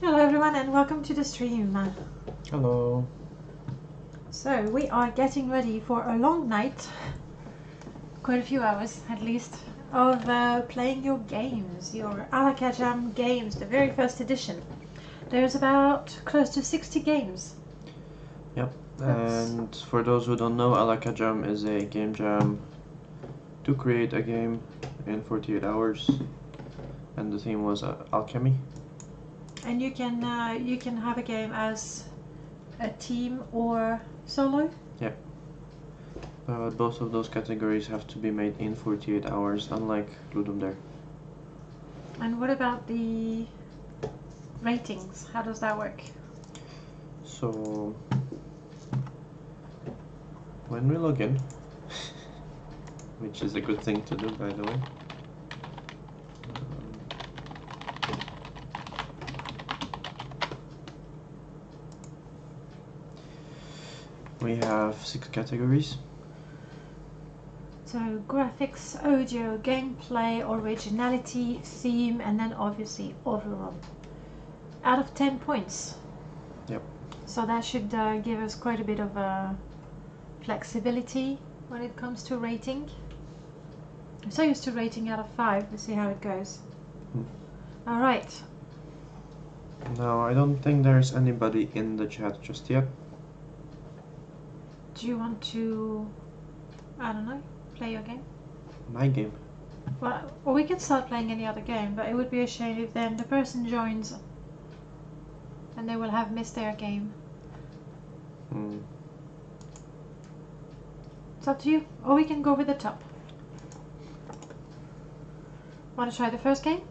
Hello everyone and welcome to the stream. Hello. So we are getting ready for a long night, quite a few hours at least, of playing your games, your Alakajam games, the very first edition. There's about close to 60 games. Yep, and for those who don't know, Alakajam is a game jam to create a game in 48 hours, and the theme was Alchemy. And you can have a game as a team or solo? Yeah. Both of those categories have to be made in 48 hours, unlike Ludum Dare. And what about the ratings? How does that work? So, when we log in, which is a good thing to do, by the way. We have 6 categories. So graphics, audio, gameplay, originality, theme, and then obviously overall. Out of 10 points. Yep. So that should give us quite a bit of flexibility when it comes to rating. I'm so used to rating out of 5. Let's see how it goes. Alright. Now, I don't think there's anybody in the chat just yet. Do you want to, I don't know, play your game? My game. Well, or we can start playing any other game, but it would be a shame if then the person joins and they will have missed their game. It's up to you, or we can go with the top. Want to try the first game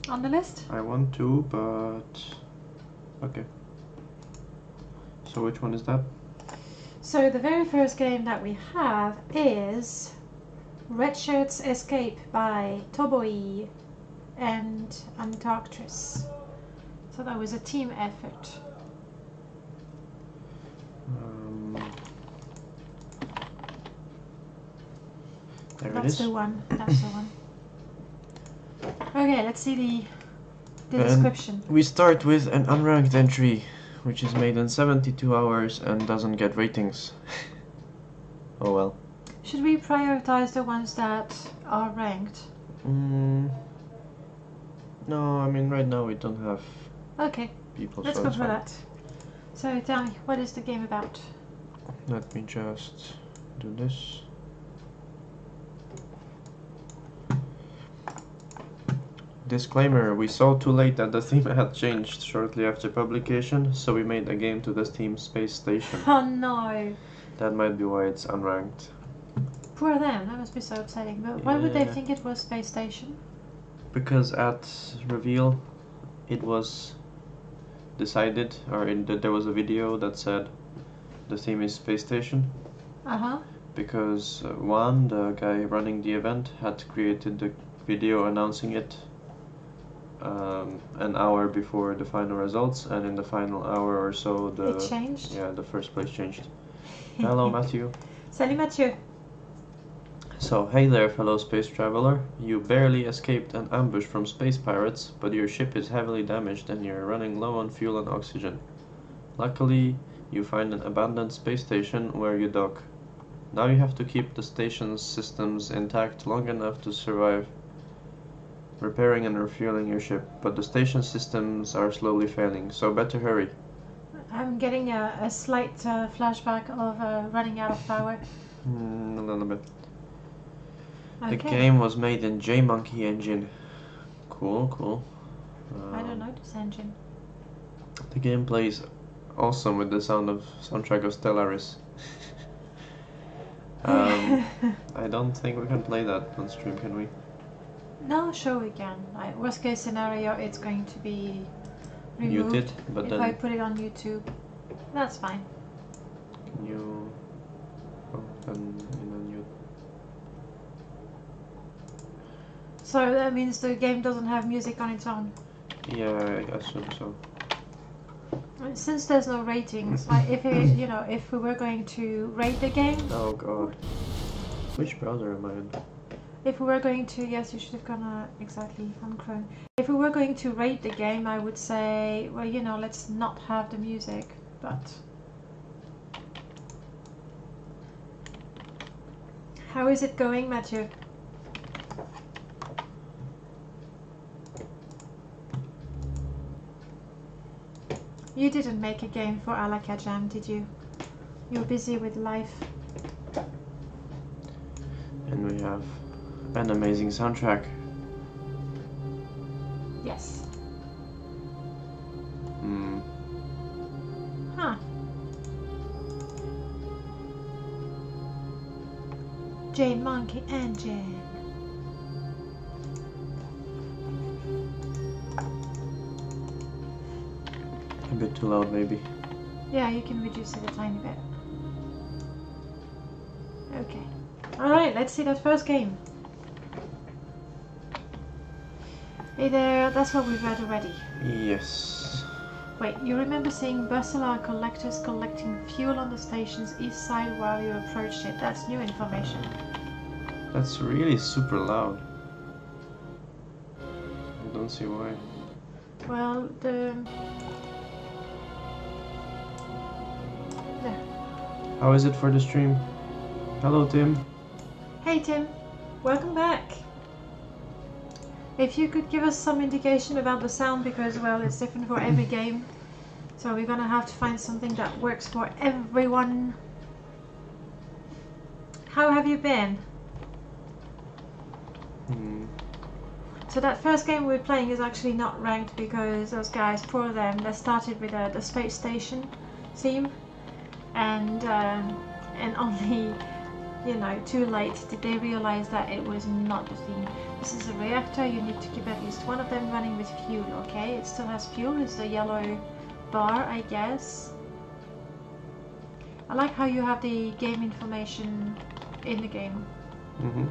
on the list? I want to, but okay. So which one is that? So the very first game that we have is Redshirt's Escape by Toboi and Antarctris. So that was a team effort. There That's it is. the one. That's the one. Okay, let's see the description. We start with an unranked entry, which is made in 72 hours and doesn't get ratings. Oh well. Should we prioritize the ones that are ranked? No, I mean right now we don't have Okay, people. let's so go it's for fine. that. So tell me, what is the game about? Let me just do this. Disclaimer, we saw too late that the theme had changed shortly after publication, so we made a game to the theme Space Station. Oh no! That might be why it's unranked. Poor them, that must be so upsetting. But why would they think it was Space Station? Because at reveal it was decided, or there was a video that said the theme is Space Station. Uh-huh. Because Juan, the guy running the event, had created the video announcing it an hour before the final results, and in the final hour or so It changed? Yeah, the first place changed. Hello Matthew. Salut Mathieu. So, hey there fellow space traveler. You barely escaped an ambush from space pirates, but your ship is heavily damaged and you're running low on fuel and oxygen. Luckily, you find an abandoned space station where you dock. Now you have to keep the station's systems intact long enough to survive repairing and refueling your ship, but the station systems are slowly failing, so better hurry. I'm getting a slight flashback of running out of power. A little bit. Okay. The game was made in JMonkey engine. Cool, cool. I don't know this engine. The game plays awesome with the soundtrack of Stellaris. I don't think we can play that on stream, can we? No, sure we can. Worst case scenario, it's going to be removed Muted, but if then I put it on YouTube. That's fine. can you? Oh, then mute. So that means the game doesn't have music on its own. Yeah, I assume so. Since there's no ratings, like if we were going to rate the game, Oh god. Which browser am I in? If we were going to, yes, you should have gone exactly on clone. If we were going to rate the game, I would say, well, you know, let's not have the music, but how is it going, Matthew? You didn't make a game for Alakajam, did you? You're busy with life. And we have an amazing soundtrack. Yes. Hmm. Huh. Jane Monkey and Jane. A bit too loud, maybe. Yeah, you can reduce it a tiny bit. Okay. Alright, let's see that first game. Hey there, that's what we've read already. Yes. Wait, you remember seeing Bursula collectors collecting fuel on the station's east side while you approached it. That's new information. That's really super loud. I don't see why. Well, there. How is it for the stream? Hello, Tim. Hey Tim, welcome back. If you could give us some indication about the sound, because well, it's different for every game, so we're gonna have to find something that works for everyone. How have you been? So that first game we're playing is actually not ranked because those guys, poor them, they started with the space station theme, and only, you know, too late did they realize that it was not the theme. This is a reactor, you need to keep at least one of them running with fuel, okay? It still has fuel, it's the yellow bar, I guess. I like how you have the game information in the game. Mm-hmm.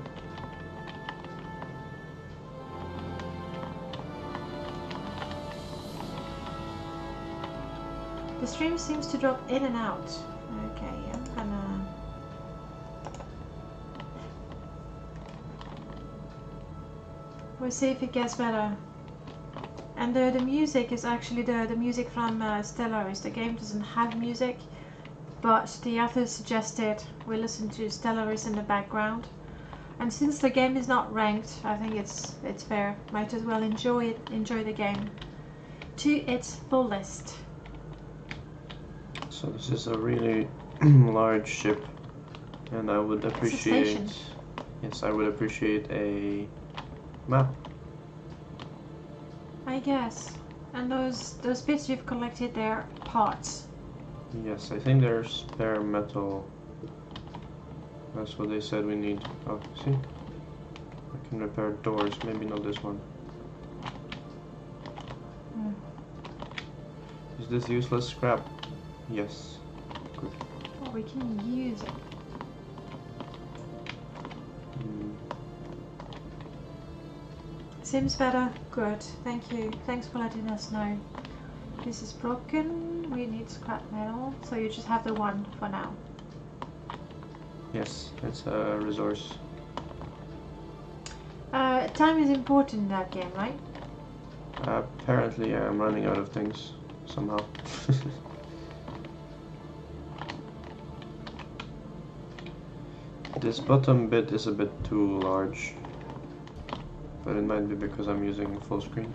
The stream seems to drop in and out. Okay, I'm gonna... We'll see if it gets better. And the music is actually the music from Stellaris. The game doesn't have music, but the author suggested we listen to Stellaris in the background. And since the game is not ranked, I think it's fair. Might as well enjoy the game to its fullest. So this is a really large ship, and I would appreciate, yes, I would appreciate a map. I guess. And those bits you've collected, they're parts. Yes, I think there's spare metal. That's what they said we need. Oh, see? I can repair doors, maybe not this one. Is this useless scrap? Yes. Good. Oh, we can use it. Seems better. Good. Thank you. Thanks for letting us know. This is broken. We need scrap metal. So you just have the one for now. Yes, it's a resource. Time is important in that game, right? Apparently I'm running out of things somehow. This bottom bit is a bit too large, but it might be because I'm using full screen.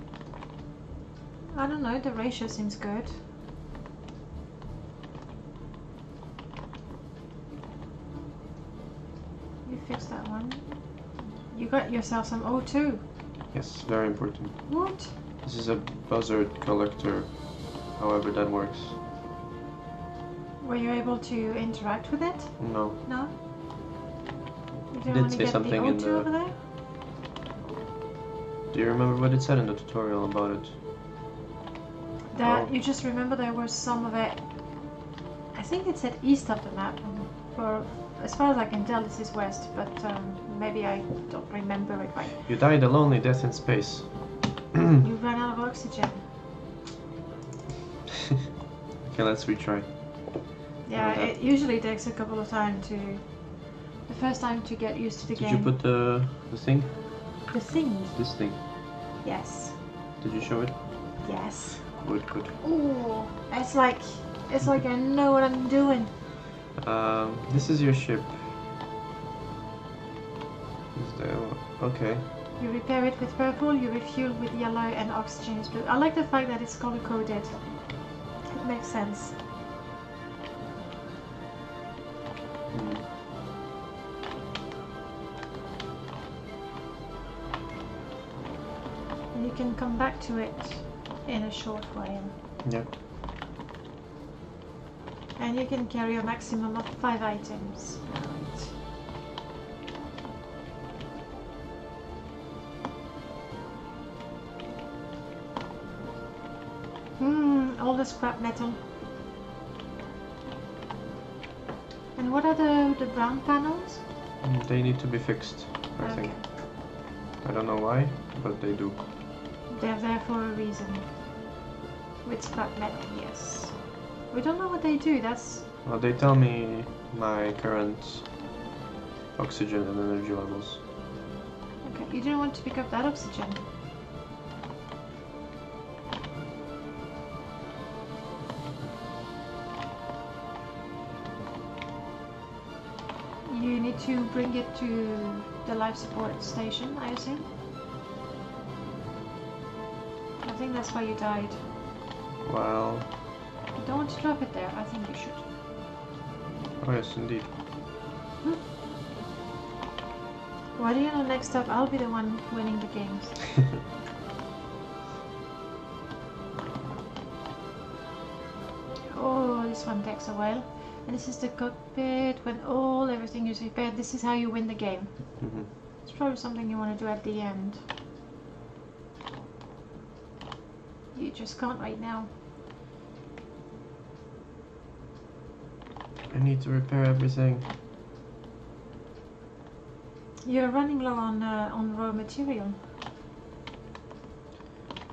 I don't know, the ratio seems good. You fixed that one. You got yourself some O2. Yes, very important. What? This is a buzzard collector, however that works. Were you able to interact with it? No. No? You It didn't did want to say get something the in O2 the... over there? Do you remember what it said in the tutorial about it? That Oh. you just remember there was some of it. I think it said east of the map. And for as far as I can tell, this is west, but maybe I don't remember it right. You died a lonely death in space. You ran out of oxygen. Okay, let's retry. Yeah, it usually takes a couple of times to the first time to get used to the game. Did you put the thing? The thing? This thing. Yes. Did you show it? Yes. Good, good. Ooh, it's like I know what I'm doing. This is your ship. Is there? Okay. You repair it with purple, you refuel with yellow, and oxygen is blue. I like the fact that it's color coded. It makes sense. And you can come back to it in a short while. Yep. And you can carry a maximum of 5 items. All the scrap metal. And what are the brown panels? They need to be fixed, I think. I don't know why, but they do. They're there for a reason. With scrap metal, yes. We don't know what they do, that's... Well, they tell me my current oxygen and energy levels. Okay, you didn't want to pick up that oxygen. You need to bring it to the life support station, I assume? I think that's why you died. Well... You don't want to drop it there, I think you should. Oh yes, indeed. Why do you know next up I'll be the one winning the games? Oh, this one takes a while. And this is the cockpit when everything is repaired. This is how you win the game. It's probably something you want to do at the end. You just can't right now. I need to repair everything. You're running low on raw material.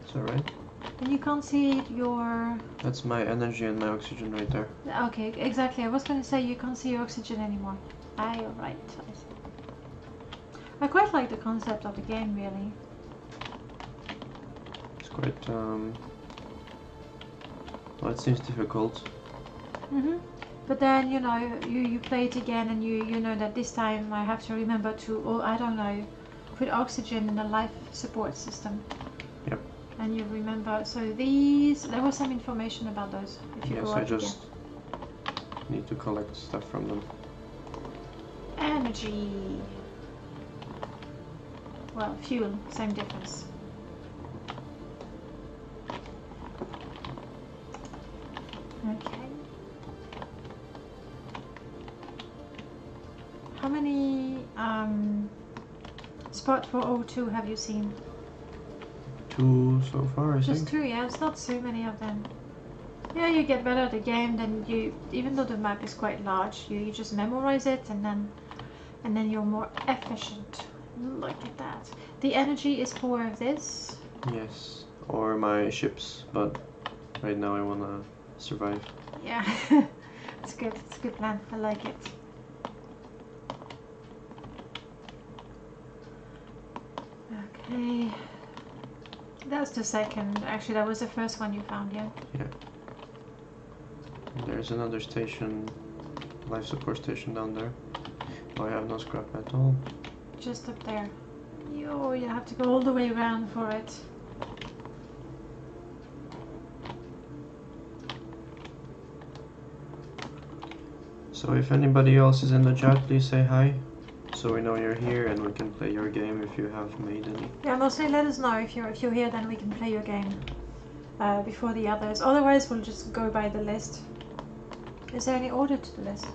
It's alright. And you can't see your... That's my energy and my oxygen right there. Okay, exactly. I was going to say you can't see your oxygen anymore. Ah, you're right. I quite like the concept of the game, really. It's quite, well, it seems difficult. But then, you know, you play it again and you know that this time I have to remember to, or I don't know, put oxygen in the life support system. Yep. And you remember, so these, there was some information about those. If you Yes, I just need to collect stuff from them. Energy. Well, fuel, same difference. Okay. How many spot for O2 have you seen? 2 so far, I think. Just 2, yeah, it's not so many of them. Yeah, you get better at the game, then you, even though the map is quite large, you just memorize it and then you're more efficient. Look at that. The energy is for this? Yes, or my ships, but right now I wanna survive. Yeah, it's good, it's a good plan, I like it. Okay, that was the second, actually that was the first one you found, yeah? Yeah. There's another station, life support station down there. Oh, I have no scrap metal. Just up there. Yo, you have to go all the way around for it. So if anybody else is in the chat, please say hi, so we know you're here and we can play your game if you have made any. Yeah, mostly let us know if you're here, then we can play your game before the others. Otherwise, we'll just go by the list. Is there any order to the list?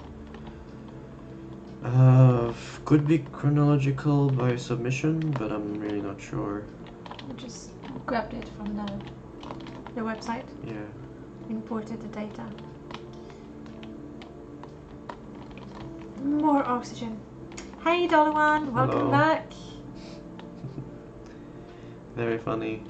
Could be chronological by submission, but I'm really not sure. I just grabbed it from the website. Yeah. Imported the data. More oxygen. Hey dollarone, welcome back. Very funny.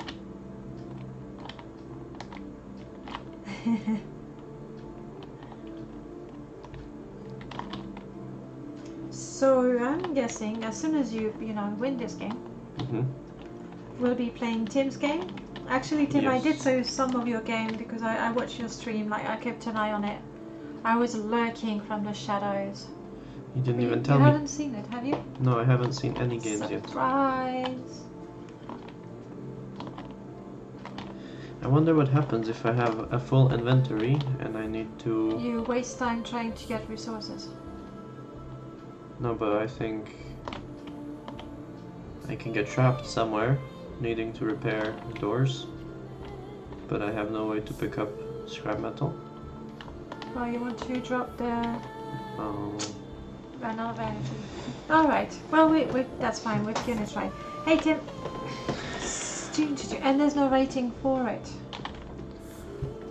So I'm guessing as soon as you win this game, we'll be playing Tim's game. Actually, Tim, I did see some of your game because I watched your stream. Like I kept an eye on it. I was lurking from the shadows. You didn't even tell me. You haven't seen it, have you? No, I haven't seen any games yet. Surprise! I wonder what happens if I have a full inventory and I need to... You waste time trying to get resources. No, but I think I can get trapped somewhere needing to repair doors, but I have no way to pick up scrap metal. Well, you want to drop the... Oh. Another energy. Alright, well, that's fine, we're gonna try. Hey Tim! And there's no rating for it.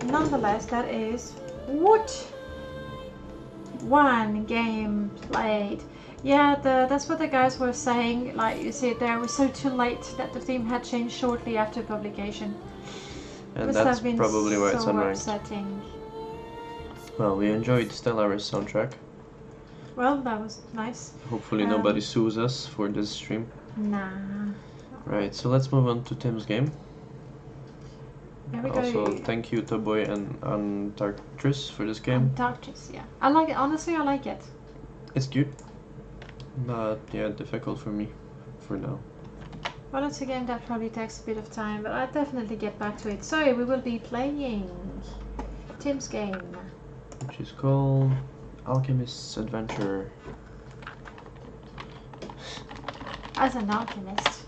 Nonetheless, that is... What? 1 game played. Yeah, that's what the guys were saying. Like, you see, there was so too late that the theme had changed shortly after publication. And Must that's have been probably why it's so unranked. upsetting. Well, we enjoyed Stellaris soundtrack. Well, that was nice. Hopefully nobody sues us for this stream. Nah. Right, so let's move on to Tim's game. There we Also, go. thank you Toboi and Antarctris for this game. Antarctris, yeah. I like it, honestly, I like it. It's cute, but yeah, difficult for me for now. Well, it's a game that probably takes a bit of time, but I'll definitely get back to it. So, we will be playing Tim's game. Which is called Alchemist's Adventure. As an alchemist.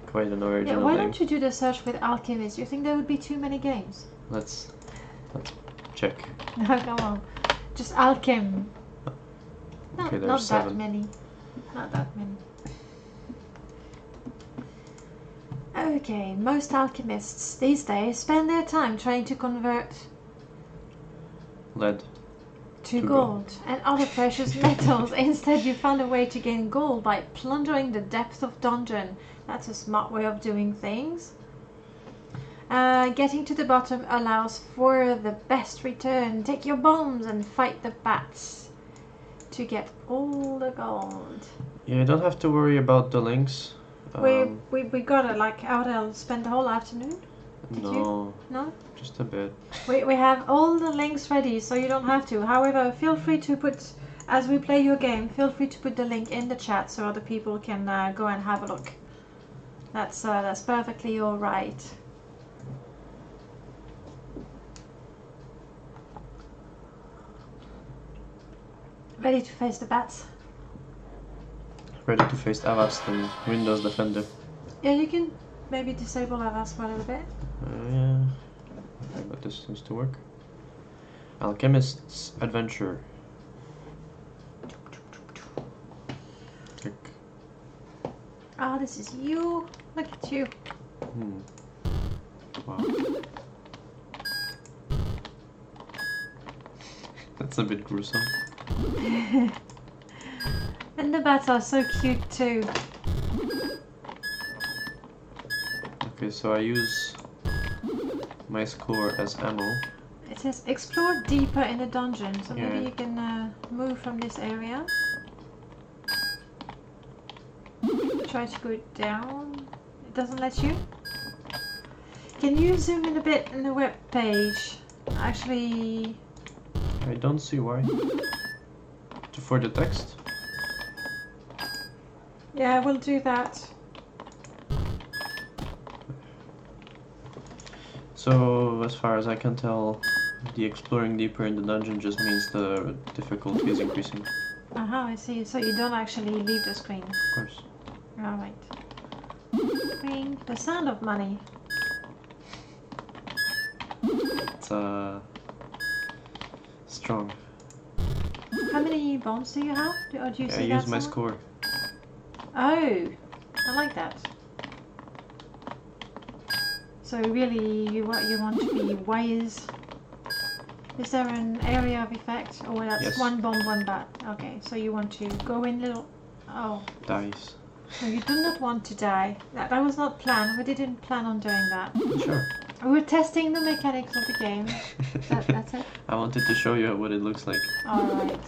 Quite an original Yeah, why name. don't you do the search with alchemist? You think there would be too many games? Let's check. No, come on. Just alchem. No, Okay, there's not 7. that many. Not that many. Okay, most alchemists these days spend their time trying to convert Lead. to gold and other precious metals. Instead, you found a way to gain gold by plundering the depth of dungeon. That's a smart way of doing things. Getting to the bottom allows for the best return. Take your bombs and fight the bats to get all the gold. Yeah, you don't have to worry about the links. We got it like out. I'll spend the whole afternoon. Did No, you? No? just a bit. We have all the links ready, so you don't have to. However, feel free to put, as we play your game, feel free to put the link in the chat so other people can go and have a look. That's perfectly all right. Ready to face the bats? Ready to face Avast and Windows Defender. Yeah, you can maybe disable Avast for a little bit. Yeah. Okay, but this seems to work. Alchemist's Adventure. Click. Oh, this is you. Look at you. Wow. That's a bit gruesome. And the bats are so cute too. Okay, so I use my score as ammo. It says explore deeper in the dungeon, so Yeah. maybe you can move from this area. Try to go down. It doesn't let you. Can you zoom in a bit in the web page? Actually, I don't see why. For the text? yeah, we'll do that. So, as far as I can tell, the exploring deeper in the dungeon just means the difficulty is increasing. Aha, I see. So you don't actually leave the screen. Of course. Alright. Ring. The sound of money. It's strong. How many bombs do you have? Or do you see I that use my somewhere? score. Oh, I like that. So really, you want to be wise. Is there an area of effect? Oh, that's Yes. 1 bomb, 1 bat. Okay, so you want to go in little... Oh, Dice. no, you do not want to die. That was not planned. We didn't plan on doing that. Sure. We were testing the mechanics of the game. That's it? I wanted to show you what it looks like. Alright.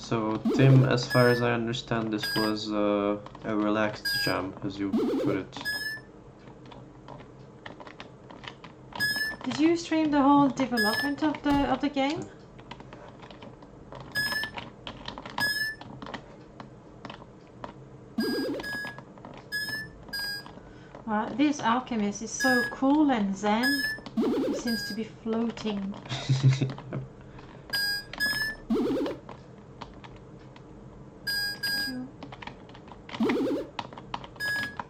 So, Tim, as far as I understand, this was a relaxed jam, as you put it. Did you stream the whole development of the game? Wow, this Alchemist is so cool and zen. He seems to be floating.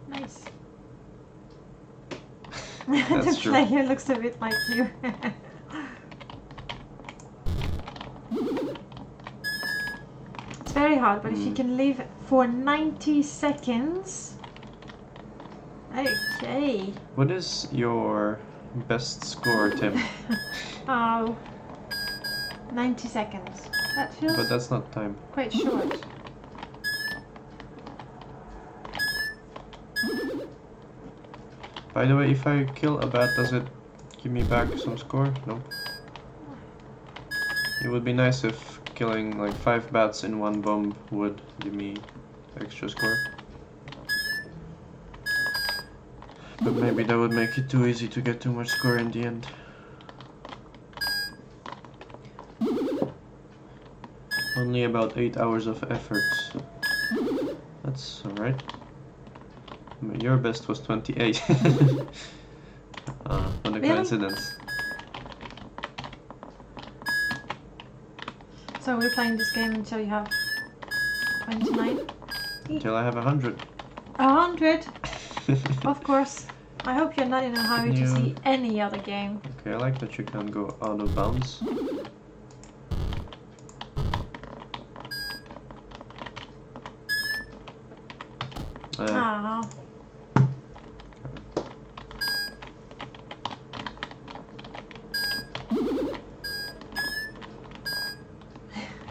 Nice. The true. player looks a bit like you. It's very hard, but if you can live for 90 seconds... Okay. What is your best score, Tim? Oh, 90 seconds. That feels But that's not time. quite short. By the way, if I kill a bat, does it give me back some score? No. It would be nice if killing like 5 bats in one bomb would give me extra score. But maybe that would make it too easy to get too much score in the end. Only about 8 hours of effort. That's alright. Your best was 28. What a Really? coincidence. So we're playing this game until you have 29? Until I have 100. 100? Of course. I hope you're not in a hurry to Yeah. see any other game. Okay, I like that you can go out of bounds. Ah.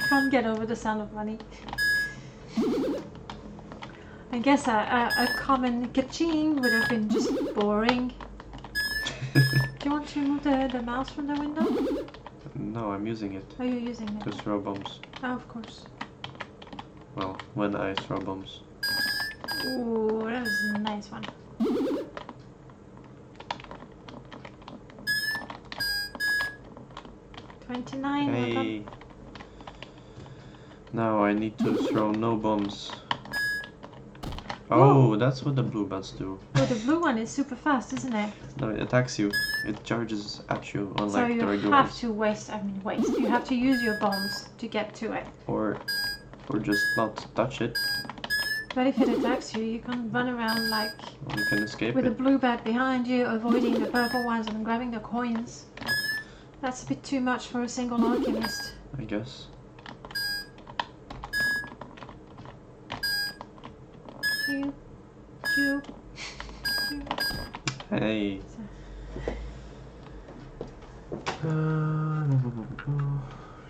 Can't get over the sound of money. I guess a common ka-ching would have been just boring. Do you want to move the mouse from the window? No, I'm using it Are you using it? to throw bombs. Oh, of course. Well, when I throw bombs. Ooh, that was a nice one. $29. well done. Hey! Now I need to throw no bombs. Oh, that's what the blue bats do. Oh, the blue one is super fast, isn't it? No, it attacks you. It charges at you, So unlike you the regular have ones. to waste. You have to use your bombs to get to it. Or just not touch it. But if it attacks you, you can run around like Or you can escape with a it. blue bat behind you, avoiding the purple ones and grabbing the coins. That's a bit too much for a single alchemist. I guess. Pew, pew, pew. Hey.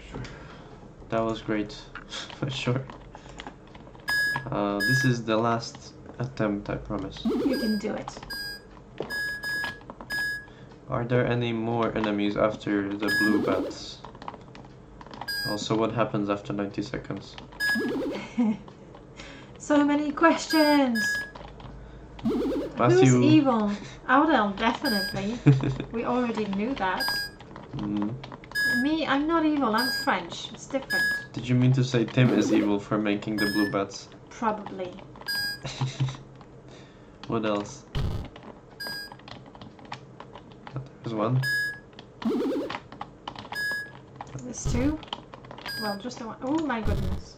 Sure. That was great, for sure. This is the last attempt, I promise. You can do it. Are there any more enemies after the blue bats? Also, what happens after 90 seconds? So many questions! Matthew. Who's evil? Audel, definitely. We already knew that. Mm. Me, I'm not evil, I'm French. It's different. Did you mean to say Tim is evil for making the blue bats? Probably. What else? There's one. There's two? Well, just the one. Oh my goodness.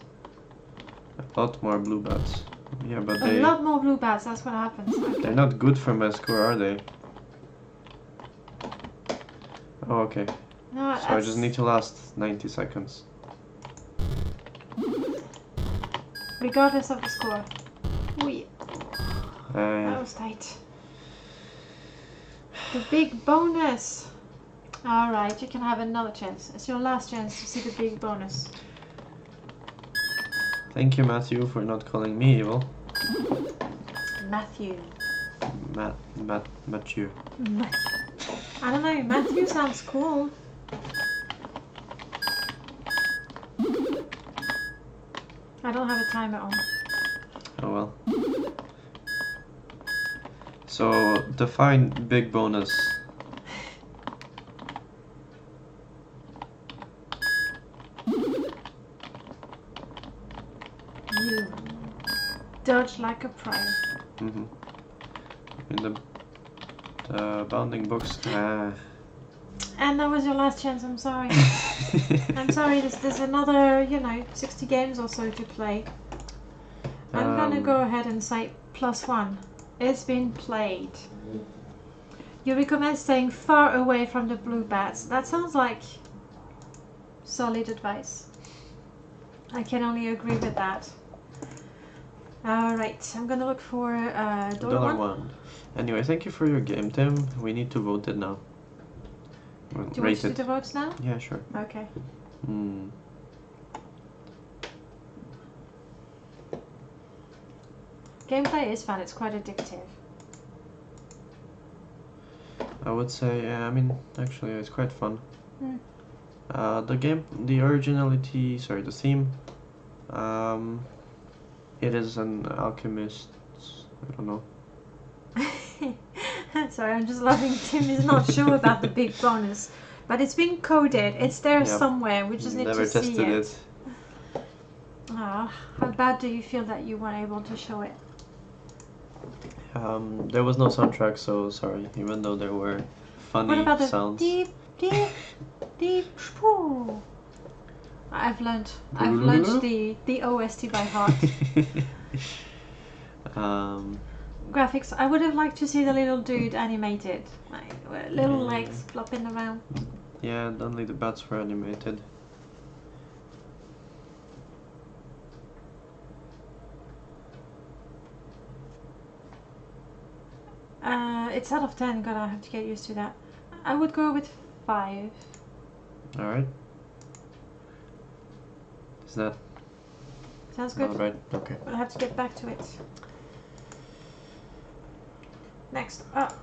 A lot more blue bats. Yeah, but A lot more blue bats, that's what happens. they're not good for my score, are they? Oh, okay. No, So I just need to last 90 seconds. Regardless of the score. Ui, that Uh, was tight. The big bonus! Alright, you can have another chance. It's your last chance to see the big bonus. thank you, Matthew, for not calling me evil. Matthew. Matthew. I don't know, Matthew sounds cool. I don't have a timer on. Oh well. So, define big bonus. You dodge like a pro. Mm-hmm. In the bounding books. And that was your last chance, I'm sorry. I'm sorry, there's another, you know, 60 games or so to play. I'm gonna go ahead and say +1. It's been played. You recommend staying far away from the blue bats. That sounds like solid advice. I can only agree with that. Alright, I'm gonna look for $1. Anyway, thank you for your game, Tim. We need to vote it now. Do you want to do the votes now? Yeah, sure. Okay. Gameplay is fun, it's quite addictive. I would say, yeah, I mean, actually, it's quite fun. Mm. The originality, sorry, the theme, it is an alchemist, I don't know. Sorry, I'm just laughing. Tim is not sure about the big bonus, but it's been coded. It's there somewhere. We just need to see it. Never tested it. Oh, how bad do you feel that you weren't able to show it? There was no soundtrack, so sorry. Even though there were funny what about the sounds. Deep, deep, deep. Poo. I've learned the OST by heart. Graphics. I would have liked to see the little dude animated, like little legs flopping around. Yeah, only the bats were animated. It's out of 10. God, I have to get used to that. I would go with 5. All right. Is that? Sounds good. All right. Okay. I'll have to get back to it. Next up.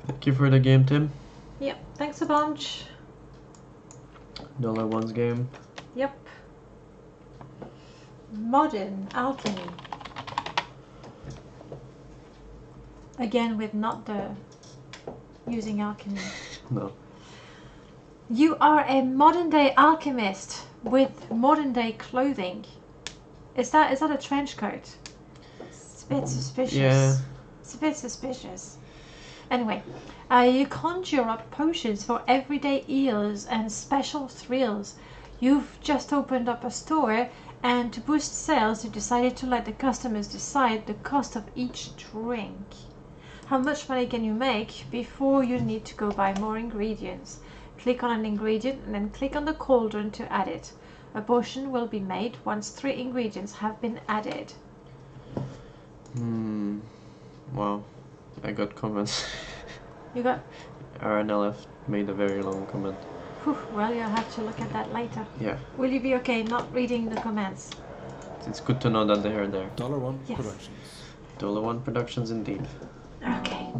Thank you for the game, Tim. Yep, thanks a bunch. $1's game. Yep. Modern Alchemy. Again with not the using alchemy. No. You are a modern day alchemist with modern day clothing. Is that a trench coat? It's a bit suspicious. Yeah. It's a bit suspicious. Anyway, you conjure up potions for everyday eels and special thrills. You've just opened up a store, and to boost sales, you decided to let the customers decide the cost of each drink. How much money can you make before you need to go buy more ingredients? Click on an ingredient and then click on the cauldron to add it. A potion will be made once 3 ingredients have been added. Wow. I got comments. You got? RNLF made a very long comment. Whew, well, you'll have to look at that later. Yeah. Will you be okay not reading the comments? It's good to know that they are there. $1 Yes. Productions. $1 Productions indeed. Okay.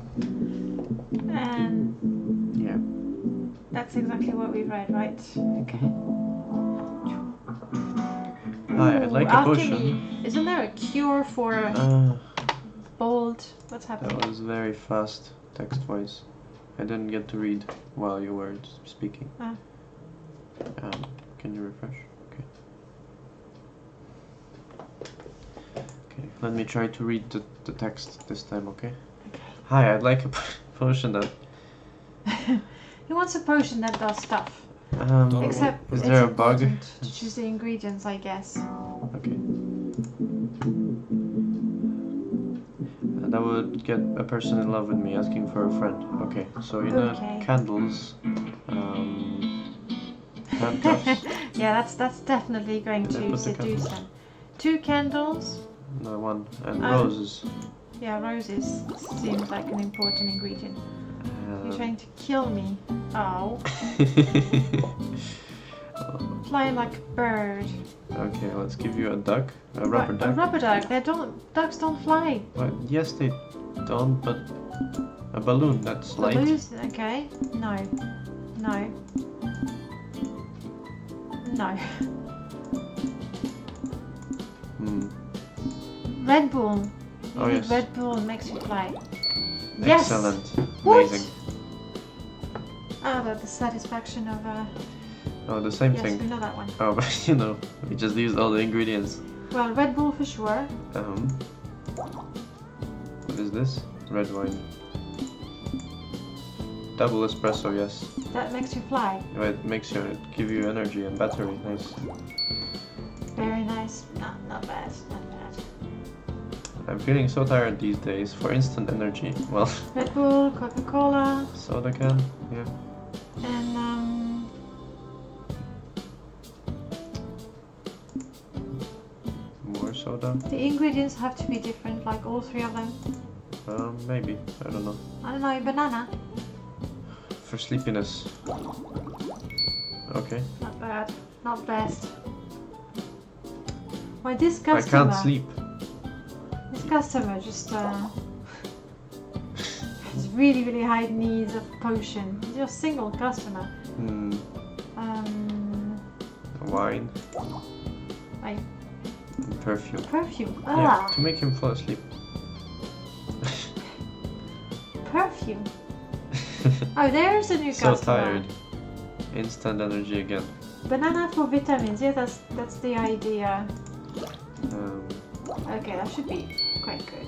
And yeah. That's exactly what we read, right? Okay. Hi, I'd like a Alchemy. potion. Isn't there a cure for bold? What's happening? That was very fast text-wise. I didn't get to read while you were speaking. Can you refresh? Okay. Okay, let me try to read the text this time, okay? Okay. Hi, I'd like a potion that... He wants a potion that does stuff. Except is there a bug? To choose the ingredients, I guess. Okay. That would get a person in love with me asking for a friend. Okay, so you know candles, handcuffs. Yeah, that's definitely going to seduce them. 2 candles. No, 1 and roses. Yeah, roses seems like an important ingredient. You're trying to kill me. Oh. Fly like a bird. Okay, let's give you a duck. A rubber duck. A rubber duck. Ducks don't fly. Well, yes, they don't, but a balloon, that's light. Balloons? Okay. No. No. No. Red Bull. You need yes. Red Bull makes you fly. Yes! Excellent. What? Amazing. Ah, the satisfaction of Oh, the same yes, thing. we know that one. Oh, but you know, we just used all the ingredients. Well, Red Bull for sure. What is this? Red wine. Double espresso, yes. That makes you fly. It makes you, give you energy and battery. Nice. Very nice. Not bad. Not bad. I'm feeling so tired these days. For instant energy, well. Red Bull, Coca-Cola, Soda can, yeah. and More soda. the ingredients have to be different, like all three of them. Maybe. I don't know. I don't know, banana. For sleepiness. Okay. Not bad. Not best. Why this I customer? can't sleep. This customer just has really high needs of potion. He's your single customer. Wine. Like Perfume. perfume. Yeah, Ah, to make him fall asleep. perfume. Oh, there's a new So customer. tired. Instant energy again. Banana for vitamins. Yeah, that's the idea. Okay, that should be quite good.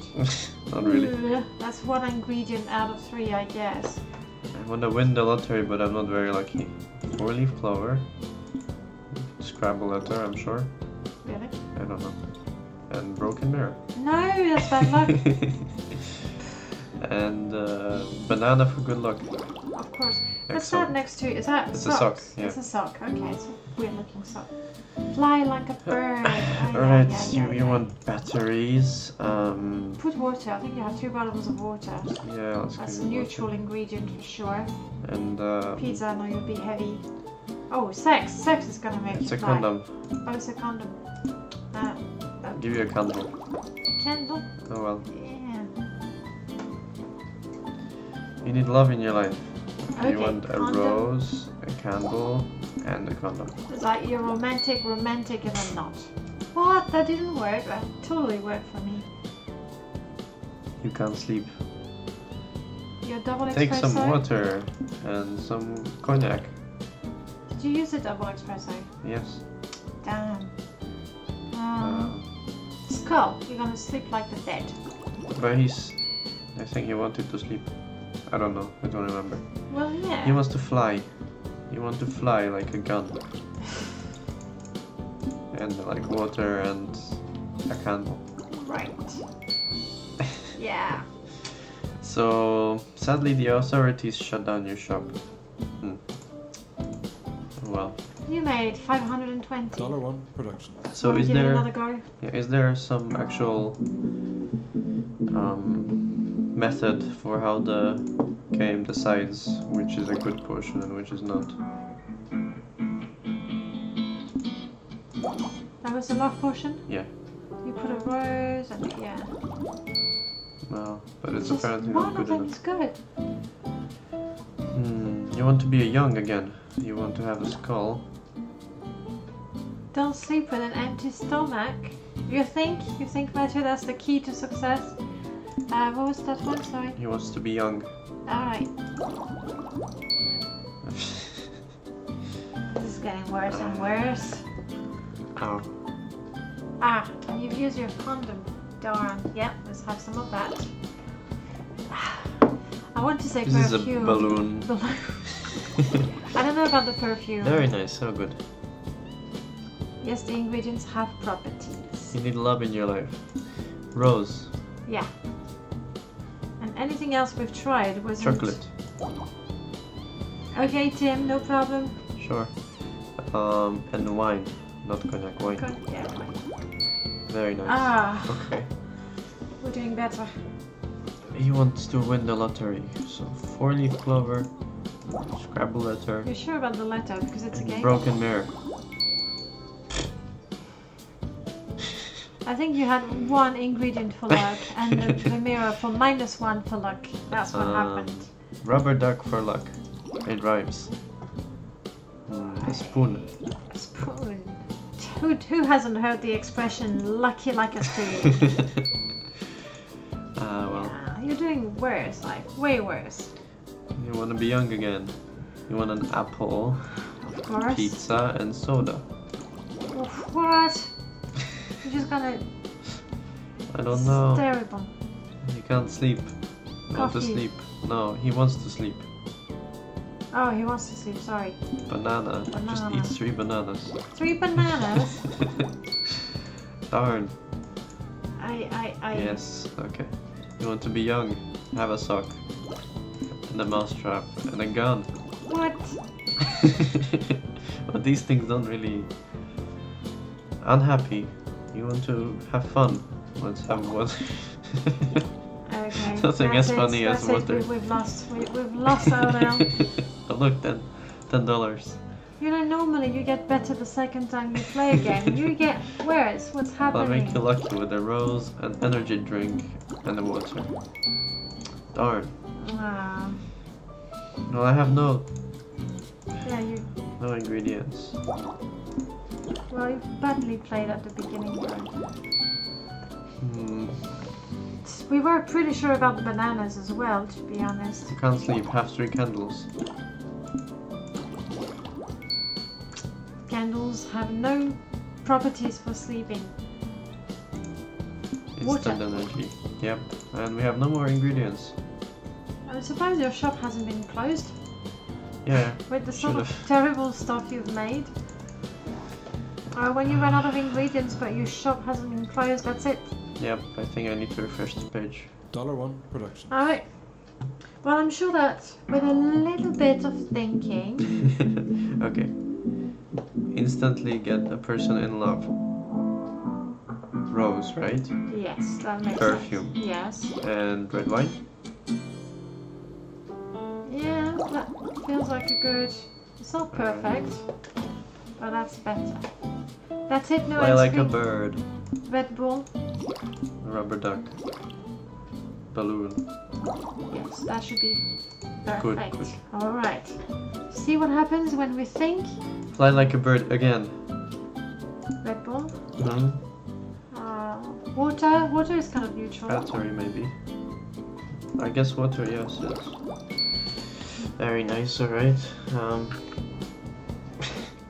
Not really. That's one ingredient out of 3, I guess. I want to win the lottery, but I'm not very lucky. 4-leaf clover. Scrabble letter, I'm sure. Really? I don't know. And broken mirror. No, that's bad luck. And banana for good luck. Of course. What's Excellent. that next to? Is that It's a socks? sock, yeah. It's a sock. Okay, it's a weird looking sock. Fly like a bird. Oh, Alright, yeah. you want batteries. Put water. I think you have 2 bottles of water. Yeah, let's That's give a you neutral water. ingredient for sure. And Pizza, I know you'll be heavy. Oh, sex. Sex is gonna make it's you a fly. condom. Oh, it's a condom. I'll give you a candle. Candle? Oh well. Yeah. You need love in your life. Okay, You want a condom. rose, a candle, and a condom. It's like you're romantic, and I'm not. What? That didn't work. That totally worked for me. You can't sleep. Your double espresso. Take some water and some cognac. Did you use a double espresso? Yes. Damn. Skull, you're gonna sleep like the dead. But I think he wanted to sleep. I don't know. I don't remember. Well, yeah. He wants to fly. You want to fly like a gun. And like water and a candle. Right. Yeah. So sadly the authorities shut down your shop. Well. You made 520. $1 production. So Wanna is give it there another go? is there some actual method for how the game decides which is a good potion and which is not? That was a love potion? Yeah. You put a rose and yeah. No, but it's Just apparently one not of good them enough. is good. You want to be a young again. You want to have a skull. Don't sleep with an empty stomach. You think Matthew, that's the key to success? What was that one? Sorry. He wants to be young. Alright. This is getting worse and worse. Ow. Ah, you've used your condom. Darn. Yep, let's have some of that. I want to say This perfume. is a balloon. I don't know about the perfume. Very nice, so good. Yes, the ingredients have properties. You need love in your life. Rose. Yeah. And anything else we've tried was Chocolate. Okay, Tim, no problem. Sure. And wine. Not cognac, wine. Yeah. Very nice. Ah, Okay. we're doing better. He wants to win the lottery. So 4-leaf clover, Scrabble letter, You're sure about the letter because it's a and game? broken mirror. I think you had one ingredient for luck and the mirror for -1 for luck. That's what happened. Rubber duck for luck. It rhymes. A spoon. Spoon. Who hasn't heard the expression "lucky like a tree"? Well. Yeah, you're doing worse, like way worse. You want to be young again. You want an apple, Of course. pizza, and soda. What? You're just gonna. I don't know. It's terrible. You can't sleep. You want to Coffee. sleep. No, he wants to sleep. Oh, he wants to sleep. Sorry. Banana. Just Banana. eat 3 bananas. 3 bananas. Darn. I. Yes, okay. You want to be young? Have a sock. And a mousetrap. And a gun. What? But these things don't really... Unhappy. You want to have fun. Let's have water. Okay. Nothing that's as funny as that's water. We've lost out now. Oh look, then $10. You know, normally you get better the second time you play again. You get worse. What's I'll happening? make you lucky with a rose, an energy drink, and a water. Darn. Ah, Well, I have no yeah, ingredients. well, you badly played at the beginning though. Hmm. We were pretty sure about the bananas as well, to be honest. You can't sleep. Have 3 candles. Candles have no properties for sleeping. Water. Instant energy. Yep. And we have no more ingredients. I'm surprised your shop hasn't been closed Yeah. with the sort of Should've. terrible stuff you've made. Or when you run out of ingredients but your shop hasn't been closed, that's it. Yep. I think I need to refresh the page. $1 production. Alright. Well, I'm sure that with a little bit of thinking... Okay. Instantly get a person in love. Rose, right? Yes, that makes Perfume. sense. Yes. And red wine. Yeah, that feels like a good... It's not perfect, but that's better. That's it, no Fly like a ice cream. bird. Red Bull. Rubber duck. Balloon. Yes, that should be Good, perfect. good. Alright. See what happens when we think? Fly like a bird again. Red Bull. Hmm. Water. Water is kind of neutral. Battery maybe. I guess water, yes. It's very nice, alright.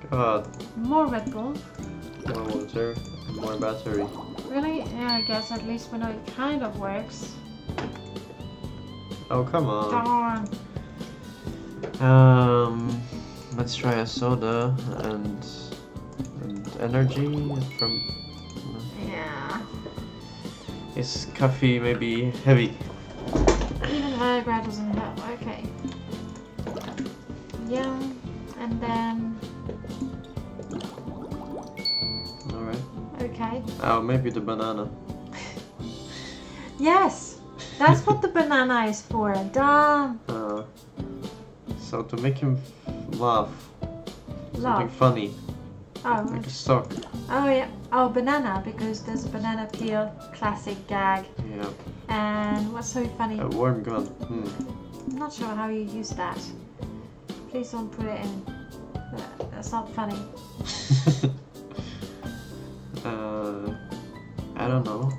God. More Red Bull. More water. More battery. Really? Yeah, I guess at least we know it kind of works. Oh, come on. Darn. Let's try a soda and energy from... Yeah. Is coffee maybe heavy? Even Viagra doesn't help. Okay. Yeah, and then... Alright. Okay. Oh, maybe the banana. Yes! That's what the banana is for. Damn. So to make him laugh. Something Love. funny. Oh. Like a sock. Oh yeah. Oh, banana, because there's a banana peel, classic gag. Yeah. And what's so funny? A worm gun. I'm not sure how you use that. Please don't put it in. That's not funny. I don't know.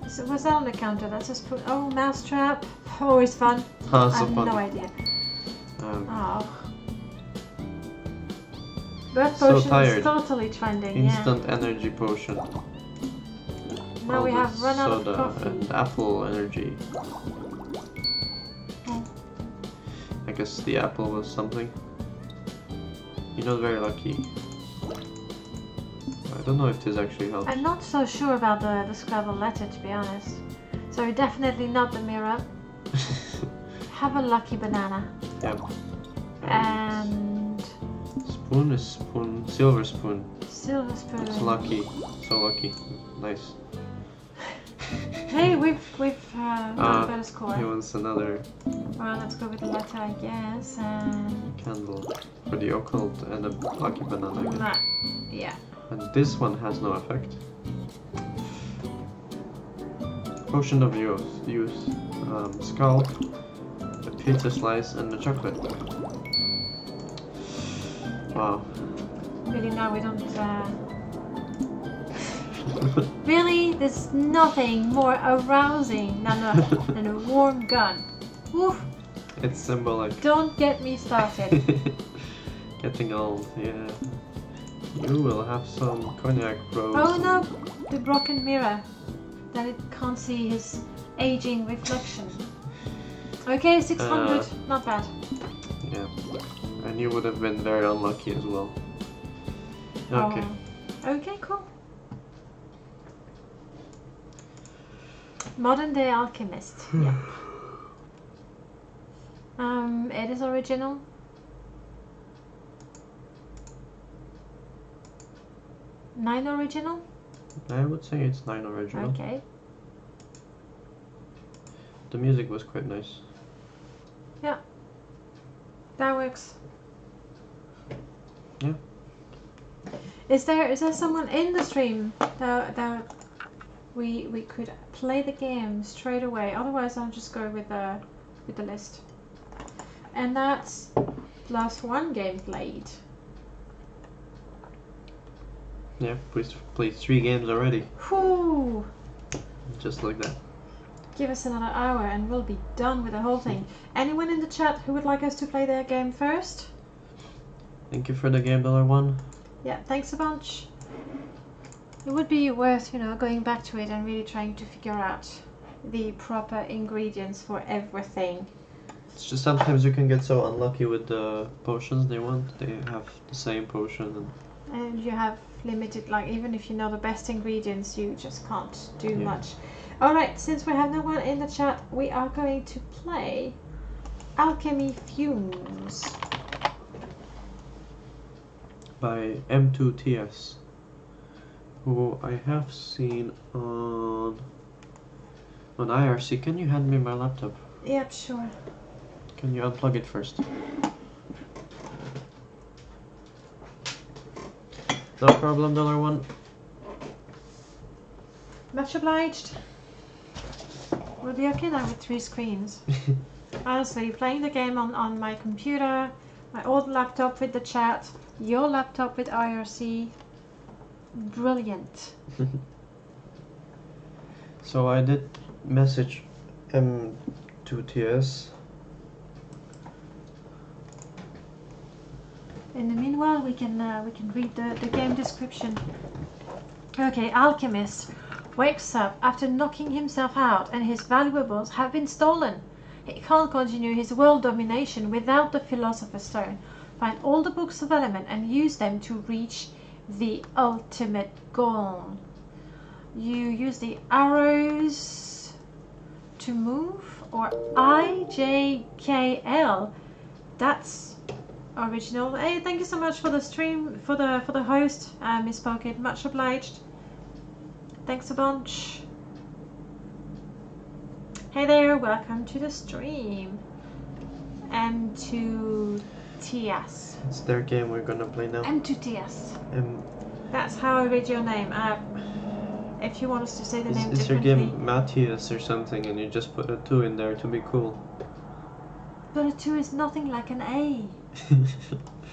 So what's that on the counter? That's just put. Oh, mousetrap. Always fun. Ah, I so have funny. no idea. Oh. Breath So potion tired. is totally trending. Instant energy potion. Yeah. Now we All have this run out of soda coffee. and apple energy. Oh. I guess the apple was something. You're not very lucky. I don't know if this actually helps. I'm not so sure about the Scrabble letter, to be honest. So definitely not the mirror. Have a lucky banana. Yep. And Spoon is spoon. Silver spoon. silver spoon. It's lucky. So lucky. Nice. Hey, we've got a better score. He wants another Well, let's go with the letter, I guess. And candle for the occult and a lucky banana again. that, yeah. And this one has no effect. Potion of use. Skull, a pizza slice, and a chocolate. Wow. Really, now we don't Really? There's nothing more arousing than a warm gun. Woof. It's symbolic. Don't get me started. Getting old, yeah. You will have some cognac, bros. Oh no! The broken mirror. That it can't see his aging reflection. Okay, 600. Not bad. Yeah. And you would have been very unlucky as well. Okay. Oh. Okay, cool. Modern day alchemist. Yeah. It is original. Nine original? I would say it's 9 original. Okay. The music was quite nice. Yeah. That works. Yeah. Is there someone in the stream that we could play the game straight away? Otherwise I'll just go with the list. And that's last one game played. Yeah, we played 3 games already. Whew. Just like that. Give us another hour and we'll be done with the whole thing. Anyone in the chat who would like us to play their game first? Thank you for the game, $1. Yeah, thanks a bunch. It would be worth, going back to it and really trying to figure out the proper ingredients for everything. It's just sometimes you can get so unlucky with the potions they want. They have the same potion and you have limited, like, even if you know the best ingredients, you just can't do much. Alright, since we have no one in the chat, we are going to play Alchemy Fumes by M2TS, who I have seen on IRC. Can you hand me my laptop? Yep, sure. Can you unplug it first? No problem, $1. Much obliged. We'll be okay now with 3 screens. Honestly, playing the game on my computer, my old laptop with the chat, your laptop with IRC. Brilliant. So I did message M2TS. In the meanwhile, we can read the game description. Okay, Alchemist wakes up after knocking himself out and his valuables have been stolen. He can't continue his world domination without the Philosopher's Stone. Find all the books of element and use them to reach the ultimate goal. You use the arrows to move, or I, J, K, L. That's original. Hey, thank you so much for the stream, for the host, misspoke it. Much obliged. Thanks a bunch. Hey there, welcome to the stream. M2TS. It's their game we're gonna play now. M2TS. That's how I read your name. If you want us to say the name is differently. your game Matthias or something and you just put a 2 in there to be cool? But a 2 is nothing like an A.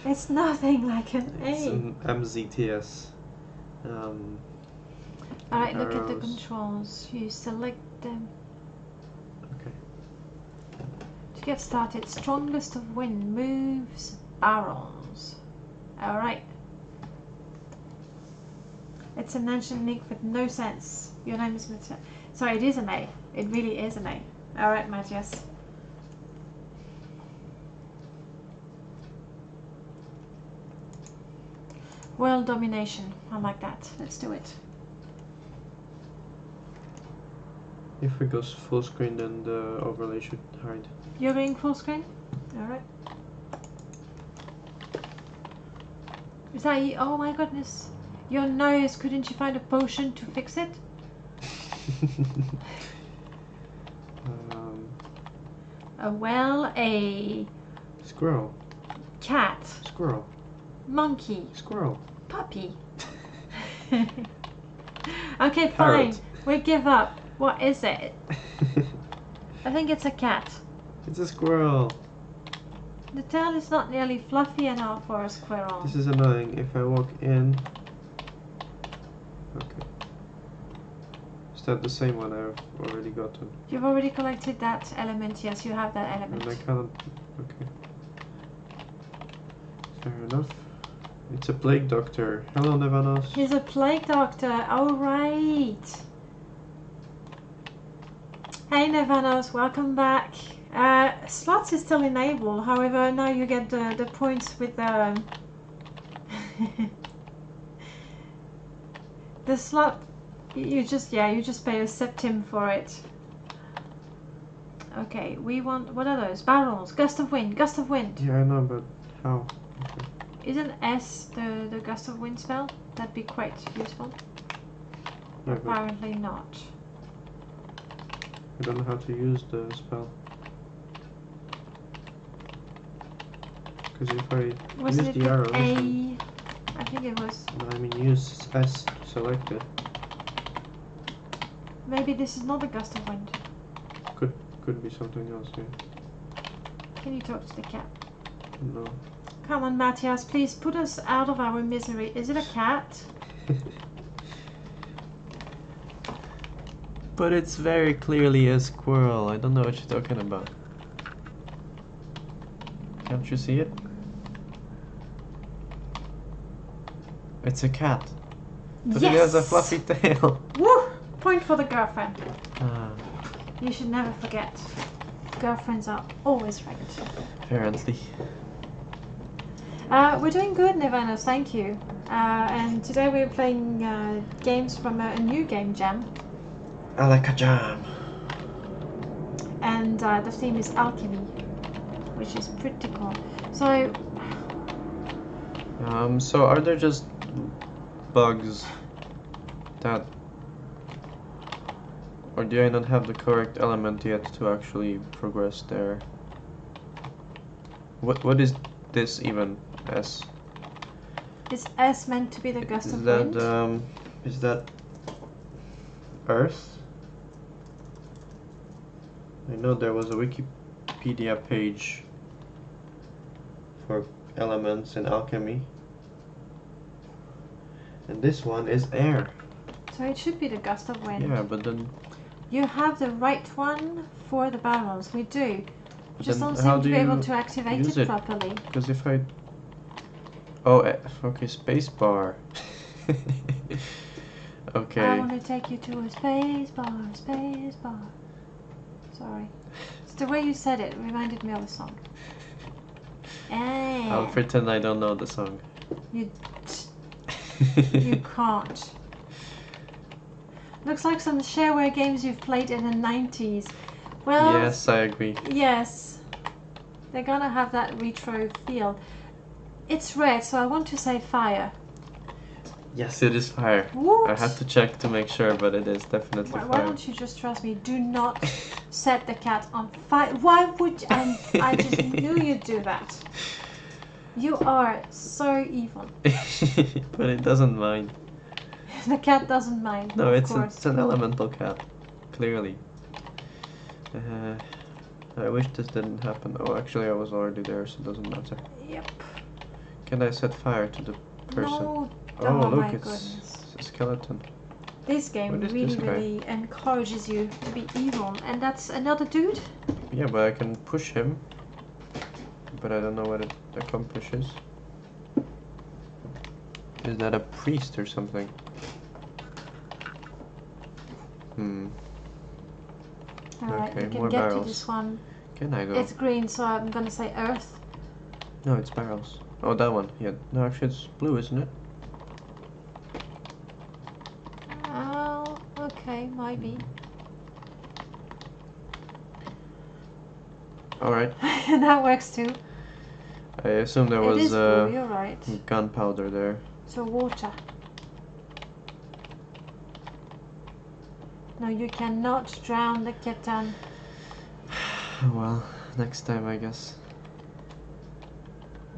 It's nothing like an A. It's an MZTS. Alright, look at the arrows. controls. You select them. Okay. To get started, strongest of wind moves barrels. Alright. It's an ancient link with no sense. Your name is Matthias. Sorry, it is an A. It really is an A. Alright, Matthias. World domination. I like that. Let's do it. If it goes full screen, then the overlay should hide. You're going full screen? Alright. Is that you? Oh my goodness. Your nose, couldn't you find a potion to fix it? A Squirrel. cat, Squirrel. monkey, Squirrel. puppy. Okay, fine. Parrot. We give up. What is it? I think it's a cat. It's a squirrel. The tail is not nearly fluffy enough for a squirrel. This is annoying. If I walk in... Okay. that the same one I've already gotten? You've already collected that element, yes, you have that element. And I cannot... Okay. Fair enough. It's a plague doctor. Hello, Nevanos. He's a plague doctor, alright. Hey Nevanos, welcome back. Slots is still enabled, however now you get the points with the... the slot, you just pay a septim for it. Okay, we want, what are those? Barrels, gust of wind, gust of wind. Yeah, I know, but how? Okay. Isn't S the gust of wind spell? That'd be quite useful. Yeah, apparently not. I don't know how to use the spell. Because if I Was use it the arrows... A? I think it was. No, I mean use S selected. Maybe this is not a gust of wind. Could be something else, yeah. Can you talk to the cat? No. Come on, Matthias, please put us out of our misery. Is it a cat? But it's very clearly a squirrel. I don't know what you're talking about. Can't you see it? It's a cat. But yes! it has a fluffy tail. Woo! Point for the girlfriend. Ah, You should never forget. Girlfriends are always right. apparently. We're doing good, Nirvana, thank you. And today we're playing games from a new game jam. Alakajam. And the theme is Alchemy, which is pretty cool. So, So are there just bugs that... Or do I not have the correct element yet to actually progress there? What is this even? S? is S meant to be the gust of wind? Is that Earth? I know there was a Wikipedia page for elements in alchemy. And this one is air. So it should be the gust of wind. Yeah, but then... You have the right one for the barrels, we do. Just then don't how seem to do be able you to activate use it it? properly. Because if I... Oh, okay, space bar. Okay. I want to take you to a space bar, space bar. Sorry. It's the way you said it reminded me of a song. I'll pretend I don't know the song. You can't. Looks like some shareware games you've played in the 90s. Well, Yes, I agree. yes. They're gonna have that retro feel. It's red, so I want to say fire. Yes, it is fire. What? I had to check to make sure, but it is definitely Why fire. don't you just trust me? Do not set the cat on fire. Why would you? I just knew you'd do that. You are so evil. But it doesn't mind. The cat doesn't mind. No, of it's course. an elemental cat. Clearly. I wish this didn't happen. Oh, actually I was already there, so it doesn't matter. Yep. Can I set fire to the person? No. Oh, look, my it's goodness. a skeleton. This game What is really, this guy? really encourages you to be evil. And that's another dude? Yeah, but I can push him. But I don't know what it accomplishes. Is that a priest or something? Alright, Okay, we can more get barrels. to this one. Can I go? It's green, so I'm gonna say earth. No, it's barrels. Oh, that one. Yeah. No, actually it's blue, isn't it? Oh, okay, might be. Alright. That works too. I assume there It was is blue, you're right. gunpowder there. So water. No, you cannot drown the kitten. Well, next time I guess.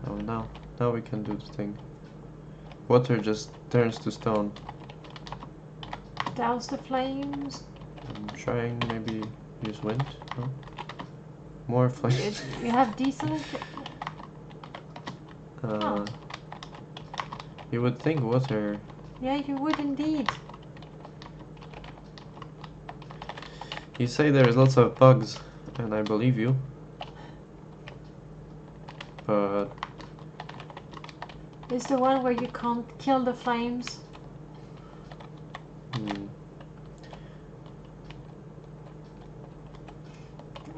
Oh, now we can do the thing. Water just turns to stone. Douse the flames. I'm trying maybe use wind. No? More flames. You have decent. Oh. You would think water. Yeah, you would indeed. You say there's lots of bugs, and I believe you. But... Is the one where you can't kill the flames?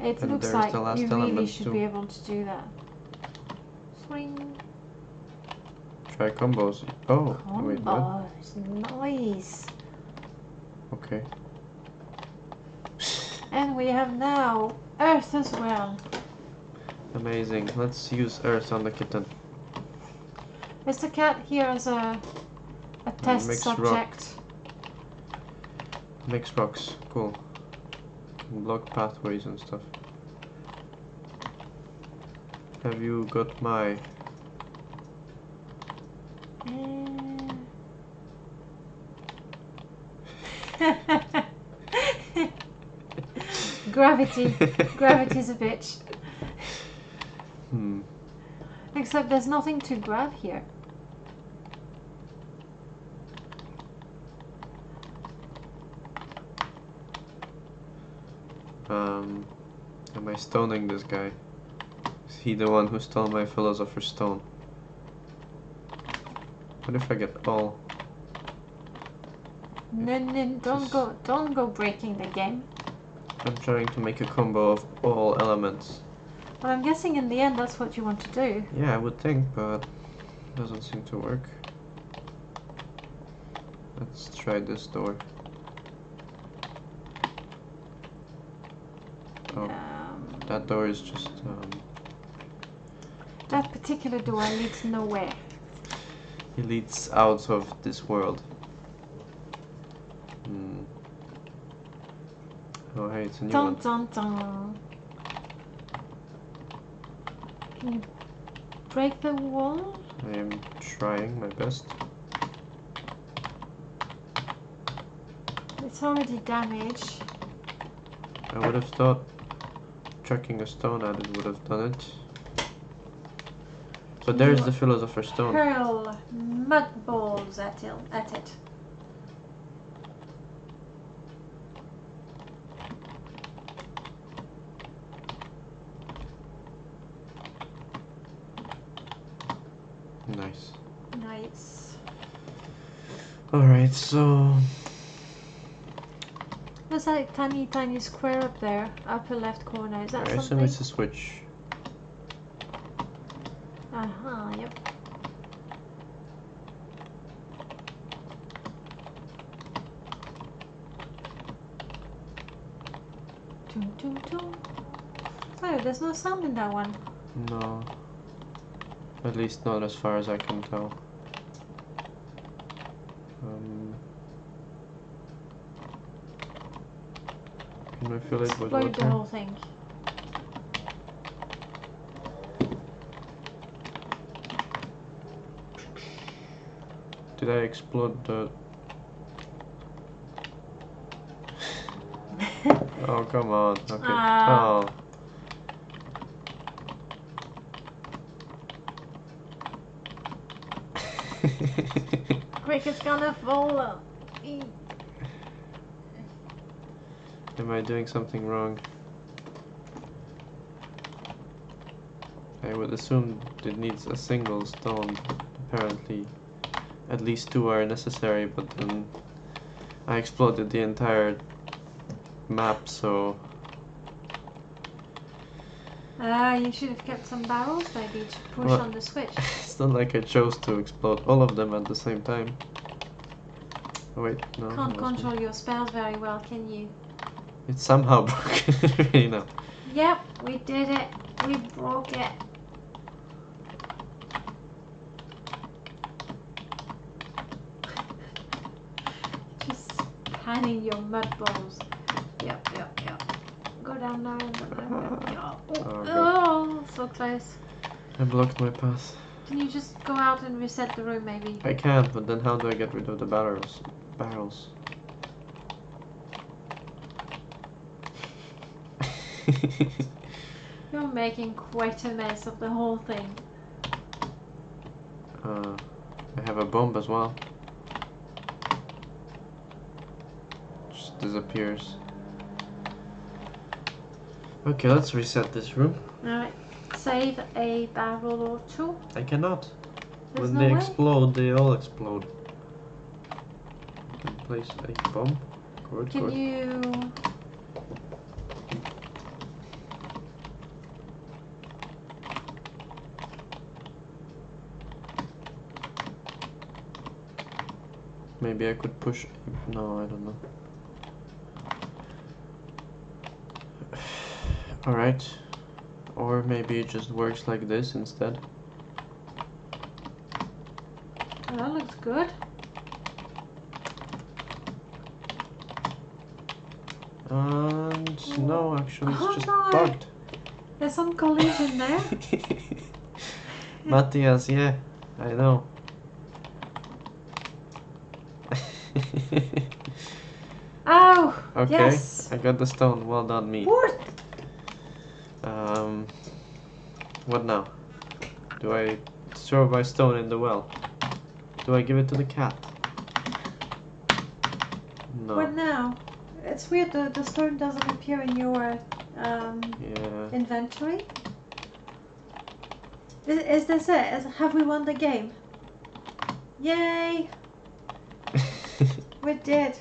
It And looks there's like the last you really element should too. be able to do that. Swing. Try combos. Oh, wait, what? Combos. Nice. Okay. And we have now Earth as well. Amazing. Let's use Earth on the kitten. Is the cat here as a test mixed subject? Mix rocks. Cool. Can block pathways and stuff. Have you got my... Gravity. Gravity's a bitch. Hmm. Except there's nothing to grab here. Am I stoning this guy? Is he the one who stole my Philosopher's Stone? What if I get all? No, don't go breaking the game. I'm trying to make a combo of all elements. But I'm guessing in the end that's what you want to do. Yeah, I would think, but it doesn't seem to work. Let's try this door. Oh, that door is just... That particular door leads nowhere. It leads out of this world. Oh, hey, it's a new one. Dun dun. Can you break the wall? I am trying my best. It's already damaged. I would have thought chucking a stone at it would have done it. But there's the Philosopher's Stone. Hurl mud balls at it. Nice. Nice. Alright, so... There's a tiny square up there, upper left corner. Is that I assume something? it's a switch. Yep. Toom, toom, toom. Oh, there's no sound in that one. No. At least not as far as I can tell. Can I fill it with Explode the water? whole thing. Did I explode the... Oh, come on. Okay. Oh. Quick, it's gonna fall. Am I doing something wrong? I would assume it needs a single stone. Apparently, at least two are necessary, but then I exploded the entire map, so... You should have kept some barrels maybe to push Well, on the switch. It's not like I chose to explode all of them at the same time. Oh wait, no. Can't control your spells very well, can you? It's somehow broken, really now. Yep, we did it. We broke it. Just panning your mud balls. Yep. Go down now. Oh, so close. I blocked my path. Can you just go out and reset the room maybe? I can, but then how do I get rid of the barrels? You're making quite a mess of the whole thing. I have a bomb as well. Just disappears. Okay, let's reset this room. Alright. Save a barrel or two. I cannot. There's When no they way. explode, they all explode. I can place a bomb. Good, Can good. you... Maybe I could push... No, I don't know. Alright. Or maybe it just works like this instead. Oh, that looks good. And no, actually it's Oh, just no. bugged. There's some collision there. Matthias, yeah, I know. Oh! Okay, Yes! I got the stone. Well done, me. What? What now? Do I throw my stone in the well? Do I give it to the cat? No. What now? It's weird, the stone doesn't appear in your Yeah. inventory. Is this it? Have we won the game? Yay! We did.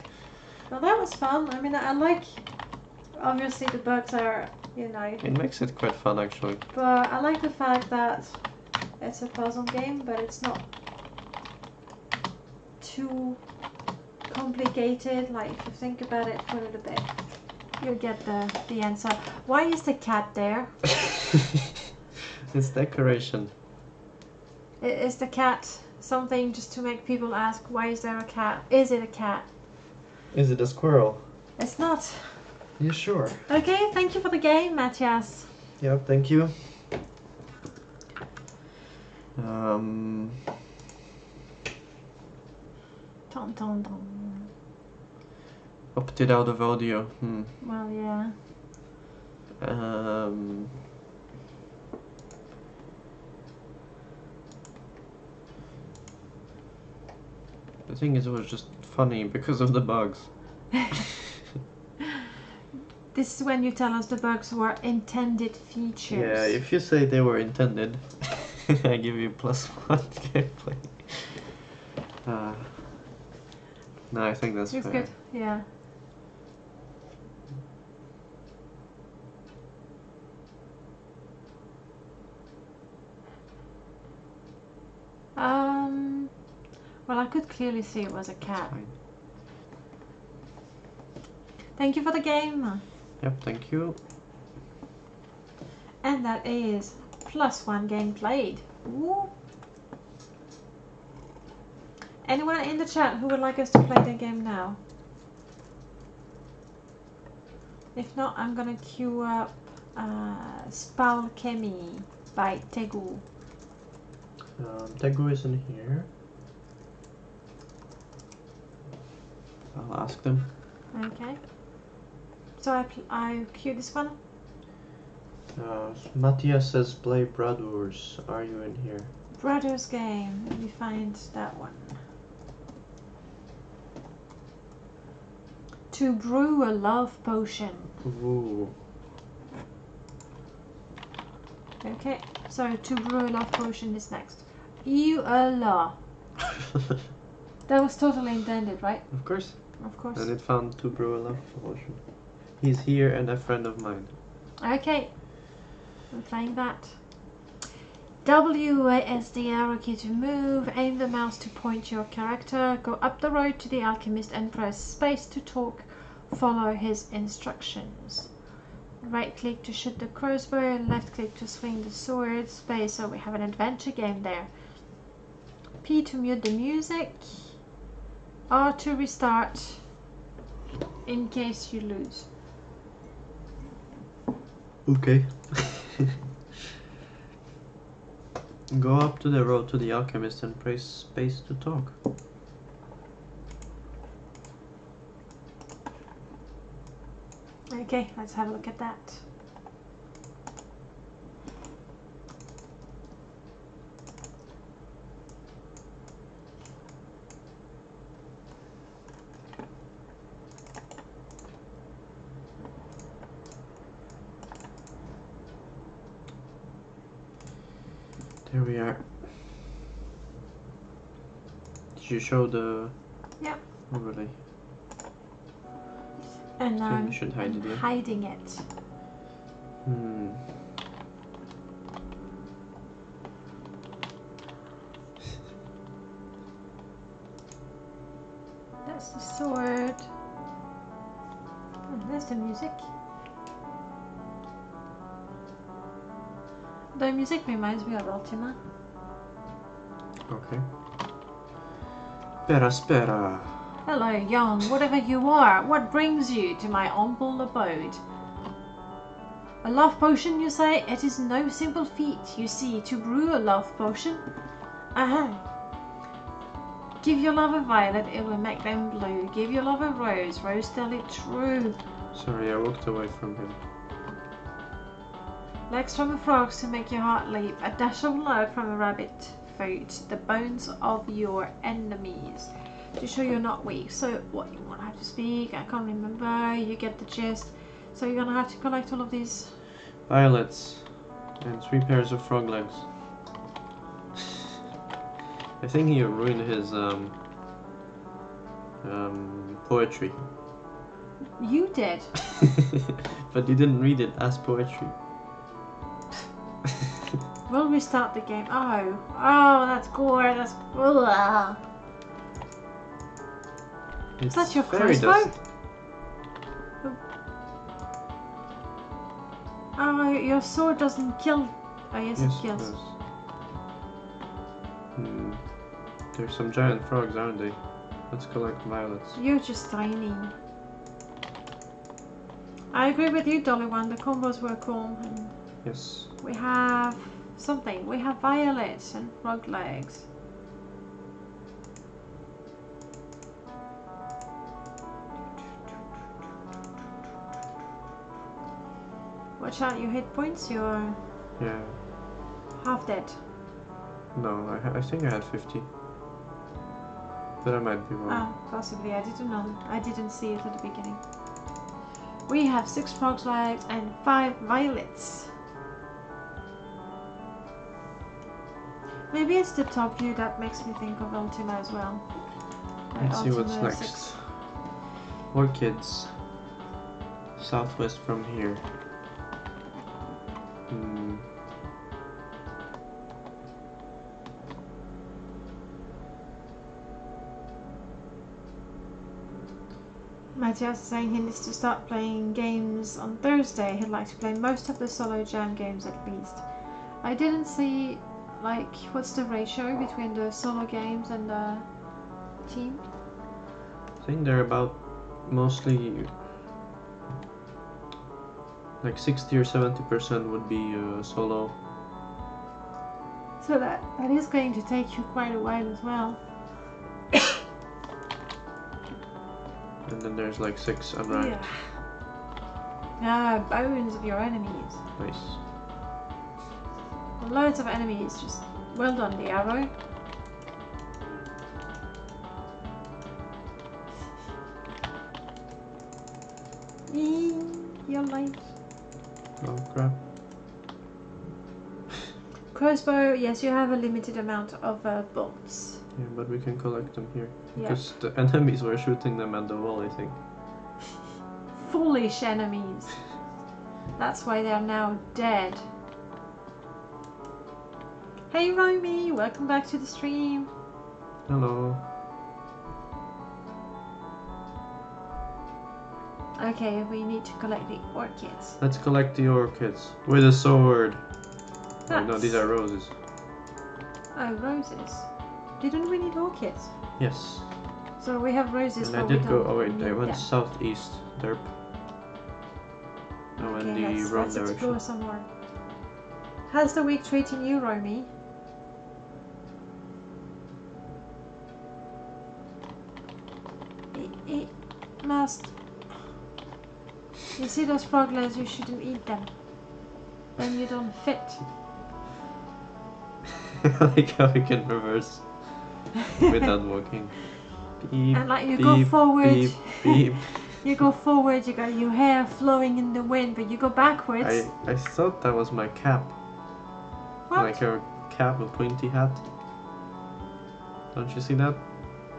Well, that was fun. I mean, I like... Obviously the bugs are, you know... It makes it quite fun, actually. But I like the fact that it's a puzzle game, but it's not too complicated. Like, if you think about it for a little bit, you'll get the answer. Why is the cat there? It's decoration. Is the cat something just to make people ask, why is there a cat? Is it a cat? Is it a squirrel? It's not. You sure? Okay, thank you for the game, Matthias. Yep, thank you. Dun, dun, dun. Opted out of audio. Well, yeah. The thing is, it was just funny because of the bugs. This is when you tell us the bugs were intended features. Yeah, if you say they were intended, I give you +1 gameplay. No, I think that's it's fair. good, yeah. Well, I could clearly see it was a cat. Fine. Thank you for the game. Yep, thank you. And that is +1 game played. Woo. Anyone in the chat who would like us to play the game now? If not, I'm gonna queue up Spalchemy by Tegu. Tegu isn't here. I'll ask them. Okay. So I queue this one. Matthias says play Bradurs. Are you in here? Brothers game. Let me find that one. To brew a love potion. Ooh. Okay. So to brew a love potion is next. Allah. That was totally intended, right? Of course. Of course. And it found to brew a love potion. He's here and a friend of mine. Okay. I'm playing that. WASD arrow key to move. Aim the mouse to point your character. Go up the road to the Alchemist and press space to talk. Follow his instructions. Right click to shoot the crossbow. Left click to swing the sword. Space, so we have an adventure game there. P to mute the music. R to restart in case you lose. Okay. Go up to the road to the Alchemist and press space to talk. Okay, let's have a look at that. There we are. Did you show the overlay? And So I'm you should hide it, yeah? hiding it. That's the sword. And there's the music. The music reminds me of Ultima. Okay. Spera. Hello, young, whatever you are, what brings you to my humble abode? A love potion, you say? It is no simple feat, you see, to brew a love potion. Give your love a violet, it will make them blue. Give your love a rose, rose tell it true. Sorry, I walked away from him. Legs from a frog to make your heart leap. A dash of love from a rabbit foot. The bones of your enemies to show you're not weak. So what, you won't have to speak, I can't remember, you get the gist. So you're gonna have to collect all of these violets and 3 pairs of frog legs. I think he ruined his poetry. You did. But you didn't read it as poetry. We'll restart the game. Oh, that's gore. That's. Ugh. Is that your crossbow? Oh, your sword doesn't kill. Oh, yes, it kills. It does. There's some giant frogs, aren't they? Let's collect violets. You're just tiny. I agree with you, Dollarone. The combos were cool. And yes. we have something. We have violets and frog legs. Watch out, your hit points. You're half dead. No, I think I had 50. But I might be wrong. Ah, possibly. I didn't know. I didn't see it at the beginning. We have 6 frog legs and 5 violets. Maybe it's the top view that makes me think of Ultima as well. Let's see what's Ultima next. 6. Orchids. Southwest from here. Matthias is saying he needs to start playing games on Thursday. He'd like to play most of the solo jam games at least. I didn't see, like, what's the ratio between the solo games and the team? I think they're about mostly like 60 or 70% would be solo. So that is going to take you quite a while as well. And then there's like 6 unranked. Bones of your enemies. Nice. Loads of enemies, just well done, the arrow. Your life. Oh crap. Crossbow, yes, you have a limited amount of bolts. Yeah, but we can collect them here. Because the enemies were shooting them at the wall, I think. Foolish enemies. That's why they are now dead. Hey Romy, welcome back to the stream. Hello. Okay, we need to collect the orchids. Let's collect the orchids with a sword. Oh no, these are roses. Oh, roses. Didn't we need orchids? Yes. So we have roses. And I did go. Oh wait, I went southeast. Derp. I went the wrong let's direction. explore some more. How's the week treating you, Romy? It must. You see those frog legs? You shouldn't eat them. Then you don't fit. I like how we can reverse without walking. Beep, And like you beep, go forward. Beep, beep. You go forward. You got your hair flowing in the wind, but you go backwards. I thought that was my cap. What? Like a cap, a pointy hat. Don't you see that?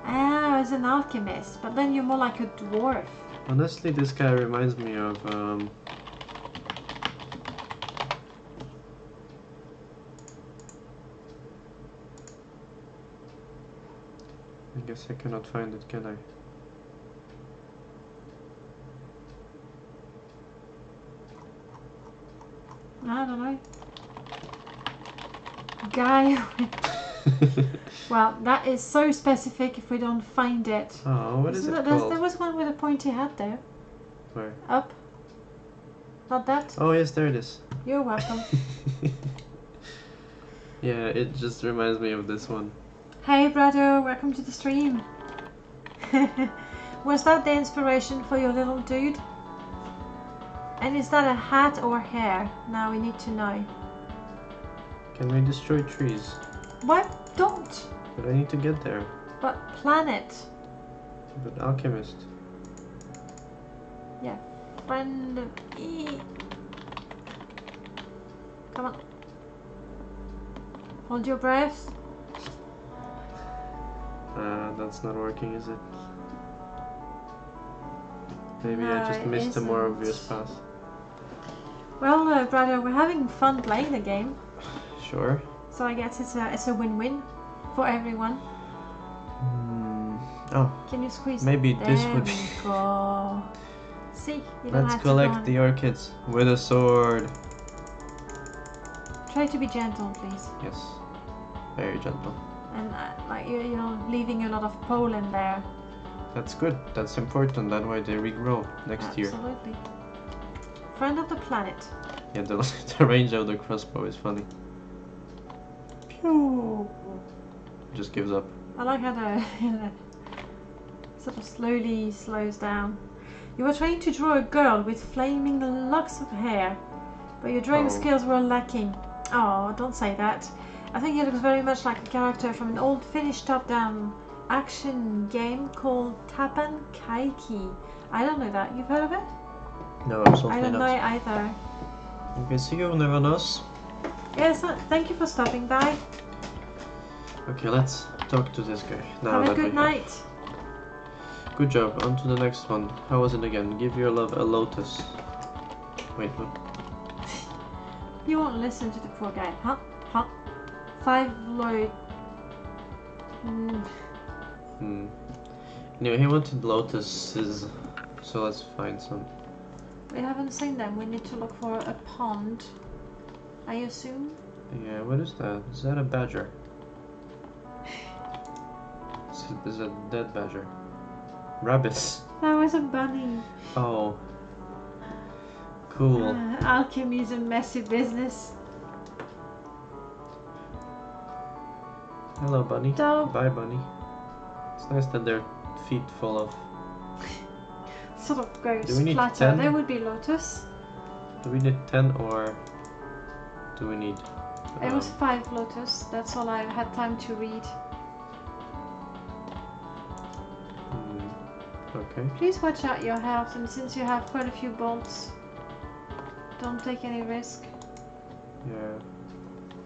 Ah, as an alchemist, but then you're more like a dwarf. Honestly, this guy reminds me of I guess I cannot find it, can I? I don't know. Guy. Well, that is so specific if we don't find it. Oh, what is it There called? was one with a pointy hat there. Where? Up. Not that? Oh yes, there it is. You're welcome. Yeah, it just reminds me of this one. Hey bradur, welcome to the stream. Was that the inspiration for your little dude? And is that a hat or hair? Now we need to know. Can we destroy trees? What? Don't! But I need to get there. But planet. But Alchemist. Yeah. Friend of E. Come on. Hold your breath. That's not working, is it? Maybe No, I just it missed a more isn't. obvious path. Well, brother, we're having fun playing the game, Sure. so I guess it's a win-win for everyone. Oh, Can you squeeze? maybe There this would we be... go. See, you don't Let's have to collect go the orchids with a sword. Try to be gentle, please, Yes. Very gentle. and like you know, leaving a lot of pollen there. That's good. That's important. That way they regrow next year. Absolutely. Friend of the planet. Yeah, the range of the crossbow is funny. Pew. Just gives up. I like how the sort of slowly slows down. You were trying to draw a girl with flaming locks of hair, but your drawing skills were lacking. Oh, don't say that. I think it looks very much like a character from an old Finnish top-down action game called Tapan Kaiki. I don't know that. You've heard of it? No, absolutely I don't know not. it either. Okay, see you, Nevanos. Yes, thank you for stopping by. Okay, let's talk to this guy. Now Have a that we good have. night. Good job. On to the next one. How was it again? Give your love a lotus. Wait, what? You won't listen to the poor guy. Huh? Huh? 5 low. Anyway, he wanted lotuses, so let's find some. We haven't seen them. We need to look for a pond, I assume. Yeah, what is that? Is that a badger? Is a dead badger? Rabbits. That was a bunny. Oh. Cool. Alchemy is a messy business. Hello, bunny. Ciao. Bye, bunny. It's nice that their feet fall off. Sort of goes Do we need flatter. 10? There would be lotus. Do we need 10 or do we need... It was 5 lotus. That's all I had time to read. Okay. Please watch out your health, and since you have quite a few bolts, don't take any risk. Yeah.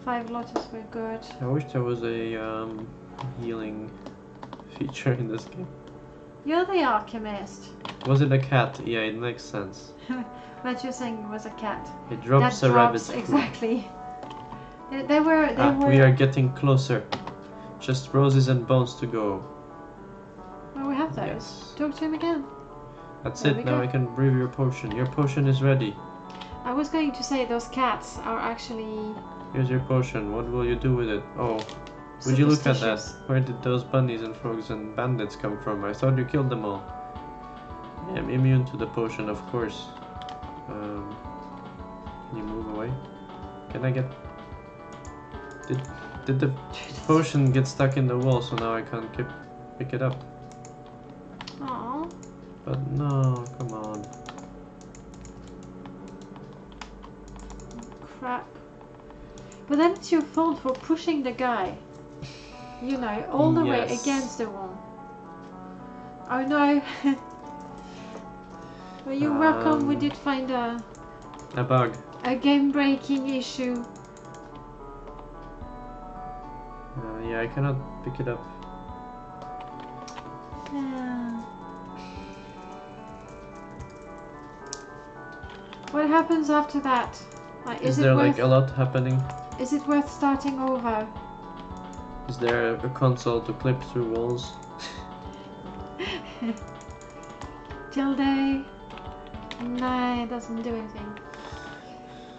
5 lotus were good. I wish there was a healing feature in this game. You're the alchemist. Was it a cat? Yeah, it makes sense. But you're saying it was a cat. It drops That a drops, rabbit. exactly. They were. We are getting closer. Just roses and bones to go. Well, we have those. Yes. Talk to him again. That's There it. we Now go. I can brew your potion. Your potion is ready. I was going to say those cats are actually. Here's your potion. What will you do with it? Oh, would you look at that? superstitious. Where did those bunnies and frogs and bandits come from? I thought you killed them all. I am immune to the potion, of course. Can you move away? Can I get... Did the potion get stuck in the wall, so now I can't pick it up? Aww. But no, come on. Crap. But then it's your fault for pushing the guy. You know, all the way Yes. against the wall. Oh no. Well, you're welcome. We did find A bug. a game-breaking issue. Yeah, I cannot pick it up. Yeah. What happens after that? Like, Is there like a lot happening? Is it worth starting over? Is there a console to clip through walls? Tilde? No, it doesn't do anything.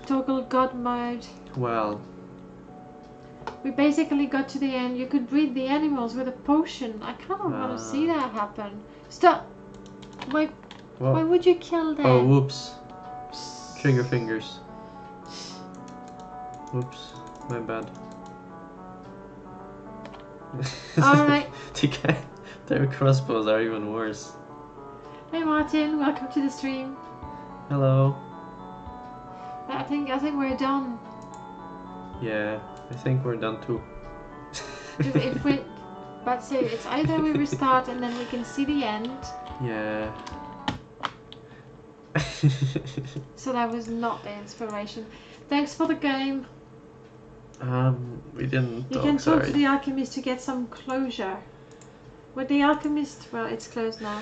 Toggle God mode. Well, we basically got to the end. You could breed the animals with a potion. I kind of want to see that happen. Stop! Why would you kill them? Oh, whoops. Trigger fingers. Whoops, my bad. Alright. Their crossbows are even worse. Hey Martin, welcome to the stream. Hello. I think we're done. Yeah, I think we're done too. If we, but so it's either we restart and then we can see the end. Yeah. So that was not the inspiration. Thanks for the game. We didn't. You can talk to the Alchemist to get some closure. With the Alchemist, well, it's closed now.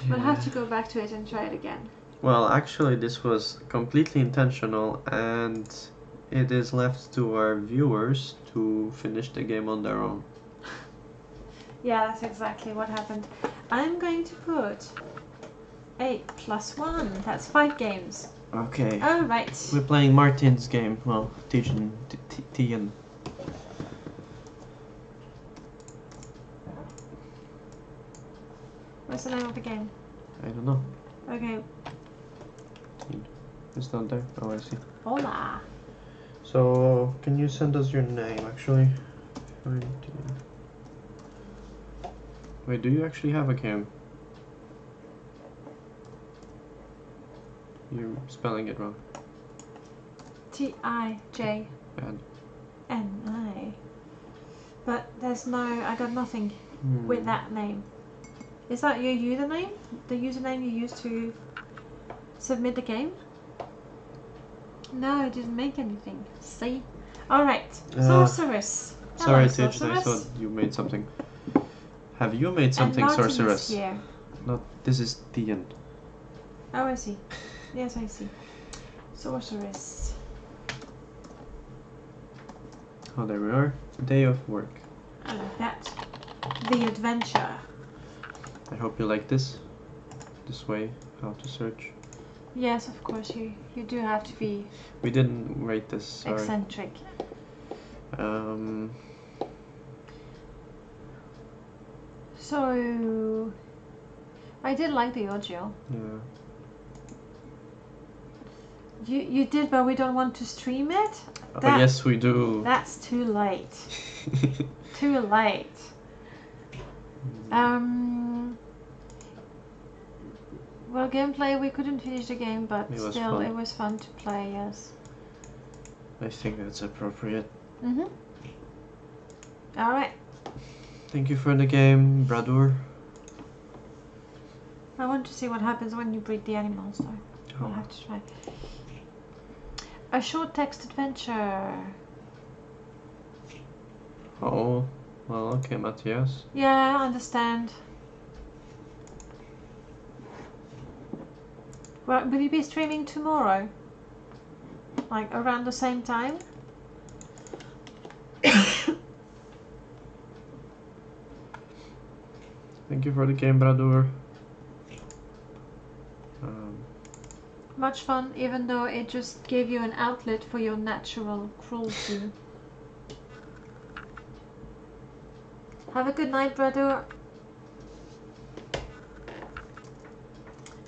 Yeah. We'll have to go back to it and try it again. Well, actually, this was completely intentional, and it is left to our viewers to finish the game on their own. Yeah, that's exactly what happened. I'm going to put 8 + 1. That's 5 games. Okay. Alright. We're playing Martin's game. Well, Tian. What's the name of the game? I don't know. Okay. It's not there. Oh, I see. Hola. So, can you send us your name, actually? Wait, do you actually have a game? You're spelling it wrong. Tijni. Bad. But there's no, I got nothing with that name. Is that your username? The username you used to submit the game? No, it didn't make anything. See? Alright. Sorceress. Sorry, Hello, Tijni, I thought you made something. Have you made something, and Sorceress? Here. No, this is Tian. Oh, I see. Yes, I see. Sorceress. Oh, there we are. Day of work. I like that. The adventure. I hope you like this. This way, how to search. Yes, of course, you do have to be... We didn't rate this, sorry. Eccentric. So... I did like the audio. Yeah. You did, but we don't want to stream it? Oh, yes, we do. That's too late. Too late. Well, gameplay, we couldn't finish the game, but still, it was fun to play, yes. I think that's appropriate. Alright. Thank you for the game, bradur. I want to see what happens when you breed the animals, though. Oh. I'll have to try. A short text adventure. Oh, well, okay, Matthias. Yeah, I understand. Well, will you be streaming tomorrow? Like around the same time? Thank you for the game, bradur. Much fun, even though it just gave you an outlet for your natural cruelty. Have a good night, bradur.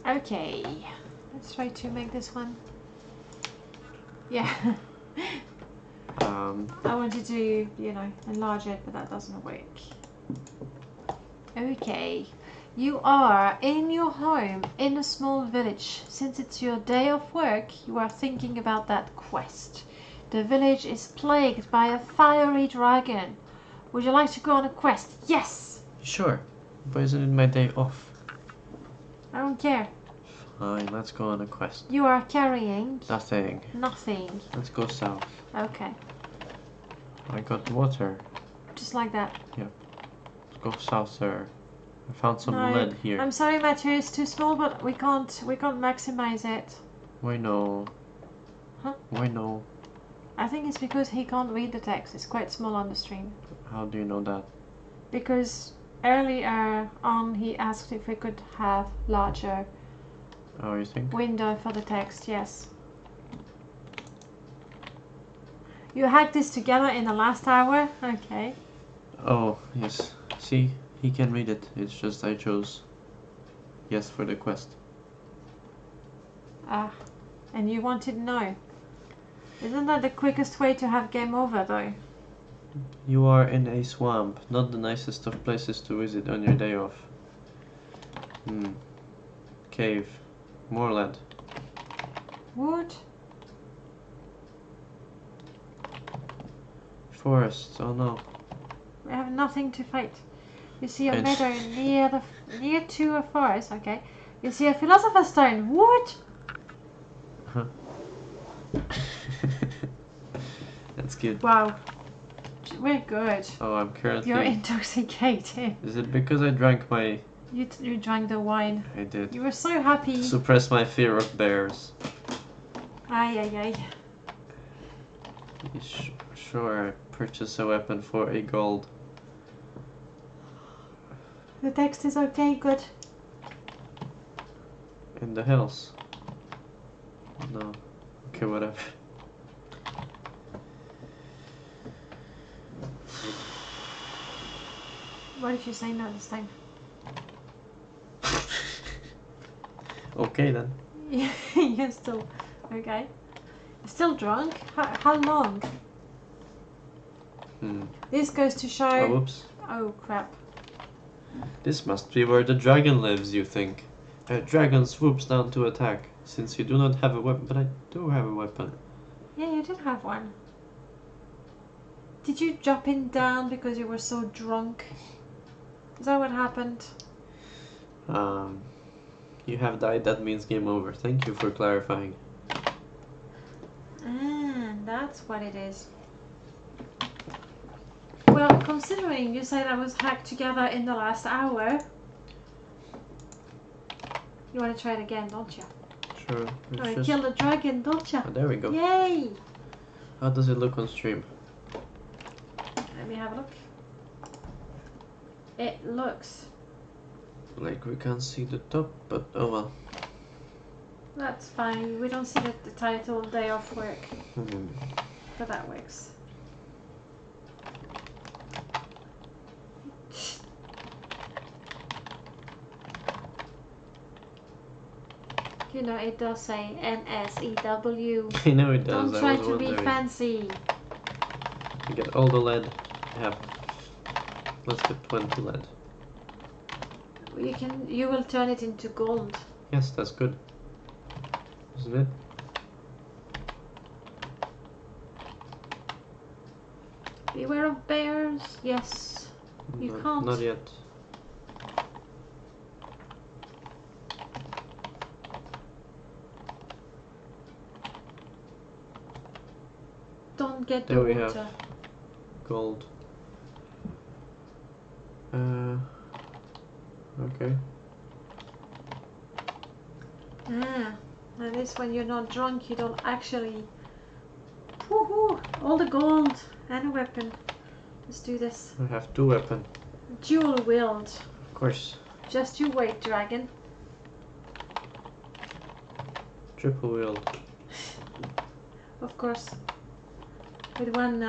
Okay, let's try to make this one. Yeah. I wanted to, you know, enlarge it, but that doesn't work. Okay. You are in your home in a small village. Since it's your day of work, you are thinking about that quest. The village is plagued by a fiery dragon. Would you like to go on a quest? Yes! Sure, but isn't it my day off? I don't care. Fine, let's go on a quest. You are carrying... Nothing. Nothing. Let's go south. Okay. I got water. Just like that. Let's go south there. I found some No, lead here. I'm sorry, Matthew, it's too small, but we can't maximize it. Why no? Huh? Why no? I think it's because he can't read the text. It's quite small on the stream. How do you know that? Because earlier on he asked if we could have larger Oh, you think? window for the text. Yes. You hacked this together in the last hour? Okay. Oh, yes. See, he can read it. It's just I chose yes for the quest. Ah, and you wanted no. Isn't that the quickest way to have game over, though? You are in a swamp, not the nicest of places to visit on your day off. Cave. More lead. Wood? Forest. Oh no. We have nothing to fight. You see a And- meadow near to a forest. Okay. You see a philosopher's stone. What? That's good. Wow. We're good. Oh, I'm currently... You're intoxicated. Is it because I drank my... You drank the wine. I did. You were so happy. To suppress my fear of bears. Ay, ay, ay. Sure, I purchased a weapon for a gold. The text is okay, good. In the hills. No. Okay, whatever. What did you say no this time? Okay then. You're still okay. Still drunk? How long? This goes to show. Oh, whoops. Oh crap! This must be where the dragon lives, you think. A dragon swoops down to attack. Since you do not have a weapon, but I do have a weapon. Yeah, you did have one. Did you jump in down because you were so drunk? Is that what happened? You have died, that means game over. Thank you for clarifying. That's what it is. Well, considering you said I was hacked together in the last hour, you want to try it again, don't you? Sure. You want to kill the dragon, don't you? Oh, there we go. Yay! How does it look on stream? Let me have a look. It looks... Like we can't see the top, but oh well. That's fine. We don't see the title day off work. But that works. You know, it does say NSEW. I know it does. Don't try I was to be wondering. fancy. You get all the lead. Yeah. Let's get 20 lead. You will turn it into gold. Yes, that's good. Isn't it? Beware of bears. Yes. You can't. Not yet. Don't get There the we water. have gold. Okay. And this when you're not drunk, you don't actually. Woohoo! All the gold and a weapon. Let's do this. I have 2 weapons. Dual wield. Of course. Just you wait, dragon. Triple wield. Of course. With one.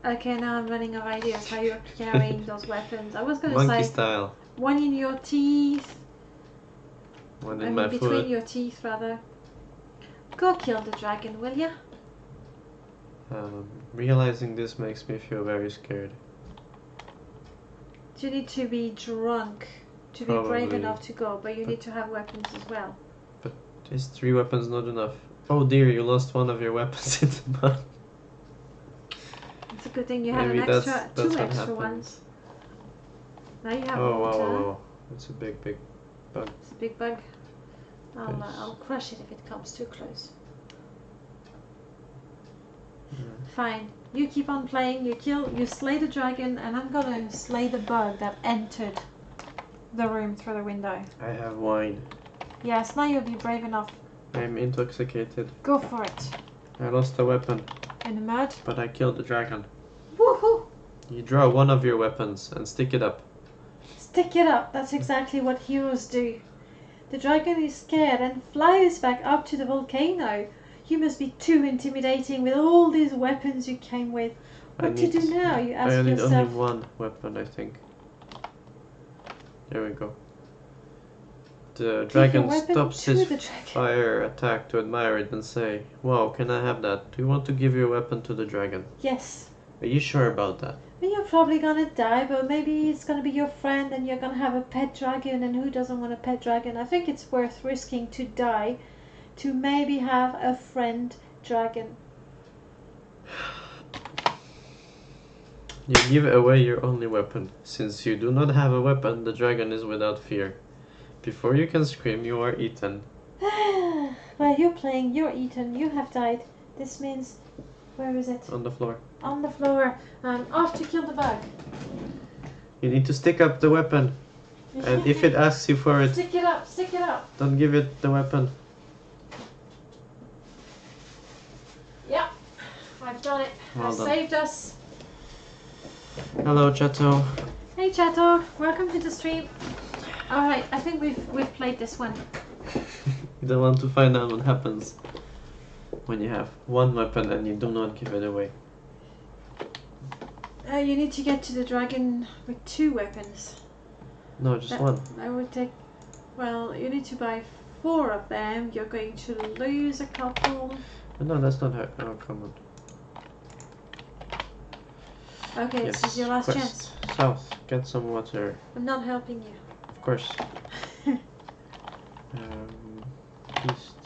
Okay, now I'm running out of ideas how you're carrying those weapons. I was gonna Monkey say style. one in your teeth. One I in mean, my between foot. your teeth, rather. Go kill the dragon, will ya? Realizing this makes me feel very scared. You need to be drunk to be brave enough to go, but you need to have weapons as well. But is 3 weapons not enough? Oh dear, you lost one of your weapons in the mud. It's a good thing you had Maybe an extra, that's 2 what extra happens. ones. Now you have Oh, water. whoa. It's a big bug. It's a big bug. Yes. I'll crush it if it comes too close. Fine. You keep on playing, you slay the dragon, and I'm gonna slay the bug that entered the room through the window. I have wine. Yes, now you'll be brave enough. I'm intoxicated. Go for it. I lost a weapon. In the mud. But I killed the dragon. Woohoo! You draw one of your weapons and stick it up. Stick it up. That's exactly what heroes do. The dragon is scared and flies back up to the volcano. You must be too intimidating with all these weapons you came with. What to do now, you ask I need yourself. only one weapon, I think. There we go. The dragon stops his fire attack to admire it and say, "Wow, can I have that? Do you want to give your weapon to the dragon?" Yes. Are you sure about that? Well, you're probably gonna die, but maybe it's gonna be your friend and you're gonna have a pet dragon, and who doesn't want a pet dragon? I think it's worth risking to die to maybe have a friend dragon. You give away your only weapon. Since you do not have a weapon, the dragon is without fear. Before you can scream, you are eaten. Well, you're playing, you're eaten, you have died. This means, where is it? On the floor. On the floor. Off to kill the bug. You need to stick up the weapon. And if it asks you for it, stick it up, stick it up. Don't give it the weapon. Yeah, I've done it. Well I've done. saved us. Hello, Chato. Hey, Chato. Welcome to the stream. Alright, I think we've played this one. You don't want to find out what happens when you have one weapon and you do not give it away. You need to get to the dragon with 2 weapons. No, just one. I would take... Well, you need to buy 4 of them. You're going to lose a couple. No, that's not how common. Okay, Yes, this is your last quest. chance. South, get some water. I'm not helping you. Of course. East,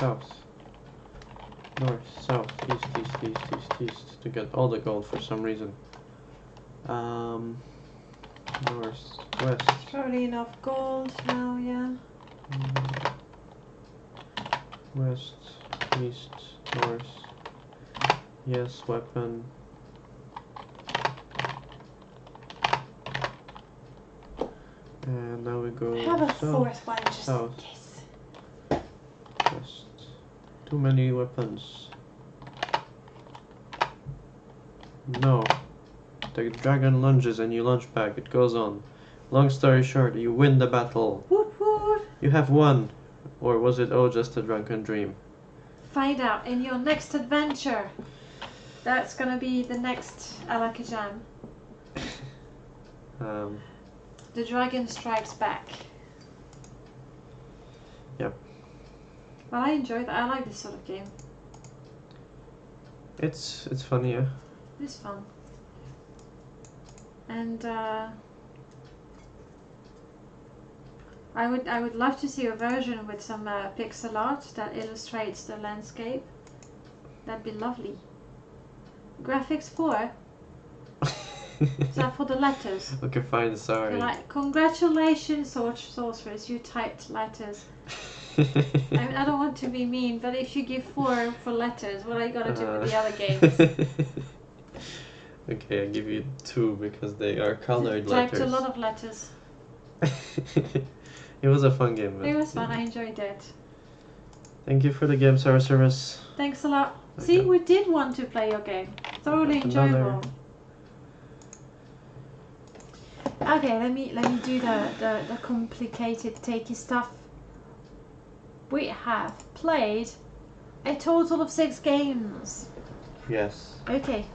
south, north, south, east, to get all the gold for some reason. North, west. Probably enough gold now, yeah. West, east, north. Yes, weapon. And now we go Have a south, 4th one just south, in case. west. Too many weapons. No. The dragon lunges and you launch back. It goes on. Long story short, you win the battle. Woot woot! You have won. Or was it just a drunken dream? Find out in your next adventure. That's gonna be the next Alakajam. The dragon strikes back. Yep. Well, I enjoy that. I like this sort of game. It's funny, yeah. It's fun. And I would love to see a version with some pixel art that illustrates the landscape. That'd be lovely. Graphics 4. Is that for the letters? Okay, fine, sorry. They're like, congratulations, sorceress, you typed letters. I mean, I don't want to be mean, but if you give 4 for letters, what are you gonna do with the other games? Okay, I give you 2 because they are colored Typed letters. a lot of letters. It was a fun game. It was fun, I enjoyed it. Thank you for the game, sorceress. Thanks a lot. Okay. See, we did want to play your game. Thoroughly enjoyable. Okay, let me do the complicated takey stuff. We have played a total of 6 games. Yes. Okay.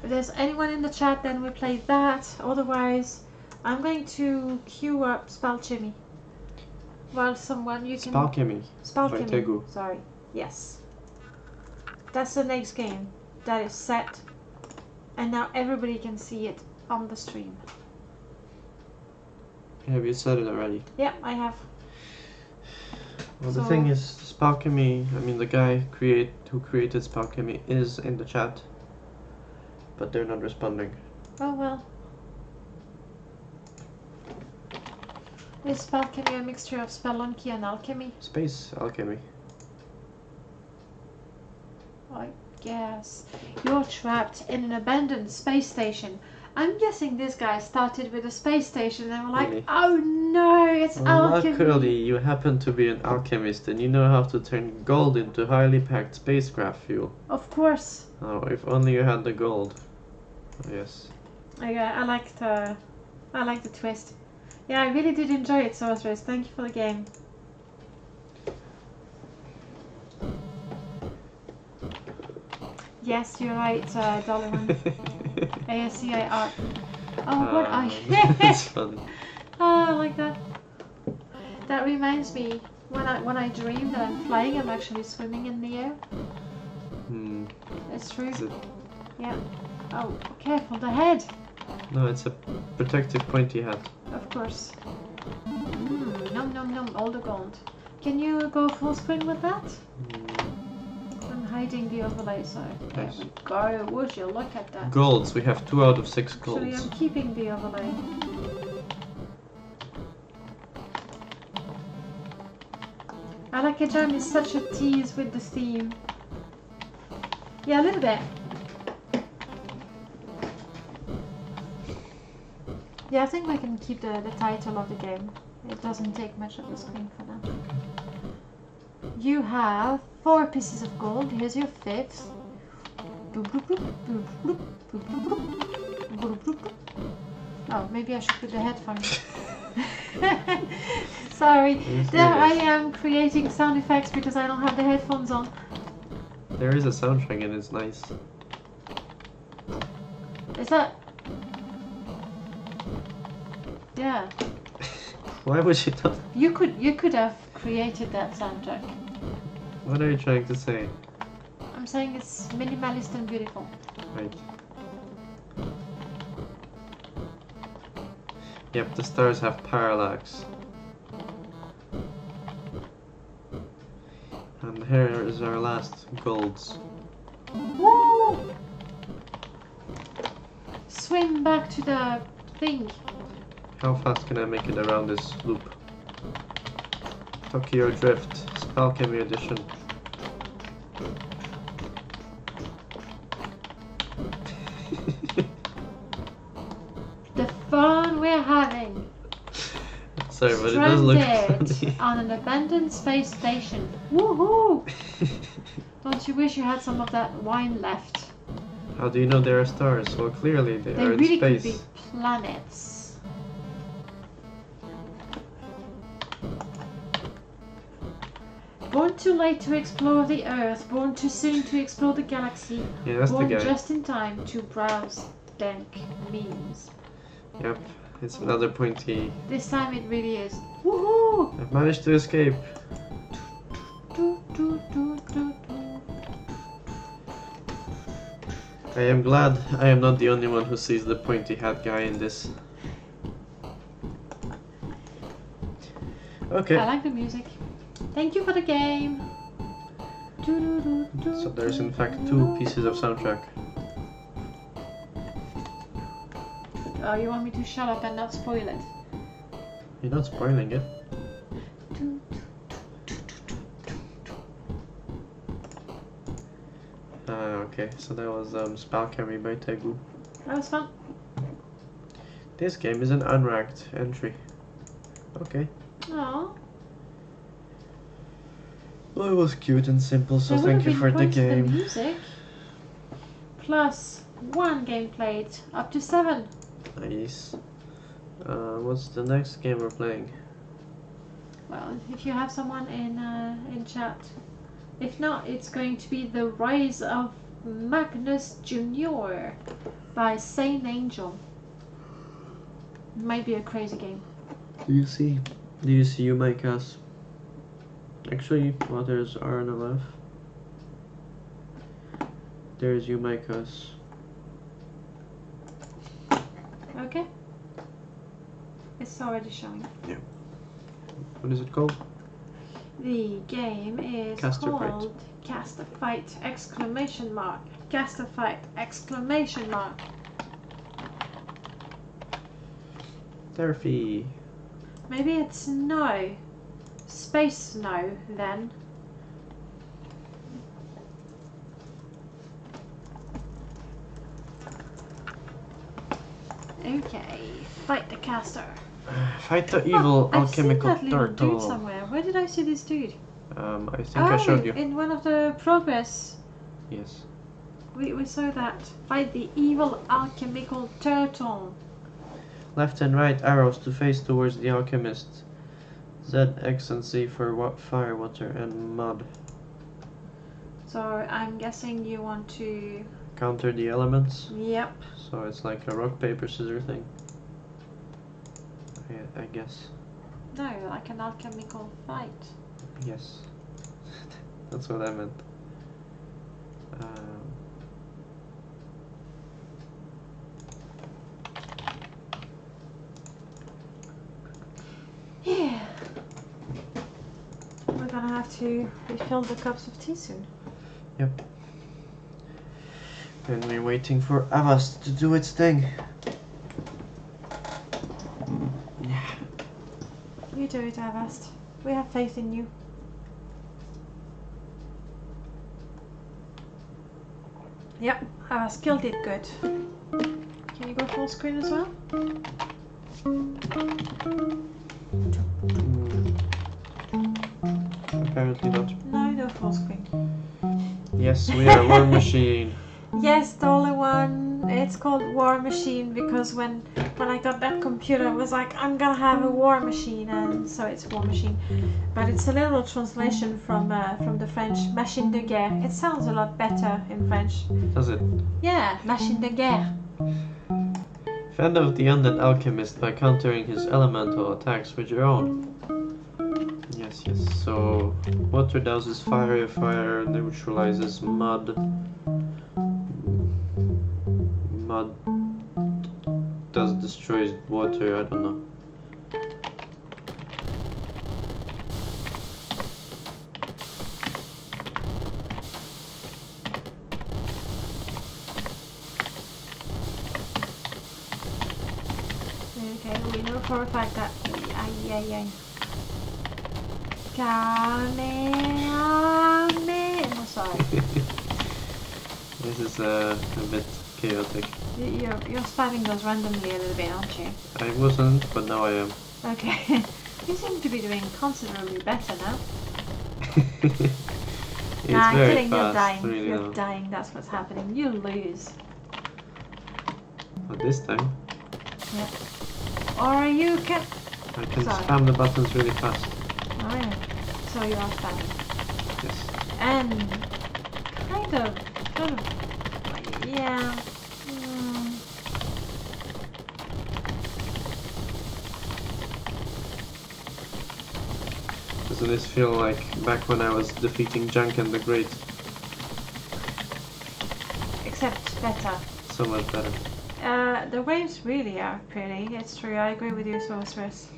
If there's anyone in the chat, then we play that. Otherwise, I'm going to queue up Spalchemy. While someone you can... Spalchemy. Spalchemy. By Tegu. Sorry. Yes. That's the next game. That is set. And now everybody can see it on the stream. Have you said it already? Yeah, I have. Well, the thing is, Spalchemy, I mean the guy who created Spalchemy is in the chat. But they're not responding. Oh well. Is Spalchemy a mixture of Spelunky and Alchemy? Space Alchemy. Yes, you're trapped in an abandoned space station. I'm guessing this guy started with a space station and we're like, Really? oh no, it's Alchemy. Luckily, you happen to be an alchemist and you know how to turn gold into highly packed spacecraft fuel. Of course. Oh, if only you had the gold. Oh, yes. I like the twist. Yeah, I really did enjoy it, Sorceress. Thank you for the game. Yes, you're right, dollarone. ASCIR. Oh, what are you? That's fun. Oh, I like that. That reminds me, when I dream that I'm flying, I'm actually swimming in the air. Hmm. It's true. Is it? Yeah. Oh, careful, the head. No, it's a protective pointy hat. Of course. Nom nom nom, all the gold. Can you go full screen with that? I'm hiding the overlay, so there Yes. we go. Would you look at that? Golds, we have 2 out of 6 golds. Actually, I'm keeping the overlay. Alakajam is such a tease with the theme. Yeah, a little bit. Yeah, I think I can keep the title of the game. It doesn't take much of the screen for that. You have 4 pieces of gold. Here's your 5th. Oh, maybe I should put the headphones. Sorry, there I am creating sound effects because I don't have the headphones on. There is a soundtrack and it's nice. Is that? Yeah. Why would you not? You could have created that soundtrack. What are you trying to say? I'm saying it's minimalist and beautiful. Right. Yep, the stars have parallax. And here is our last golds. Woo! Swim back to the thing. How fast can I make it around this loop? Tokyo Drift, Spalchemy edition. The fun we're having. Sorry, but it does look Stranded funny. on an abandoned space station. Woohoo! Don't you wish you had some of that wine left? How do you know there are stars? Well, clearly they They are in really space. could be planets. Born too late to explore the Earth, born too soon to explore the galaxy, Yeah, that's the born guy. just in time to browse dank memes. Yep, it's another pointy. This time it really is. Woohoo! I've managed to escape. Do, do, do, do, do. I am glad I am not the only one who sees the pointy hat guy in this. Okay. I like the music. Thank you for the game. Do, do, do, do, So there's in fact do, 2 do. pieces of soundtrack. Oh, you want me to shut up and not spoil it? You're not spoiling it. Do, Okay, so that was Spalchemy by Tegu. that was fun. This game is an unranked entry. Okay. Aww. Well, it was cute and simple, so There thank would you have for been the points for game. music. Plus 1 game played, up to 7. Nice. What's the next game we're playing? Well, if you have someone in chat. If not, it's going to be the Rise of Magnus Jr. by saneangel. Might be a crazy game. Do you see yumaikas? Actually, well, there's R and a F. There's yumaikas. Okay. It's already showing. Yeah. What is it called? The game is Cast a Fight. called Cast a Fight! Exclamation mark! Cast a Fight! Exclamation mark! Therapy. Maybe it's snow. Space snow, then. Okay, fight the caster. Fight the evil alchemical I've seen that little turtle. dude somewhere. Where did I see this dude? I think I showed you. In one of the progress. Yes. We saw that. Fight the evil alchemical turtle. Left and right arrows to face towards the alchemist. Z, X, and Z for fire, water, and mud. So I'm guessing you want to Counter the elements. Yep. So it's like a rock, paper, scissors thing. I guess. No, like an alchemical fight. Yes. That's what I meant. Yeah. We're gonna have to refill the cups of tea soon. Yep. And we're waiting for Avast to do its thing. Yeah. You do it, Avast. We have faith in you. Yep, Avast killed it good. Can you go full screen as well? Apparently not. No full screen. Yes, we are War Machine. Yes, the only one. It's called War Machine because when I got that computer, I was like, I'm gonna have a war machine, and so it's War Machine. But it's a literal translation from the French machine de guerre. It sounds a lot better in French. Does it? Yeah, machine de guerre. Fend off the undead alchemist by countering his elemental attacks with your own. Yes. So water douses fire, fire neutralizes mud. Mud destroys water, I don't know. Okay, we know for a fact that Kamehameha. No, sorry. This is a bit chaotic. You're spamming those randomly a little bit, aren't you? I wasn't, but now I am. Okay. You seem to be doing considerably better now. It's nah, very kidding, fast, you're dying. really You're now. dying, that's what's happening. You lose. But this time, Yep. Or you can... I can Sorry. spam the buttons really fast. Oh yeah. So you are spamming. Yes. And... Kind of... Yeah. Doesn't this feel like back when I was defeating Janken the Great? Except better. So much better. The waves really are pretty. It's true, I agree with you, sorceress.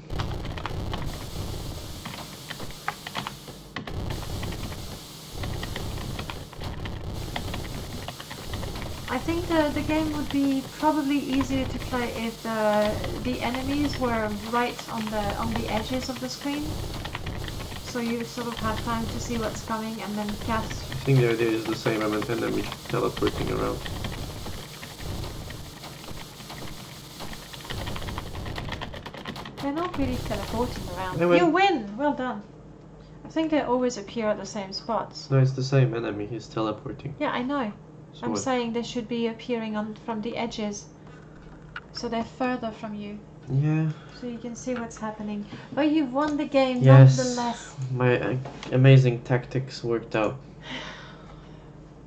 I think the game would be probably easier to play if the enemies were right on the edges of the screen, so you sort of have time to see what's coming and then cast. I think the idea is the same, I meant enemy teleporting around. They're not really teleporting around. They went- You win! Well done. I think they always appear at the same spots. No, it's the same enemy, he's teleporting. Yeah, I know. So I'm what? saying they should be appearing from the edges, so they're further from you, Yeah. so you can see what's happening. But you've won the game Yes. nonetheless. My amazing tactics worked out.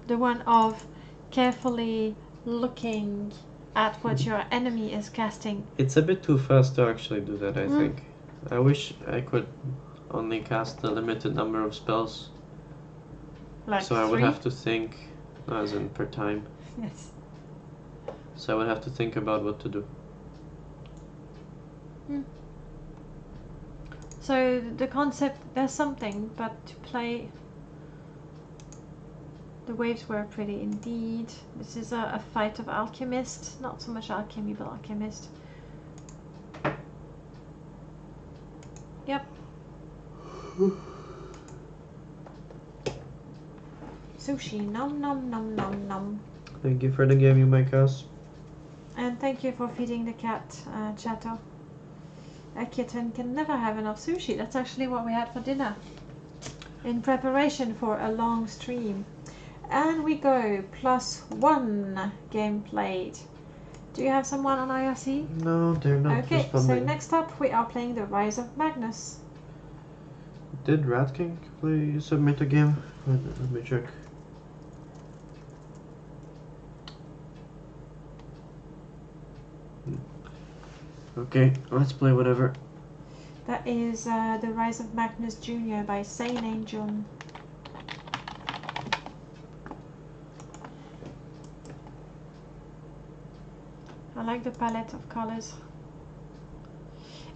The one of carefully looking at what your enemy is casting. It's a bit too fast to actually do that, I think. I wish I could only cast a limited number of spells. Like So I would 3? have to think, as in per time. Yes. So I would have to think about what to do. So the concept, there's something, but to play... The waves were pretty indeed. This is a fight of Alchemist, not so much Alchemy, but Alchemist. Yep. Sushi, nom nom nom nom nom. Thank you for the game, yumaikas. And And thank you for feeding the cat, Chato. A kitten can never have enough sushi. That's actually what we had for dinner in preparation for a long stream. And we go +1 game played. Do you have someone on IRC? No, they're not Okay, responding. so next up we are playing the Rise of Magnus. Did Rat King submit a game? Let me check. Okay, let's play whatever. That is the Rise of Magnus Jr. by saneangel. I like the palette of colors.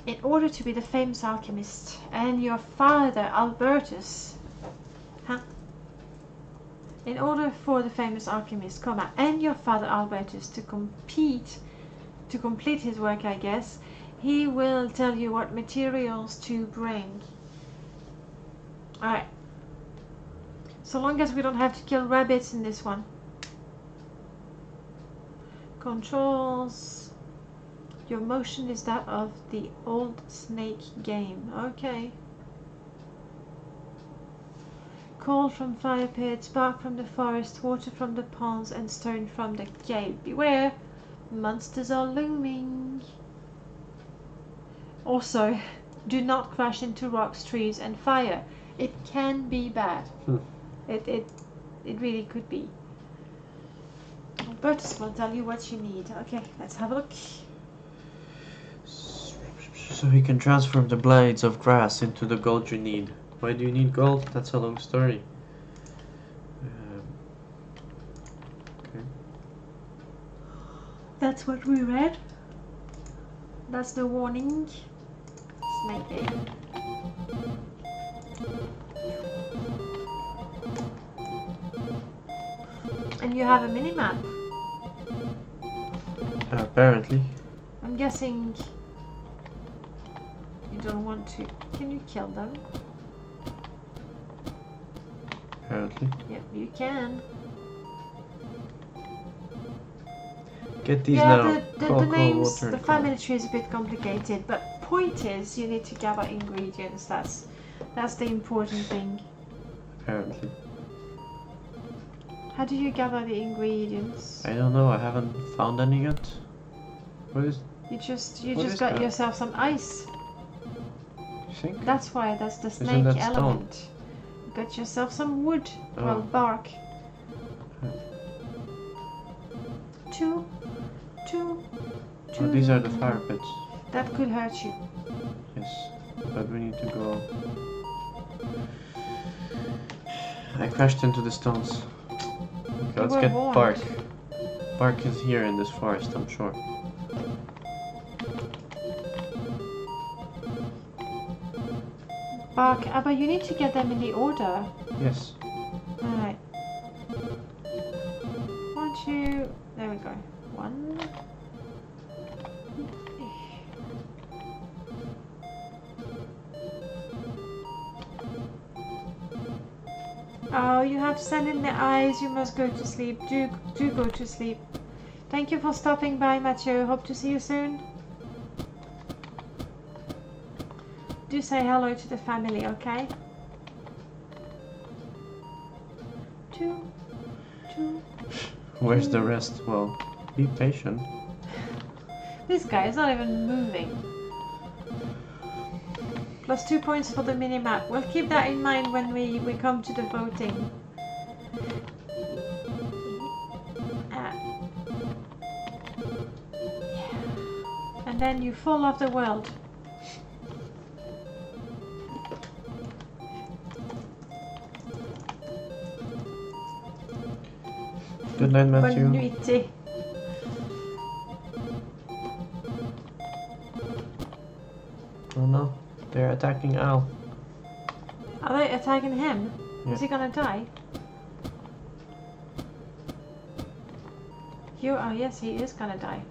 In order to be the famous alchemist and your father Albertus, in order for the famous alchemist, and your father Albertus to complete his work, I guess, he will tell you what materials to bring. Alright. So long as we don't have to kill rabbits in this one. Controls. Your motion is that of the old snake game. Okay. Coal from fire pits, bark from the forest, water from the ponds, and stone from the cave. Beware! Monsters are looming. Also, do not crash into rocks, trees, and fire. It can be bad. It really could be. Albertus will tell you what you need. Okay, let's have a look. So he can transform the blades of grass into the gold you need. Why do you need gold? That's a long story. Okay. That's what we read. That's the warning. Snake game. And you have a mini-map. Apparently. I'm guessing you don't want to. Can you kill them? Apparently. Yep, you can. Get these Yeah, now. the names, the family tree is a bit complicated, but point is you need to gather ingredients. That's the important thing. Apparently. How do you gather the ingredients? I don't know, I haven't found any yet. What is... You just What is got that? yourself some ice. You think? That's why, that's the Isn't snake that stone? element. You got yourself some wood, well, Oh. bark. Two. Oh, these are the fire pits. That could hurt you. Yes, but we need to go... I crashed into the stones. Okay, let's were get warned. bark. Bark is here in this forest, I'm sure. Bark, but you need to get them in the order. Yes. Alright. 1, 2, there we go. 1. Oh, you have sand in the eyes. You must go to sleep. Do go to sleep. Thank you for stopping by, Mathieu. Hope to see you soon. Do say hello to the family, okay? 2. Where's the rest? Well, be patient. This guy is not even moving. +2 points for the minimap. We'll keep that in mind when we come to the voting. And then you fall off the world. Good night, Matthew. Bonne nuit. Oh no, they're attacking Al. Are they attacking him? Yeah. Is he gonna die? Oh yes, he is gonna die.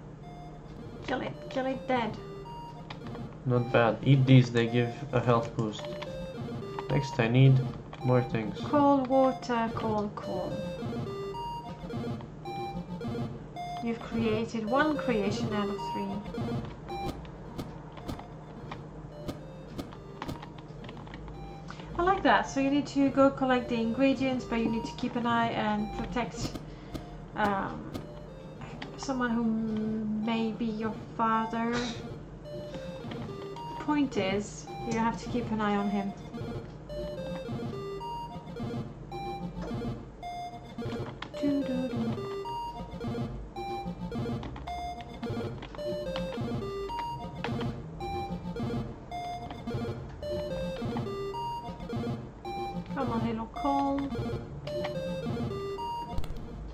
Kill it dead. Not bad. Eat these, they give a health boost. Next I need more things. Cold water, cold. You've created 1 creation out of 3. I like that. So you need to go collect the ingredients, but you need to keep an eye and protect someone who may be your father. Point is, you have to keep an eye on him. Come on, little call.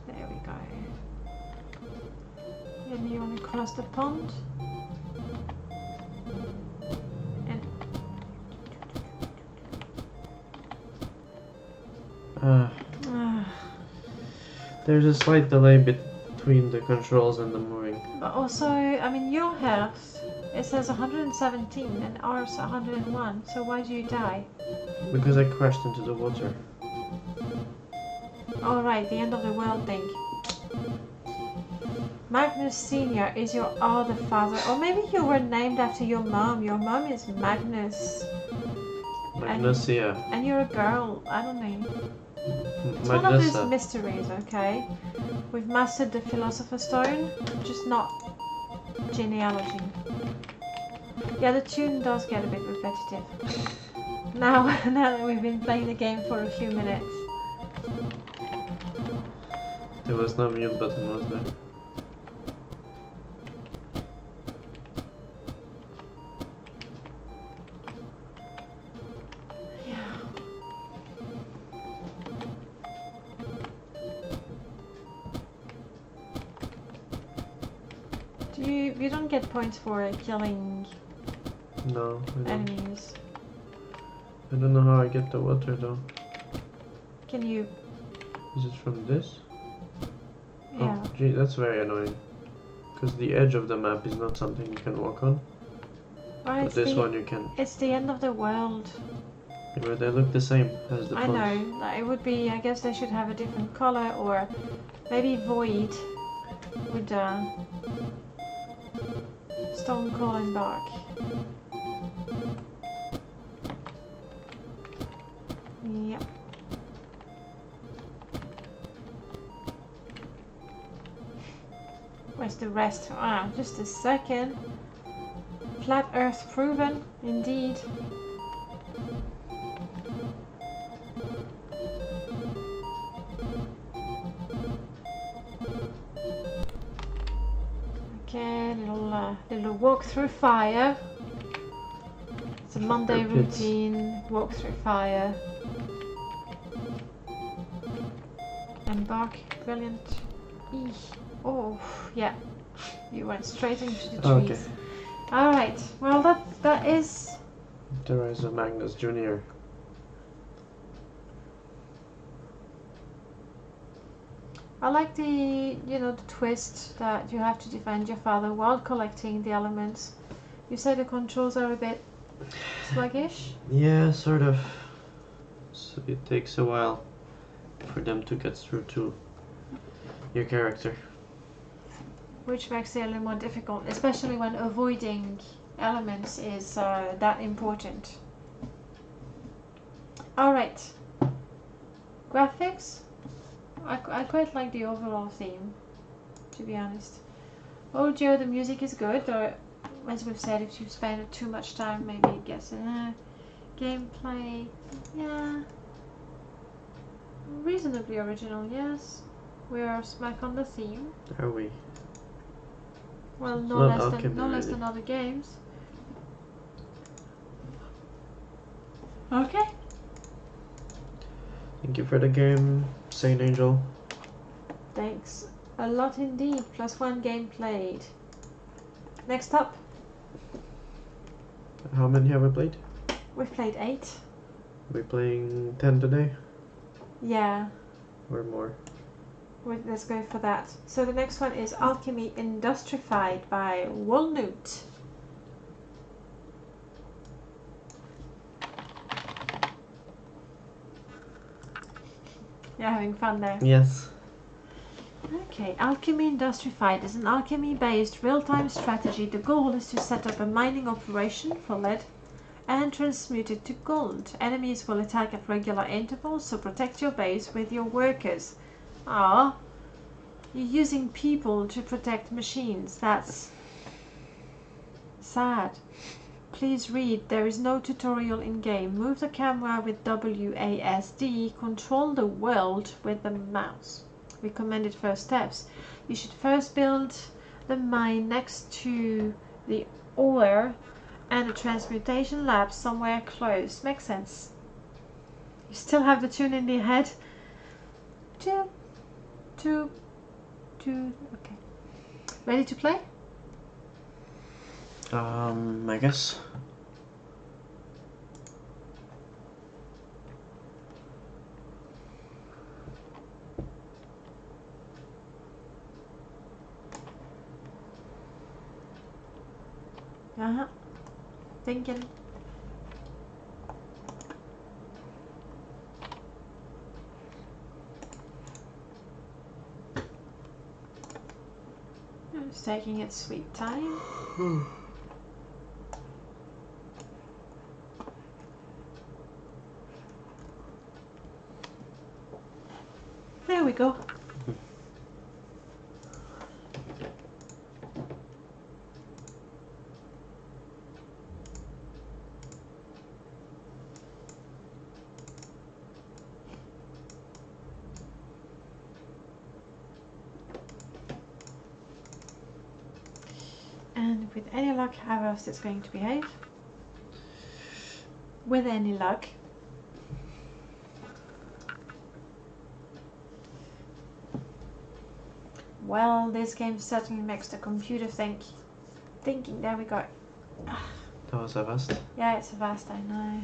There we go. And you want to cross the pond. There's a slight delay between the controls and the moving. But also, I mean, your health, it says 117 and ours 101, so why do you die? Because I crashed into the water. Alright, the end of the world thing. Magnus Sr. is your other father, or maybe you were named after your mom. Your mom is Magnus. Magnusia. And you're a girl, I don't know. It's one of these mysteries, okay? We've mastered the Philosopher's Stone, just not genealogy. Yeah, the tune does get a bit repetitive. Now that we've been playing the game for a few minutes. There was no mute button, was there? You don't get points for killing enemies. I don't know how I get the water though. Can you? Is it from this? Yeah. Oh, gee, that's very annoying. Because the edge of the map is not something you can walk on. Well, but this one you can. It's the end of the world. Yeah, but they look the same as the I know. It would be. I guess they should have a different color, or maybe void with stone, coal, and bark. Yep. Where's the rest? Ah, just a second. Flat Earth proven, indeed. Okay, little walk through fire. It's a Monday routine. Walk through fire. And bark, brilliant. Eesh. Oh, yeah. You went straight into the trees. Okay. Alright, well that is... The Rise of Magnus Jr. I like the twist that you have to defend your father while collecting the elements. You say the controls are a bit sluggish? Yeah, sort of. So it takes a while for them to get through to your character. Which makes it a little more difficult, especially when avoiding elements is that important. Alright. Graphics? I quite like the overall theme, to be honest. Audio, the music is good, or as we've said, if you spend too much time, maybe it gets in gameplay. Yeah. Reasonably original, yes. We are smack on the theme. Are we? Well, It's no less than other games. Okay. Thank you for the game, saneangel. Thanks a lot indeed. +1 game played. Next up. How many have we played? We've played 8. We're playing 10 today? Yeah. Or more? Let's go for that. So the next one is Alchemy Industrified by Walnoot. You're having fun there. Yes. Okay, Alchemy Industrified is an alchemy-based real-time strategy. The goal is to set up a mining operation for lead and transmute it to gold. Enemies will attack at regular intervals, so protect your base with your workers. Ah, you're using people to protect machines. That's sad. Please read. There is no tutorial in game. Move the camera with WASD. Control the world with the mouse. Recommended first steps. You should first build the mine next to the ore and a transmutation lab somewhere close. Makes sense. You still have the tune in the head. Two. Okay. Ready to play? I guess. Thinking. It's taking its sweet time. There we go. And with any luck, how else it's going to behave? With any luck. Well, this game certainly makes the computer thinking. There we go. That was a vast. Yeah, it's a vast, I know.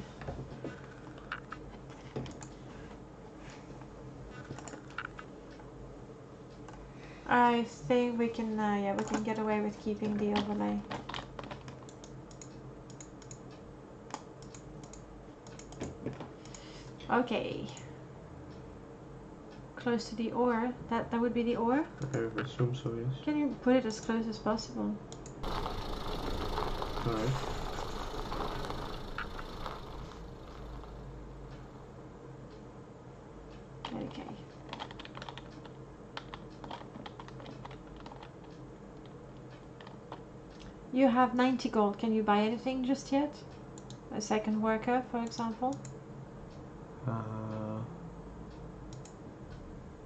I think we can, yeah, we can get away with keeping the overlay. Okay. Close to the ore. That would be the ore? I would assume so, yes. Can you put it as close as possible? Alright. Okay. You have 90 gold. Can you buy anything just yet? A second worker, for example?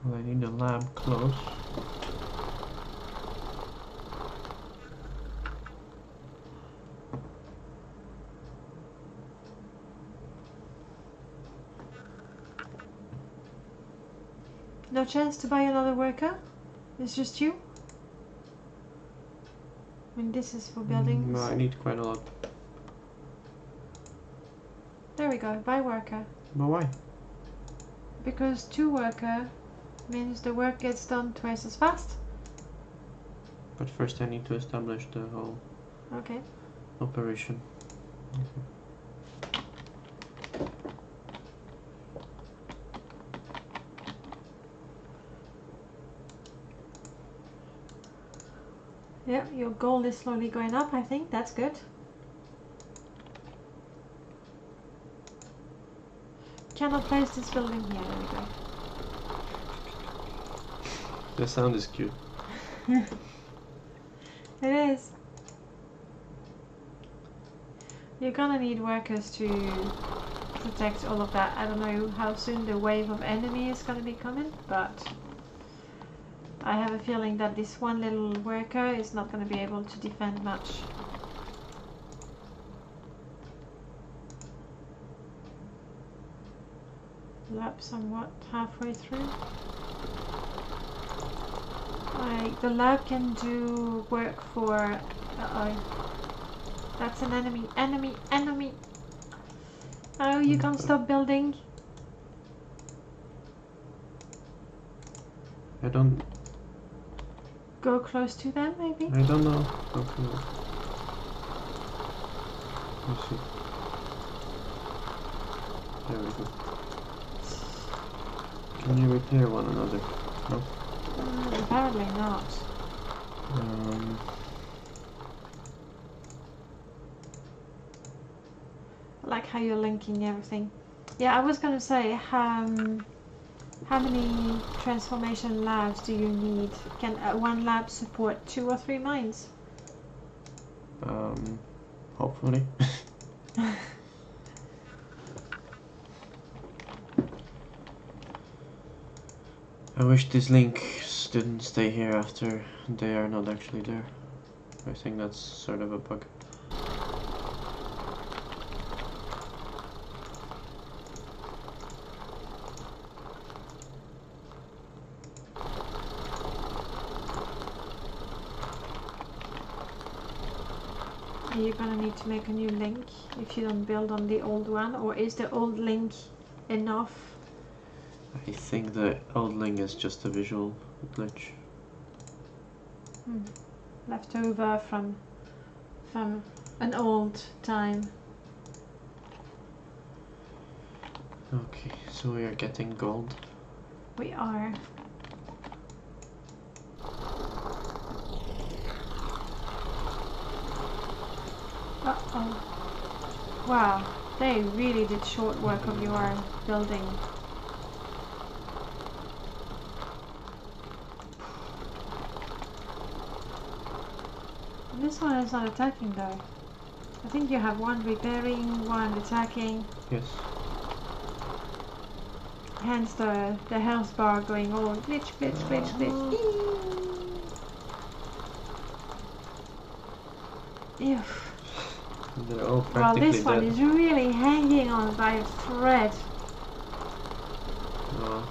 Well, I need a lab close. No chance to buy another worker? It's just you? I mean, this is for buildings. No, I need quite a lot. There we go, buy worker. But why? Because 2 worker means the work gets done twice as fast. But first I need to establish the whole Okay. operation. Yeah, your gold is slowly going up, I think. That's good. Cannot place this building here. There we go. The sound is cute. It is. You're gonna need workers to protect all of that. I don't know how soon the wave of enemy is gonna be coming, but I have a feeling that this one little worker is not gonna be able to defend much. Lab somewhat halfway through. Like, the lab can do work for... Uh-oh. That's an enemy. Enemy! Oh, you can't stop building. I don't... Go close to them, maybe? I don't know. Okay. Let's see. There we go. Can you repair one another? No? Apparently not. I like how you're linking everything. Yeah, I was gonna say, how many transformation labs do you need? Can one lab support 2 or 3 mines? Hopefully. I wish these links didn't stay here after they are not actually there. I think that's sort of a bug. Are you gonna need to make a new link if you don't build on the old one, or is the old link enough? I think the old link is just a visual glitch. Left over from an old time. Okay, so we are getting gold. We are. Uh-oh. Wow, they really did short work of your building. This one is not attacking though. I think you have one repairing, one attacking. Yes. Hence the health bar going all glitch, glitch, glitch, glitch. Ew. They're all Well, practically this one dead. is really hanging on by a thread. Oh.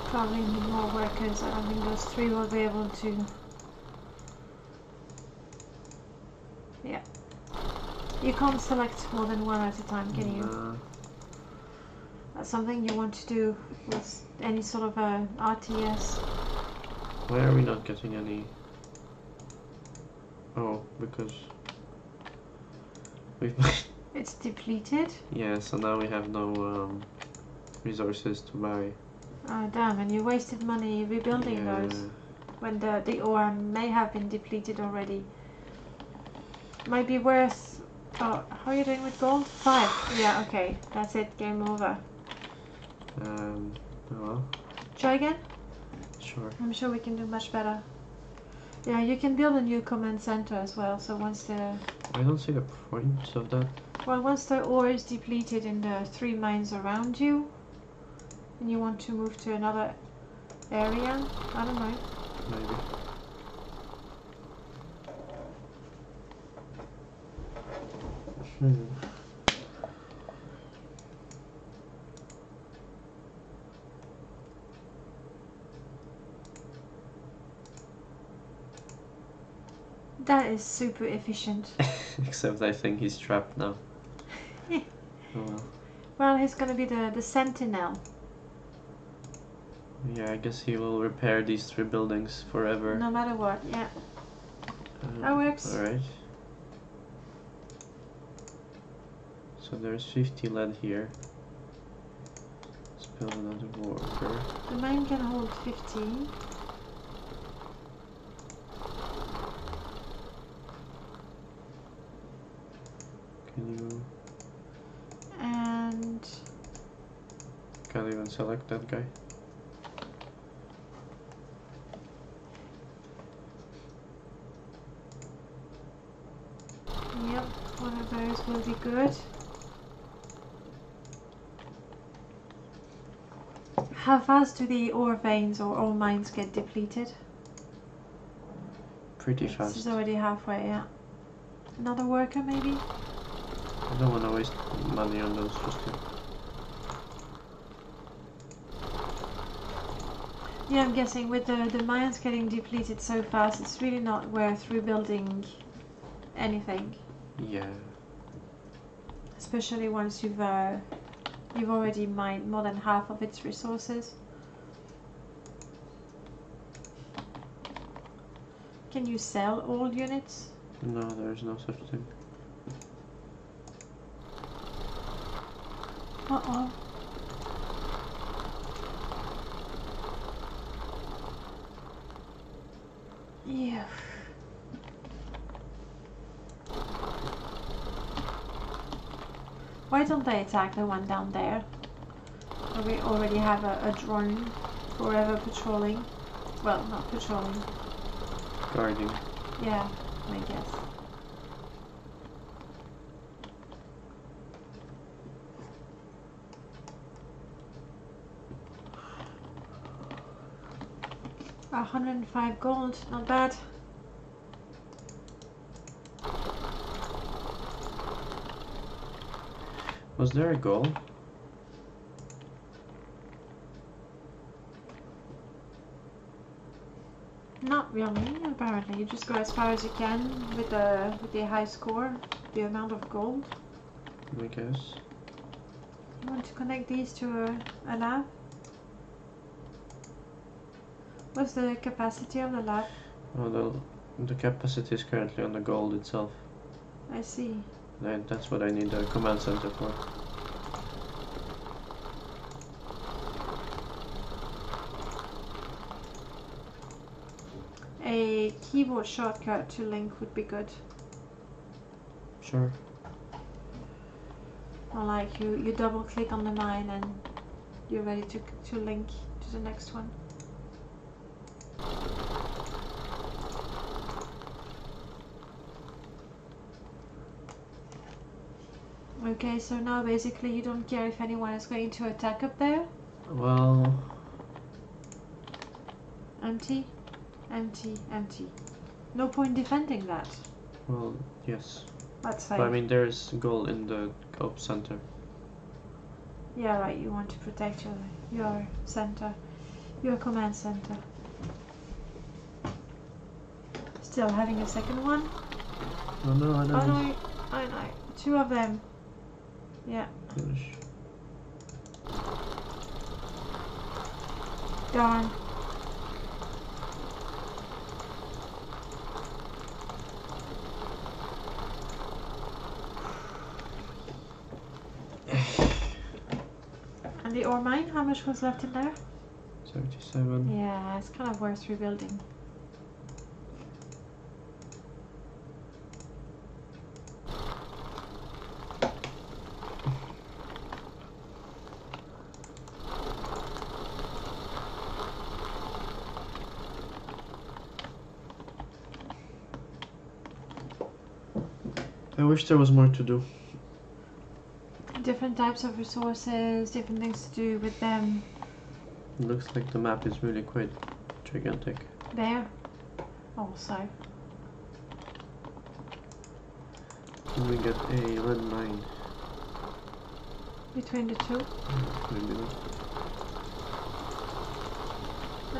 Probably need more workers. I don't think those 3 will be able to. Yeah. You can't select more than one at a time, can you? No. That's something you want to do with any sort of a RTS. Why are we not getting any? Oh, because we've It's depleted. yeah, so now we have no resources to buy. Oh damn, and you wasted money rebuilding those when the ore may have been depleted already. Might be worth. Oh, how are you doing with gold? 5. Yeah, okay, that's it. Game over. Oh well, Try again. sure. I'm sure we can do much better. Yeah, you can build a new command center as well. So once the I don't see the point of that. once the ore is depleted in the 3 mines around you, and you want to move to another area, I don't know. Maybe. That is super efficient. Except I think he's trapped now. Oh well. Well, he's gonna be the sentinel. Yeah, I guess he will repair these 3 buildings forever. No matter what, yeah. That works. Alright. So there's 50 lead here. Let's build another worker. The mine can hold 15. Can you... And Can't even select that guy. yep, one of those will be good. How fast do the ore veins or ore mines get depleted? Pretty This fast. is already halfway, yeah. Another worker maybe? I don't want to waste money on those just yet. Yeah, I'm guessing with the mines getting depleted so fast, it's really not worth rebuilding anything. Yeah. Especially once you've already mined more than half of its resources. Can you sell all units? No, there is no such thing. Uh-oh. Yeah. Why don't they attack the one down there? Or we already have a drone forever patrolling. Well, not patrolling. Guarding. Yeah, I guess. $105 gold, not bad. Was there a goal? Not really, apparently. You just go as far as you can with the high score, the amount of gold. I guess. You want to connect these to a lab? What's the capacity of the lab? Oh, the capacity is currently on the gold itself. I see. That's what I need the command center for. A keyboard shortcut to link would be good. Sure. Or like you double click on the mine and you're ready to link to the next one. Okay, so now basically you don't care if anyone is going to attack up there? Well... Empty, empty, empty. No point defending that. Well, yes. That's But I mean, there's gold in the op center. Yeah, right, you want to protect your center, your command center. Still having a second one? Oh no, I don't. Oh no, I know. Two of them. Yeah. Gosh. Darn. And the ore mine, how much was left in there? 77. Yeah, it's kind of worth rebuilding. I wish there was more to do. Different types of resources, different things to do with them. It looks like the map is really quite gigantic. There. Also. Can we get a red mine? Between the two. Maybe not.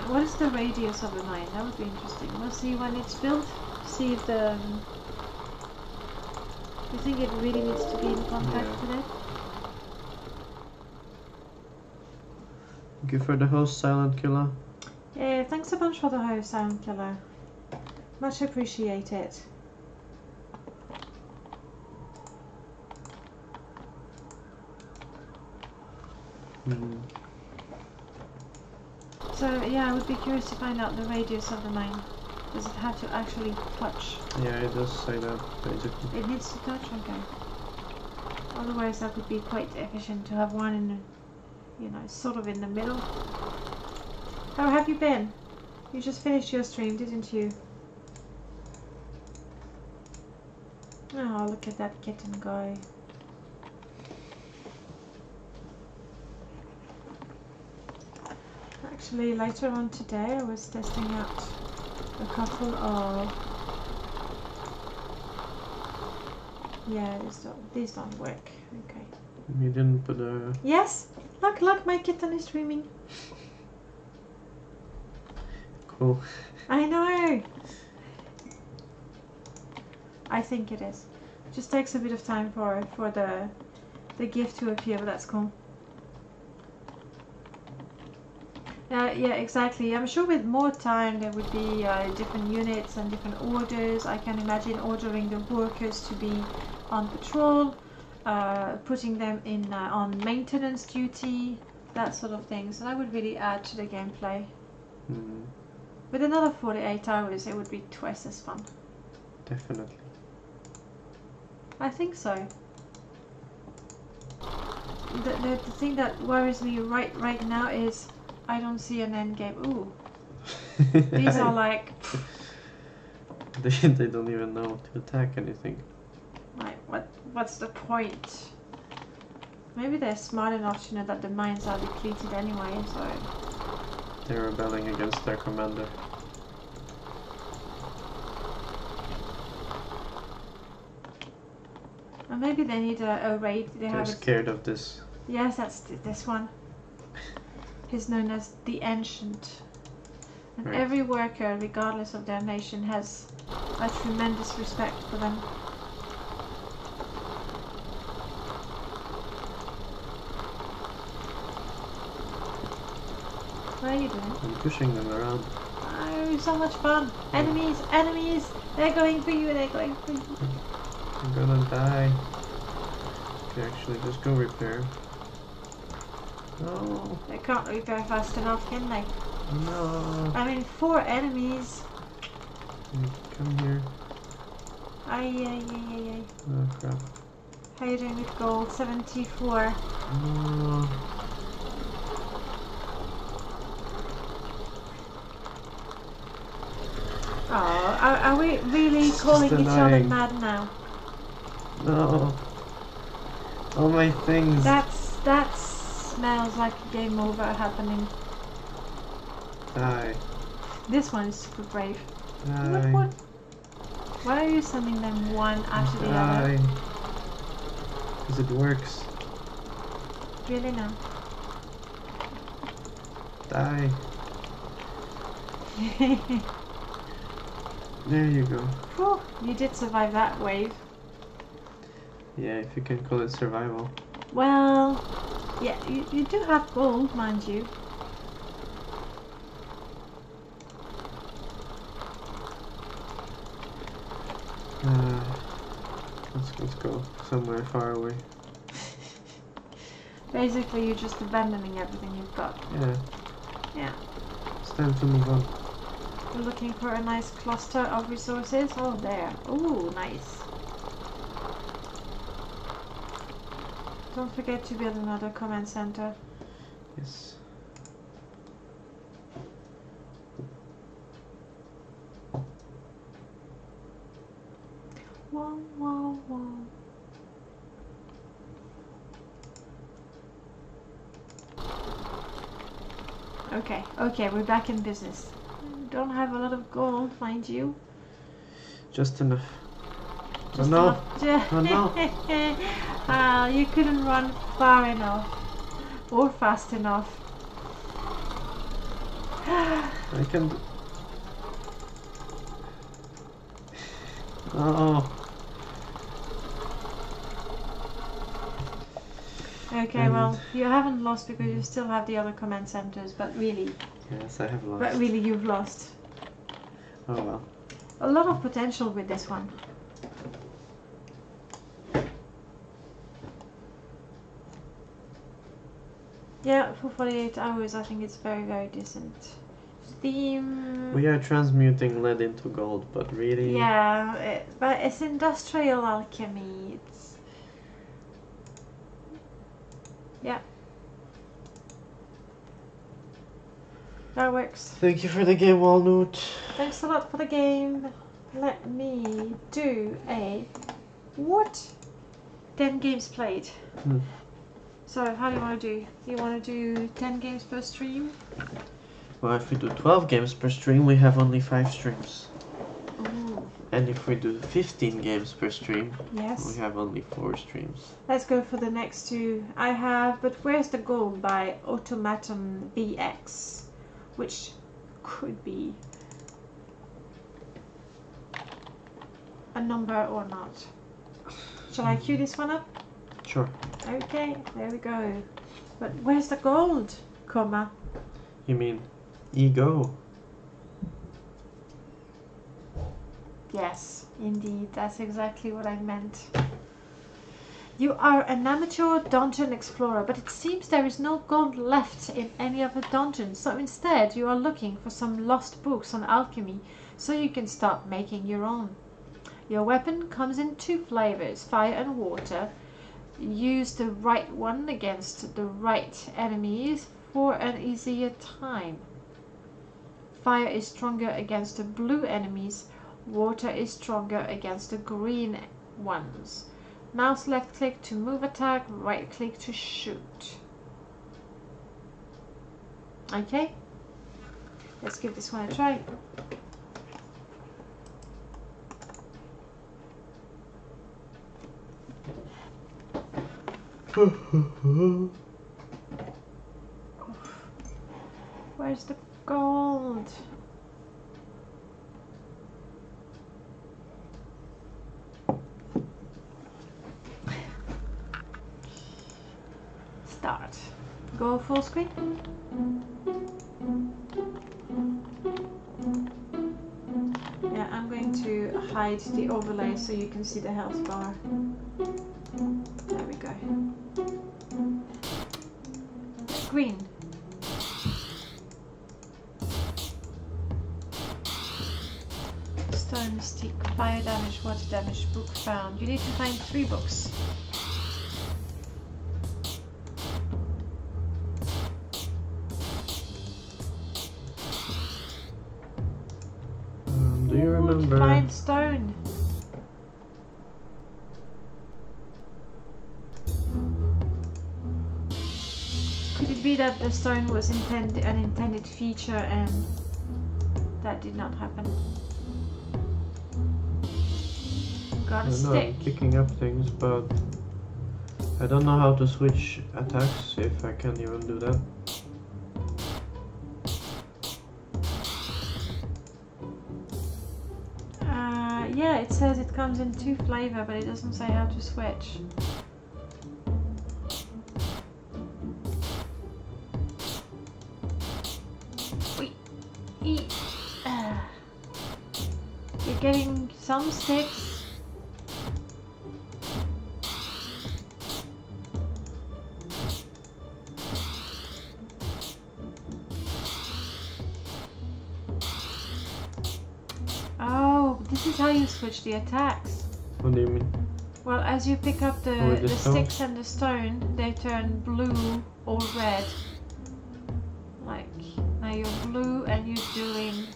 What is the radius of the mine? That would be interesting. We'll see when it's built. See if the... Do you think it really needs to be in contact with it? Thank you for the host, Silent Killer. Yeah, thanks a bunch for the host, Sound Killer. Much appreciated. So yeah, I would be curious to find out the radius of the mine. Does it have to actually touch? Yeah, it does say that, basically. It needs to touch? Okay. Otherwise that would be quite efficient to have one in, you know, sort of in the middle. How have you been? You just finished your stream, didn't you? Oh, look at that kitten guy. Actually, later on today I was testing out a couple of... Yeah, these don't work. Okay. You didn't put a... Yes! Look, my kitten is streaming. Cool. I know! I think it is. Just takes a bit of time for the gift to appear, but that's cool. Yeah, exactly. I'm sure with more time there would be different units and different orders. I can imagine ordering the workers to be on patrol, putting them in on maintenance duty, that sort of thing. So that would really add to the gameplay. With another 48 hours, it would be twice as fun. Definitely. I think so. The thing that worries me right now is I don't see an end game. Ooh. These are like... they don't even know to attack anything. Like, what's the point? Maybe they're smart enough to know that the mines are depleted anyway, so... They're rebelling against their commander. Or maybe they need a raid. They're scared of this. Yes, that's this one. He's known as the Ancient. And Right. every worker, regardless of their nation, has a tremendous respect for them. What are you doing? I'm pushing them around. Oh, so much fun! Enemies! Enemies! They're going for you! They're going for you! I'm gonna die. Okay, actually, just go repair. No. They can't repair fast enough, can they? No. I mean, 4 enemies. Come here. Ay. Oh crap. How you doing with gold? 74. No. Oh, are we really calling each other mad now? No. All my things. That smells like a game over happening. Die. This one is super brave. Die. What? Why are you sending them one after the other? Because it works. Really now? Die. There you go. Whew, you did survive that wave. Yeah, if you can call it survival. Well, yeah, you do have gold, mind you. Let's go somewhere far away. Basically, you're just abandoning everything you've got. Yeah. Yeah. It's time to move on. We're looking for a nice cluster of resources. Oh, there. Ooh, nice. Don't forget to build another command center. Yes. Wow. Okay, we're back in business. Don't have a lot of gold, mind you. Just enough. Just oh no! enough. Oh no! You couldn't run far enough. Or fast enough. I can... Oh! Okay, well, you haven't lost because you still have the other command centers, but really... Yes, I have lost. But really, you've lost. Oh well. A lot of potential with this one. Yeah, for 48 hours I think it's very, very decent. Steam... We are transmuting lead into gold, but really... Yeah, but it's industrial alchemy. It's... Yeah. That works. Thank you for the game, Walnoot. Thanks a lot for the game. Let me do a... What? 10 games played. So, how do you want to do? You want to do 10 games per stream? Well, if we do 12 games per stream, we have only 5 streams. Ooh. And if we do 15 games per stream, Yes. we have only 4 streams. Let's go for the next 2. I have But Where's the Gold by automatonvx, which could be a number or not. Shall I cue this one up? Sure. Okay, there we go. But where's the gold, comma? You mean ego? Yes, indeed, that's exactly what I meant. You are an amateur dungeon explorer, but it seems there is no gold left in any of the dungeons, so instead you are looking for some lost books on alchemy, so you can start making your own. Your weapon comes in 2 flavors, fire and water. Use the right one against the right enemies for an easier time. Fire is stronger against the blue enemies, water is stronger against the green ones. Mouse left click to move attack, right click to shoot. Okay, let's give this one a try. Where's the gold? Start. Go full screen. Yeah, I'm going to hide the overlay so you can see the health bar. There we go. Green. Stone stick, fire damage, water damage, book found. You need to find 3 books. Do you remember? Find stone. Could it be that the stone was an intended feature and that did not happen? Got a stick. I'm picking up things, but I don't know how to switch attacks, if I can even do that. Yeah, it says it comes in 2 flavor, but it doesn't say how to switch. You're getting some sticks. Oh, this is how you switch the attacks. What do you mean? Well, as you pick up the sticks and the stone, they turn blue or red. Like, now you're blue and you're doing...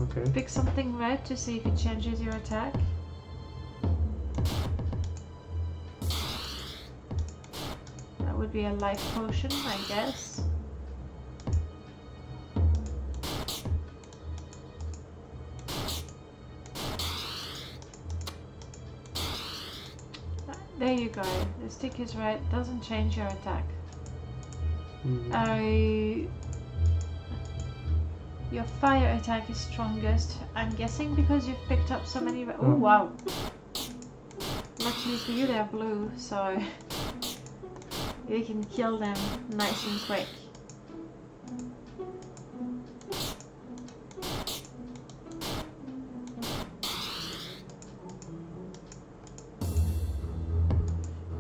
Okay. Pick something red to see if it changes your attack. That would be a life potion, I guess. There you go. The stick is red, doesn't change your attack. Your fire attack is strongest. I'm guessing because you've picked up so many. Oh wow! Luckily for you, they're blue, so you can kill them nice and quick.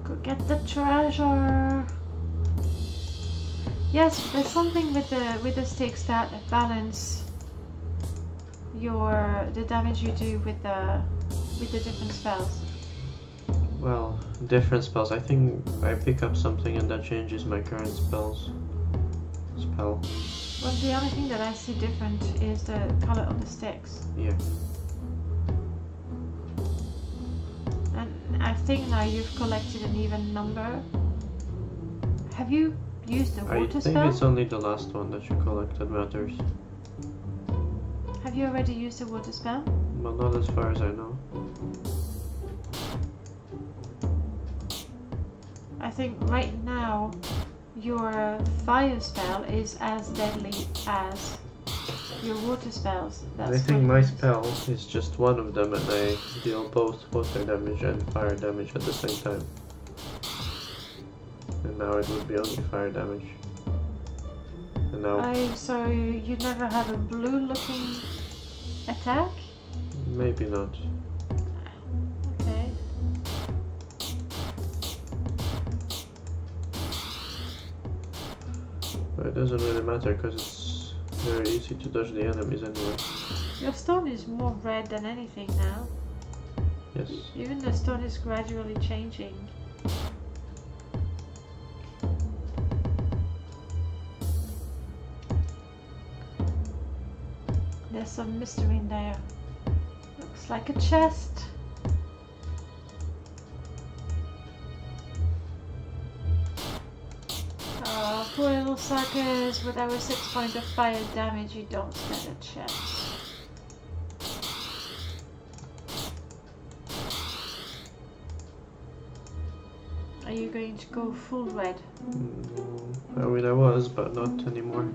Go get the treasure. Yes, there's something with the sticks that balance the damage you do with the different spells. Well, different spells. I think I pick up something and that changes my current spell. Well, the only thing that I see different is the color of the sticks. Yeah. And I think now you've collected an even number. Have you used the water spell? I think it's only the last one that you collected matters. Have you already used the water spell? Well, not as far as I know. I think right now your fire spell is as deadly as your water spells. That's I think my spell is just one of them and I deal both water damage and fire damage at the same time. And now it would be only fire damage. And now Oh, so you never have a blue-looking attack? maybe not. Okay. But it doesn't really matter because it's very easy to dodge the enemies anyway. Your stone is more red than anything now. Yes. Even the stone is gradually changing. There's some mystery in there. Looks like a chest. Oh, poor little suckers. With our 6 points of fire damage, you don't stand a chance. Are you going to go full red? I mean, I was, but not anymore.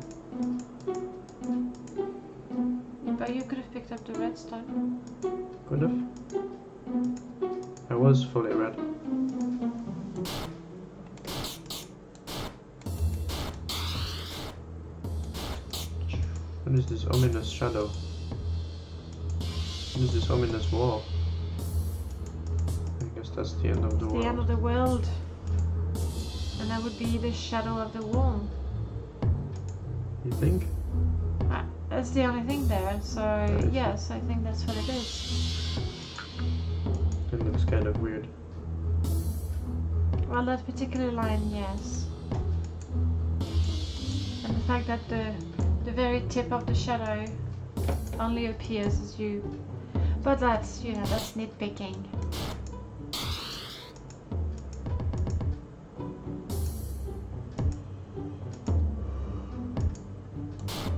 But you could have picked up the redstone. Could have. I was fully red. What is this ominous shadow? What is this ominous wall? I guess that's the end of the world. The end of the world. And that would be the shadow of the wall. You think? That's the only thing there, so yes, I think that's what it is. It looks kind of weird. Well, that particular line, yes. And the fact that the very tip of the shadow only appears as you... But that's, you know, that's nitpicking.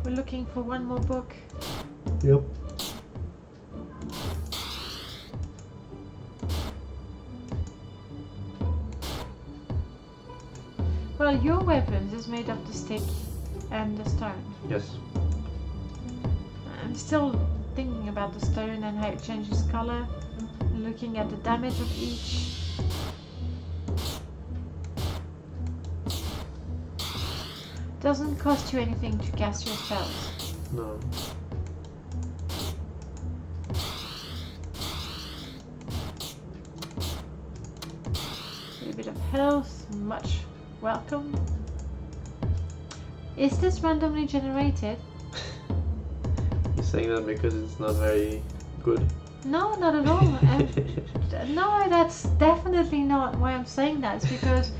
We're looking for one more book. Yep. Well, your weapons is made of the stick and the stone. Yes. I'm still thinking about the stone and how it changes color, looking at the damage of each. Doesn't cost you anything to cast your spells. No. A little bit of health, much welcome. Is this randomly generated? You're saying that because it's not very good? No, not at all. No, that's definitely not why I'm saying that. It's because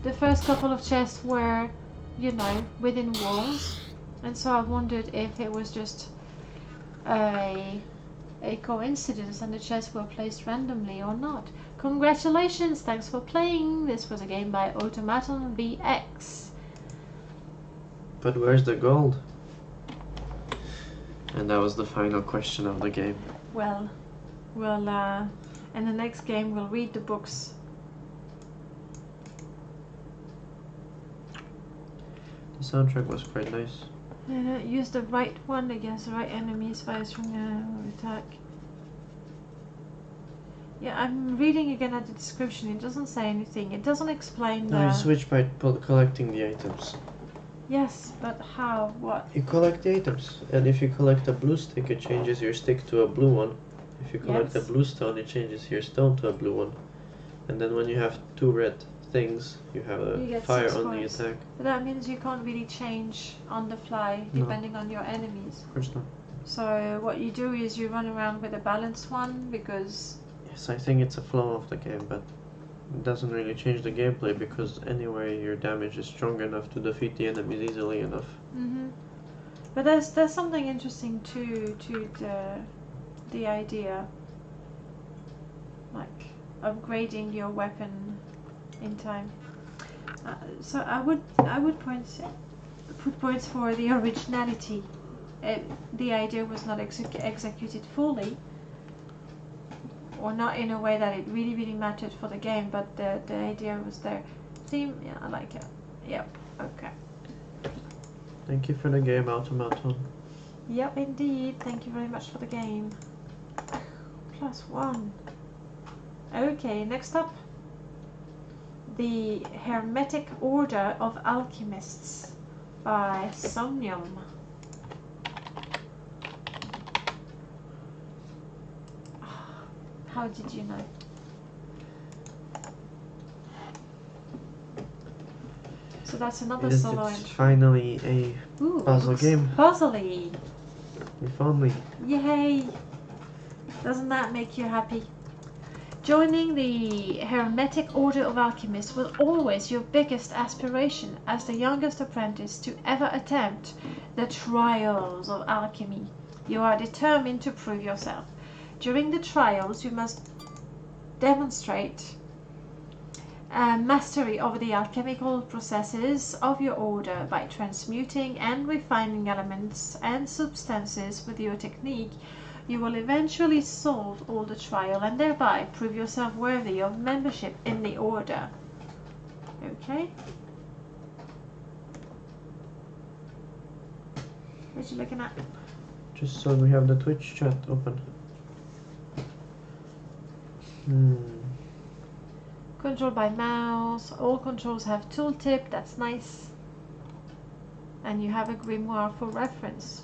the first couple of chests were, you know, within walls, and so I wondered if it was just a coincidence and the chests were placed randomly or not. Congratulations, thanks for playing. This was a game by automatonvx. But where's the gold? And that was the final question of the game. Well, in the next game we'll read the books. The soundtrack was quite nice. Use the right one against the right enemies via string attack. Yeah, I'm reading again at the description. It doesn't say anything. It doesn't explain No, you the... switch by collecting the items. Yes, but how? What? You collect the items, and if you collect a blue stick, it changes your stick to a blue one. If you collect a blue stone, it changes your stone to a blue one. And then when you have 2 red things, you have a fire on the attack. But that means you can't really change on the fly, depending on your enemies. Of course not. So what you do is you run around with a balanced one, because... Yes, I think it's a flaw of the game, but it doesn't really change the gameplay, because anyway your damage is strong enough to defeat the enemies easily enough. But there's something interesting to the idea, like upgrading your weapon in time. So I would put points for the originality. The idea was not executed fully, or not in a way that it really mattered for the game, but the idea was there. Theme, yeah, I like it. Yep, okay. Thank you for the game, Automaton. Yep, indeed. Thank you very much for the game. +1. Okay, next up. The Hermetic Order of Alchemists. by Somnium. How did you know? So that's another Yes, solo it's entry. finally a Ooh, puzzle game. Puzzly! If only. Yay! Doesn't that make you happy? Joining the Hermetic Order of Alchemists was always your biggest aspiration as the youngest apprentice to ever attempt the trials of alchemy. You are determined to prove yourself. During the trials, you must demonstrate mastery over the alchemical processes of your order by transmuting and refining elements and substances with your technique. You will eventually solve all the trial and thereby prove yourself worthy of membership in the order. Okay. What you looking at? Just so we have the Twitch chat open. Control by mouse. All controls have tooltip. That's nice. And you have a grimoire for reference.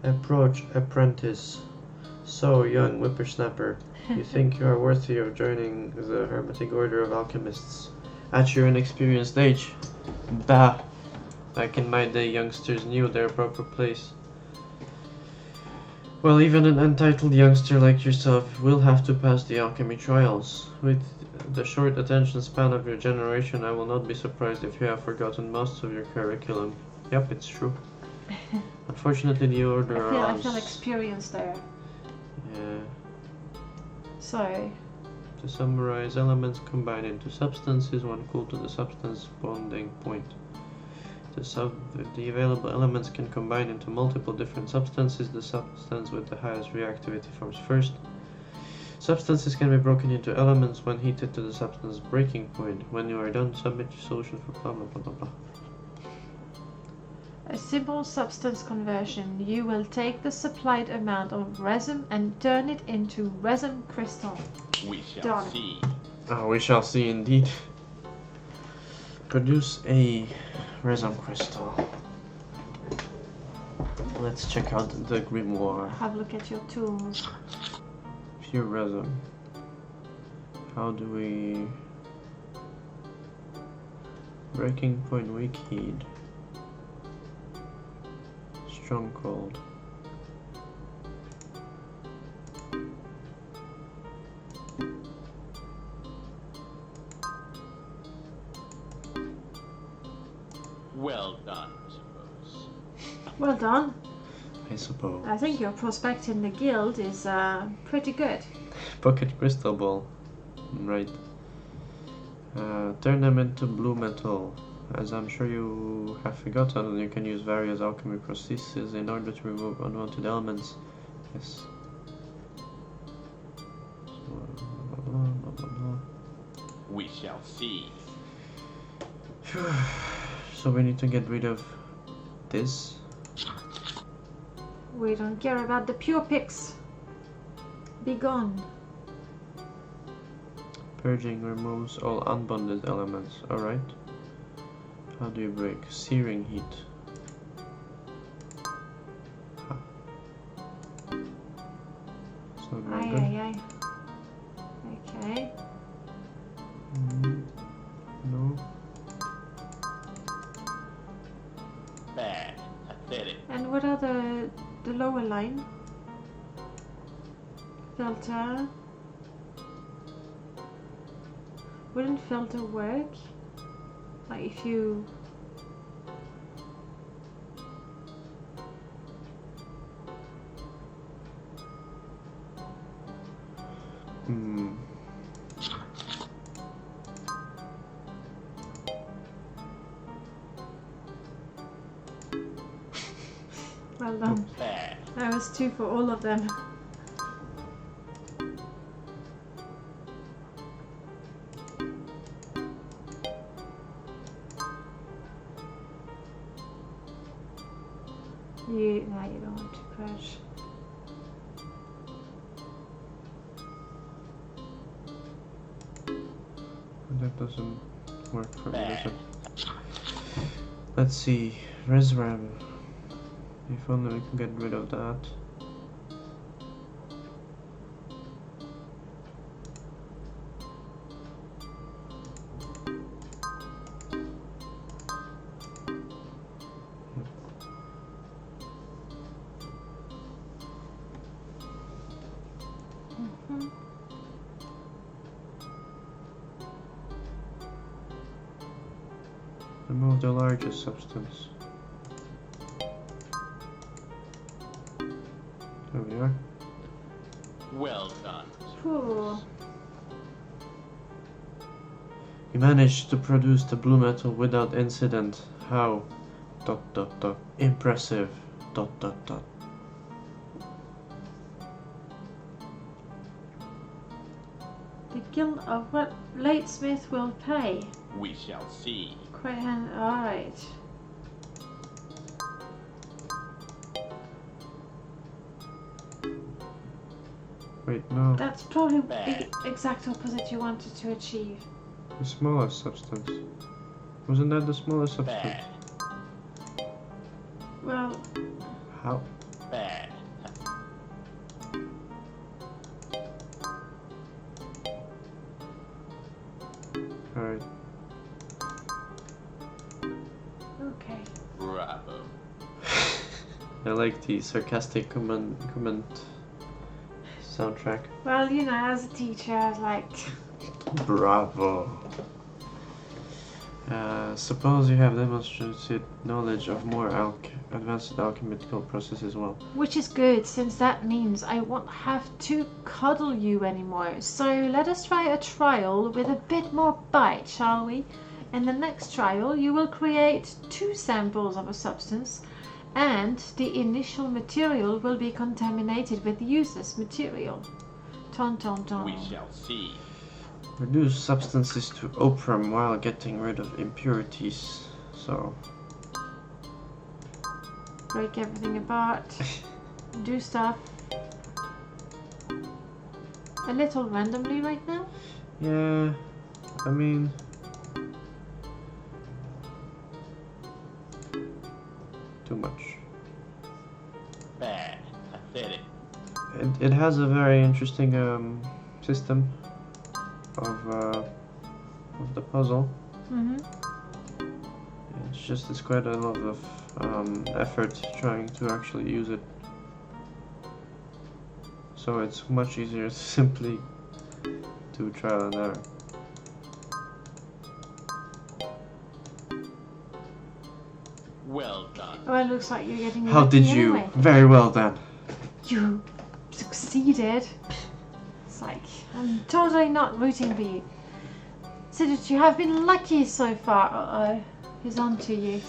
Approach, apprentice. So, young whippersnapper, you think you are worthy of joining the Hermetic Order of Alchemists at your inexperienced age? Bah! Back in my day, youngsters knew their proper place. Well, even an untitled youngster like yourself will have to pass the alchemy trials. With the short attention span of your generation, I will not be surprised if you have forgotten most of your curriculum. Yep, it's true. Unfortunately, the order I feel experienced there. Yeah. So, To summarize, elements combine into substances when cooled to the substance bonding point. The available elements can combine into multiple different substances. The substance with the highest reactivity forms first. Substances can be broken into elements when heated to the substance breaking point. When you are done, submit your solution for blah blah blah blah blah. a simple substance conversion. You will take the supplied amount of resin and turn it into resin crystal. We shall Done. see. We shall see indeed. Produce a resin crystal. Let's check out the grimoire. Have a look at your tools. Pure resin. How do we... Breaking point, weak heat. Strong cold. Well done, I suppose. Well done. I suppose. I think your prospect in the guild is pretty good. Pocket crystal ball. Right. Turn them into blue metal. As I'm sure you have forgotten, you can use various alchemy processes in order to remove unwanted elements. Yes. We shall see. So we need to get rid of this. We don't care about the pure picks. Be gone. Purging removes all unbonded elements. Alright. How do you break? Searing heat. Huh. It's not very good. Aye. Okay. No. Bad. Pathetic. And what are the lower line? Filter. Wouldn't filter work? Like if you... Well done. Bad. That was 2 for all of them. No, you don't want to crash. That doesn't work for me, Bad. does it? Let's see. Resram. If only we can get rid of that. Remove the largest substance. There we are. Well done. Ooh. You managed to produce the blue metal without incident. How? ... Impressive. ... The guild of what Latesmith will pay. We shall see. Quite hand. Alright. Wait, no. That's probably the Bad. exact opposite you wanted to achieve. The smallest substance. Wasn't that the smallest substance? Bad. Well, How? Bad. Alright. okay. Bravo. I like the sarcastic comment soundtrack. Well, you know, as a teacher, I was like, Bravo. Suppose you have demonstrated knowledge of more advanced alchemical processes as well. which is good, since that means I won't have to cuddle you anymore. So let us try a trial with a bit more bite, shall we? In the next trial, you will create 2 samples of a substance, and the initial material will be contaminated with useless material. Ton ton ton. We shall see. Reduce substances to opium while getting rid of impurities. So, Break everything apart. Do stuff. A little randomly right now. yeah, I mean, too much. Bad. Pathetic. It has a very interesting system of the puzzle. Mm-hmm. It's quite a lot of effort trying to actually use it. So it's much easier to simply do trial and error. Well done. Oh, it looks like you're getting. How lucky did you? anyway. Very well done. You succeeded. It's like, I'm totally not rooting for you. So that you have been lucky so far. Uh-oh, he's on to you.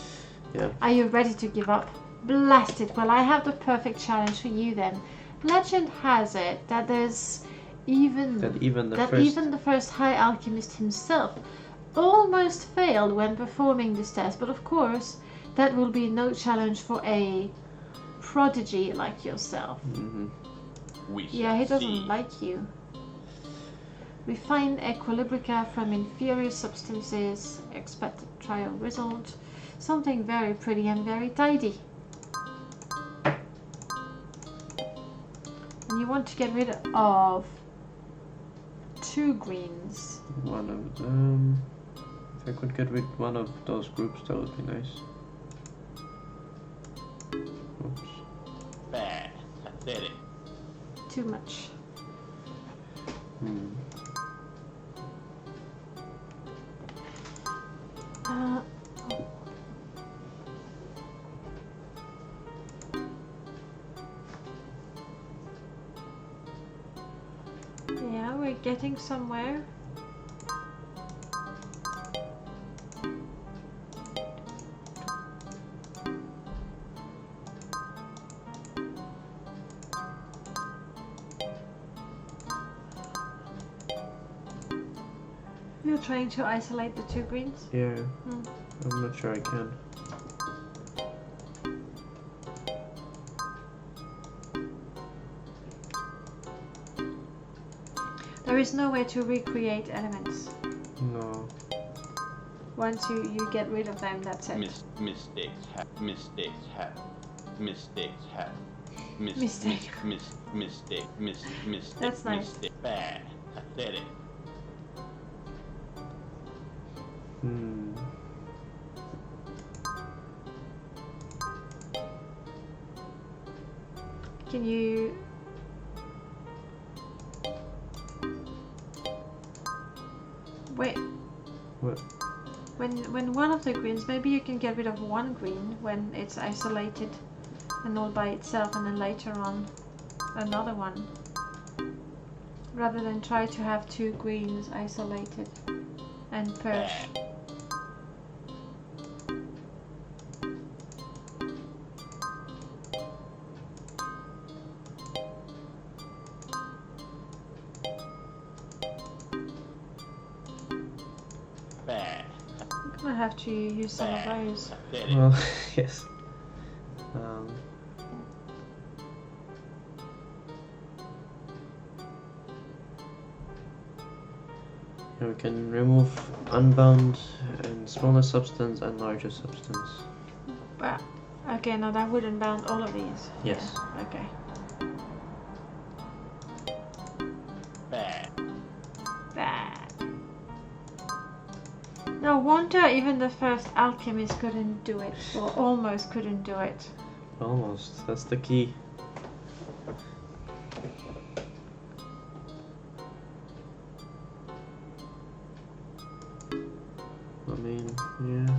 Yeah. Are you ready to give up? Blast it. Well, I have the perfect challenge for you then. Legend has it that there's even the first high alchemist himself almost failed when performing this test, but of course that will be no challenge for a prodigy like yourself. Mm-hmm. We shall Yeah, he doesn't see. like you. Refine equilibrica from inferior substances. Expected trial result. Something very pretty and very tidy. And you want to get rid of 2 greens. One of them. If I could get rid of one of those groups, that would be nice. Oops. Bad. Pathetic. Too much. Hmm. Yeah, we're getting somewhere. You're trying to isolate the 2 greens? Yeah, Hmm. I'm not sure I can. There is no way to recreate elements. No. Once you get rid of them, that's it. Mistakes happen. Mistakes happen. Mistakes happen. Mistake. Mistake. That's nice. Mistake. Bad. Pathetic. Can you... Wait. What? When one of the greens, maybe you can get rid of one green when it's isolated and all by itself, and then later on another one, rather than try to have two greens isolated and purge. I'm gonna have to use some of those. Well, yes. We can remove unbound and smaller substance and larger substance. Well, okay, now that would unbound all of these. Yes. Yeah, okay. Bad. No wonder even the first alchemist couldn't do it, or almost couldn't do it. Almost. That's the key. Yeah,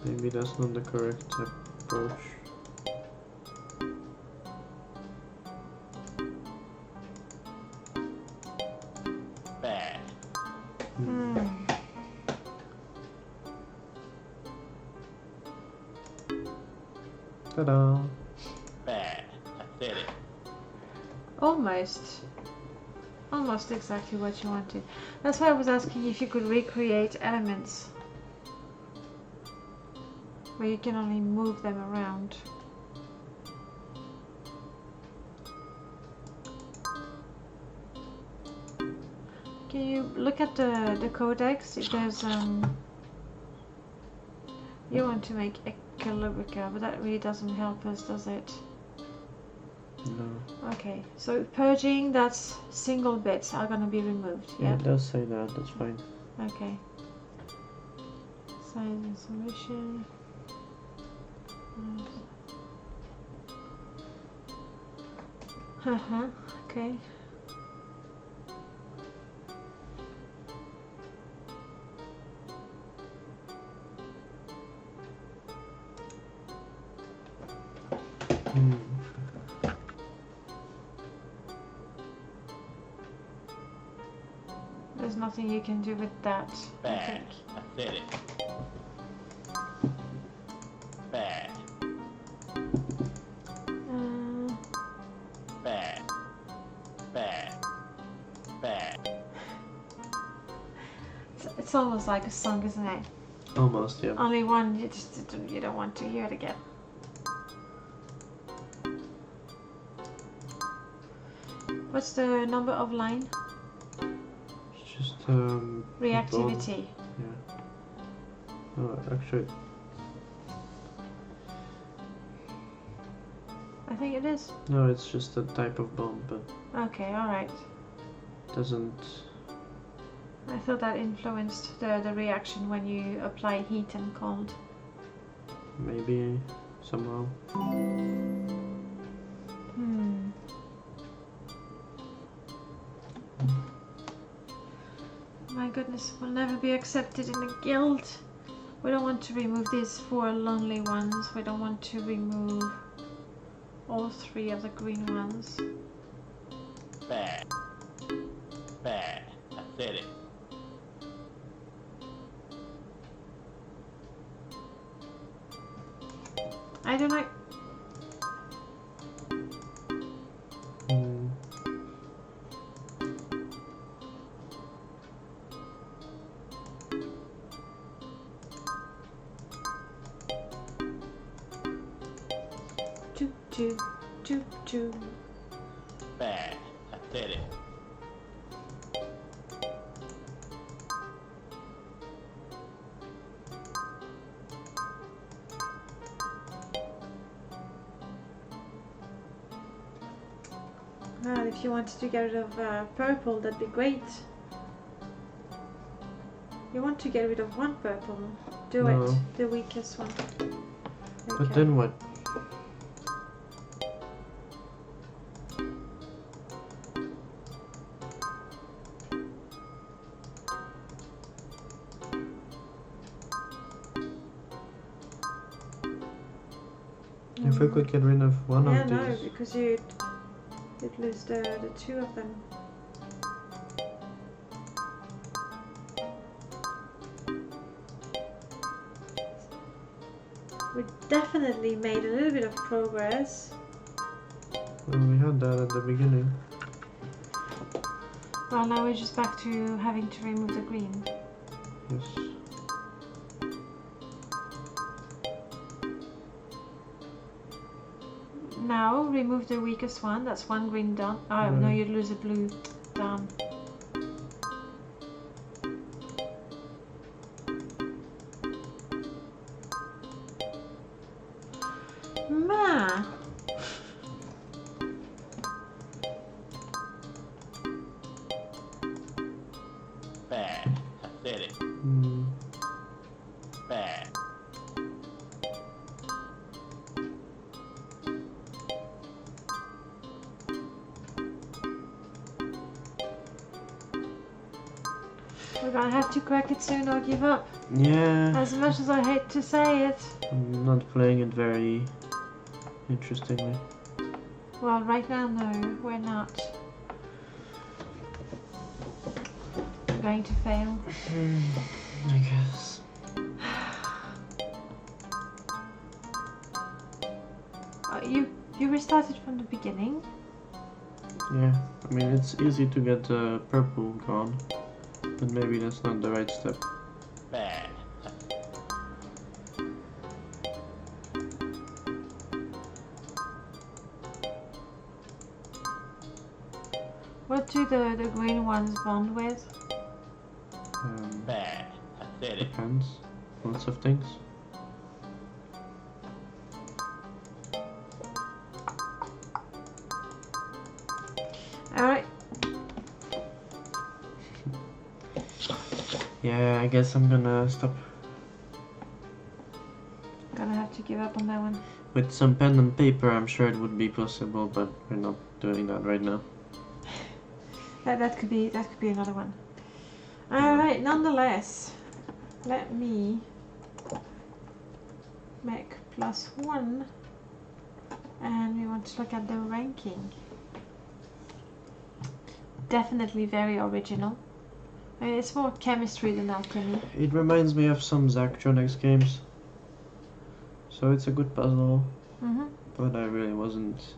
maybe that's not the correct approach. Bad. Ta-da! Bad. Pathetic. Almost exactly what you wanted. That's why I was asking if you could recreate elements where you can only move them around. Can you look at the codex? If there's you want to make Ecolobica, but that really doesn't help us, does it? No. Okay, so purging, that's single bits are gonna be removed, yeah? It does say that, that's fine. Okay. Size and solution. Okay. There's nothing you can do with that, I think. Pathetic. Bad. Bad. Bad. Bad. It's almost like a song, isn't it? Almost, yeah. Only one, you don't want to hear it again. What's the number of line? It's just reactivity. Yeah. Oh, actually, I think it is. no, it's just a type of bomb, but Okay, alright. doesn't. I thought that influenced the reaction when you apply heat and cold. Maybe somehow. My goodness, we'll never be accepted in a guild. We don't want to remove these 4 lonely ones. We don't want to remove all 3 of the green ones. Bad. Bad. Pathetic. I don't know. Choo. Bad. Pathetic. Well, if you wanted to get rid of purple, that'd be great. You want to get rid of one purple. Do No. it. The weakest one. But Okay. then what? If we could get rid of one yeah, of no, these. because you'd lose the two of them. We definitely made a little bit of progress. Well, we had that at the beginning. Well, now we're just back to having to remove the green. Yes. Now remove the weakest one. That's one green done. Oh no, Yeah. you'd lose a blue done. Ma. Bad. I said it. Hmm. Bad. We're gonna have to crack it soon or give up. Yeah. As much as I hate to say it. I'm not playing it very interestingly. Well, right now, no, we're not. We're going to fail. I guess. You restarted from the beginning. Yeah. I mean, it's easy to get the purple gone, but maybe that's not the right step. Bad. What do the green ones bond with? Bad. I said it. Depends. Lots of things. Alright. Yeah, I guess I'm gonna stop. Gonna have to give up on that one. With some pen and paper, I'm sure it would be possible, but we're not doing that right now. That could be another one. Alright, nonetheless, let me make +1, and we want to look at the ranking. Definitely very original. I mean, it's more chemistry than alchemy. It reminds me of some Zachtronics games. So it's a good puzzle, but I really wasn't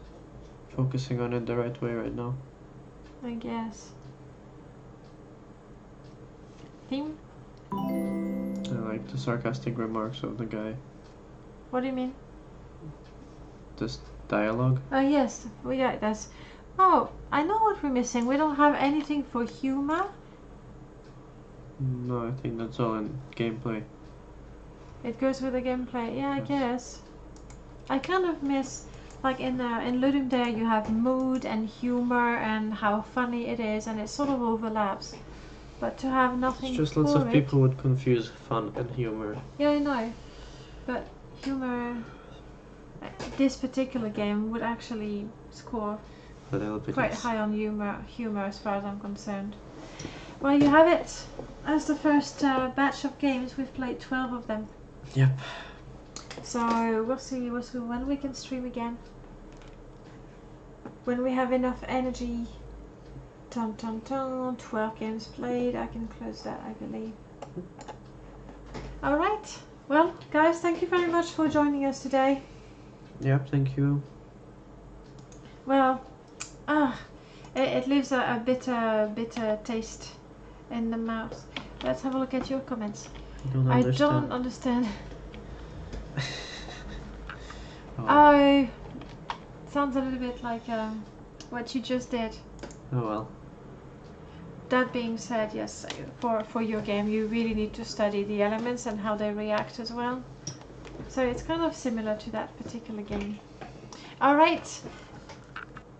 focusing on it the right way right now. I guess. Theme? I like the sarcastic remarks of the guy. What do you mean? This dialogue. Oh yes, we got this. Oh, I know what we're missing. We don't have anything for humor. No, I think that's all in gameplay. It goes with the gameplay. Yeah, I Yes. guess. I kind of miss, like in Ludum Dare, you have mood and humor and how funny it is, and it sort of overlaps. But to have nothing It's just lots for of it- people would confuse fun and humor. Yeah, I know. But humor, this particular game would actually score A little bit. quite less. high on humor as far as I'm concerned. Well, you have it. As the first batch of games, we've played 12 of them. Yep. So we'll see when we can stream again. When we have enough energy. 12 games played. I can close that, I believe. Alright. Well, guys, thank you very much for joining us today. Yep, thank you. Well, it leaves a bitter taste in the mouth. Let's have a look at your comments. I don't understand. Oh, sounds a little bit like what you just did. Oh well. That being said, yes, for your game you really need to study the elements and how they react as well. So it's kind of similar to that particular game. Alright,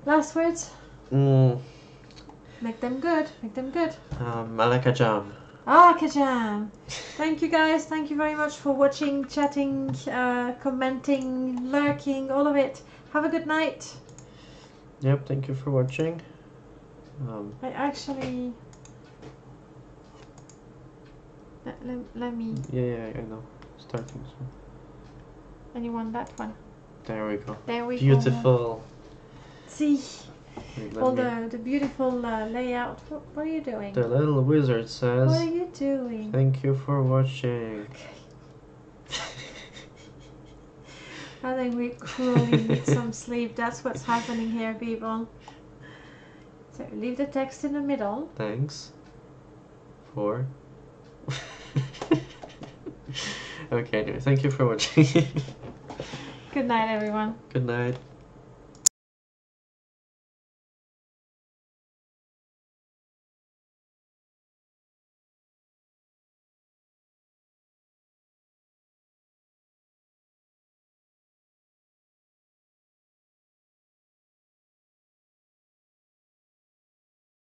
last words? Make them good. Make them good. Alakajam. Alakajam. Thank you guys. Thank you very much for watching, chatting, commenting, lurking, all of it. Have a good night. Yep, thank you for watching. I actually... Let me... Yeah, I know. Starting soon. And you want that one. There we go. There we go. Beautiful. See? Wait, All let me- the beautiful layout. What are you doing? The little wizard says, What are you doing? thank you for watching. I think we cruelly need some sleep. That's what's happening here, people. So leave the text in the middle. Thanks for... Okay, anyway, thank you for watching. Good night, everyone. Good night.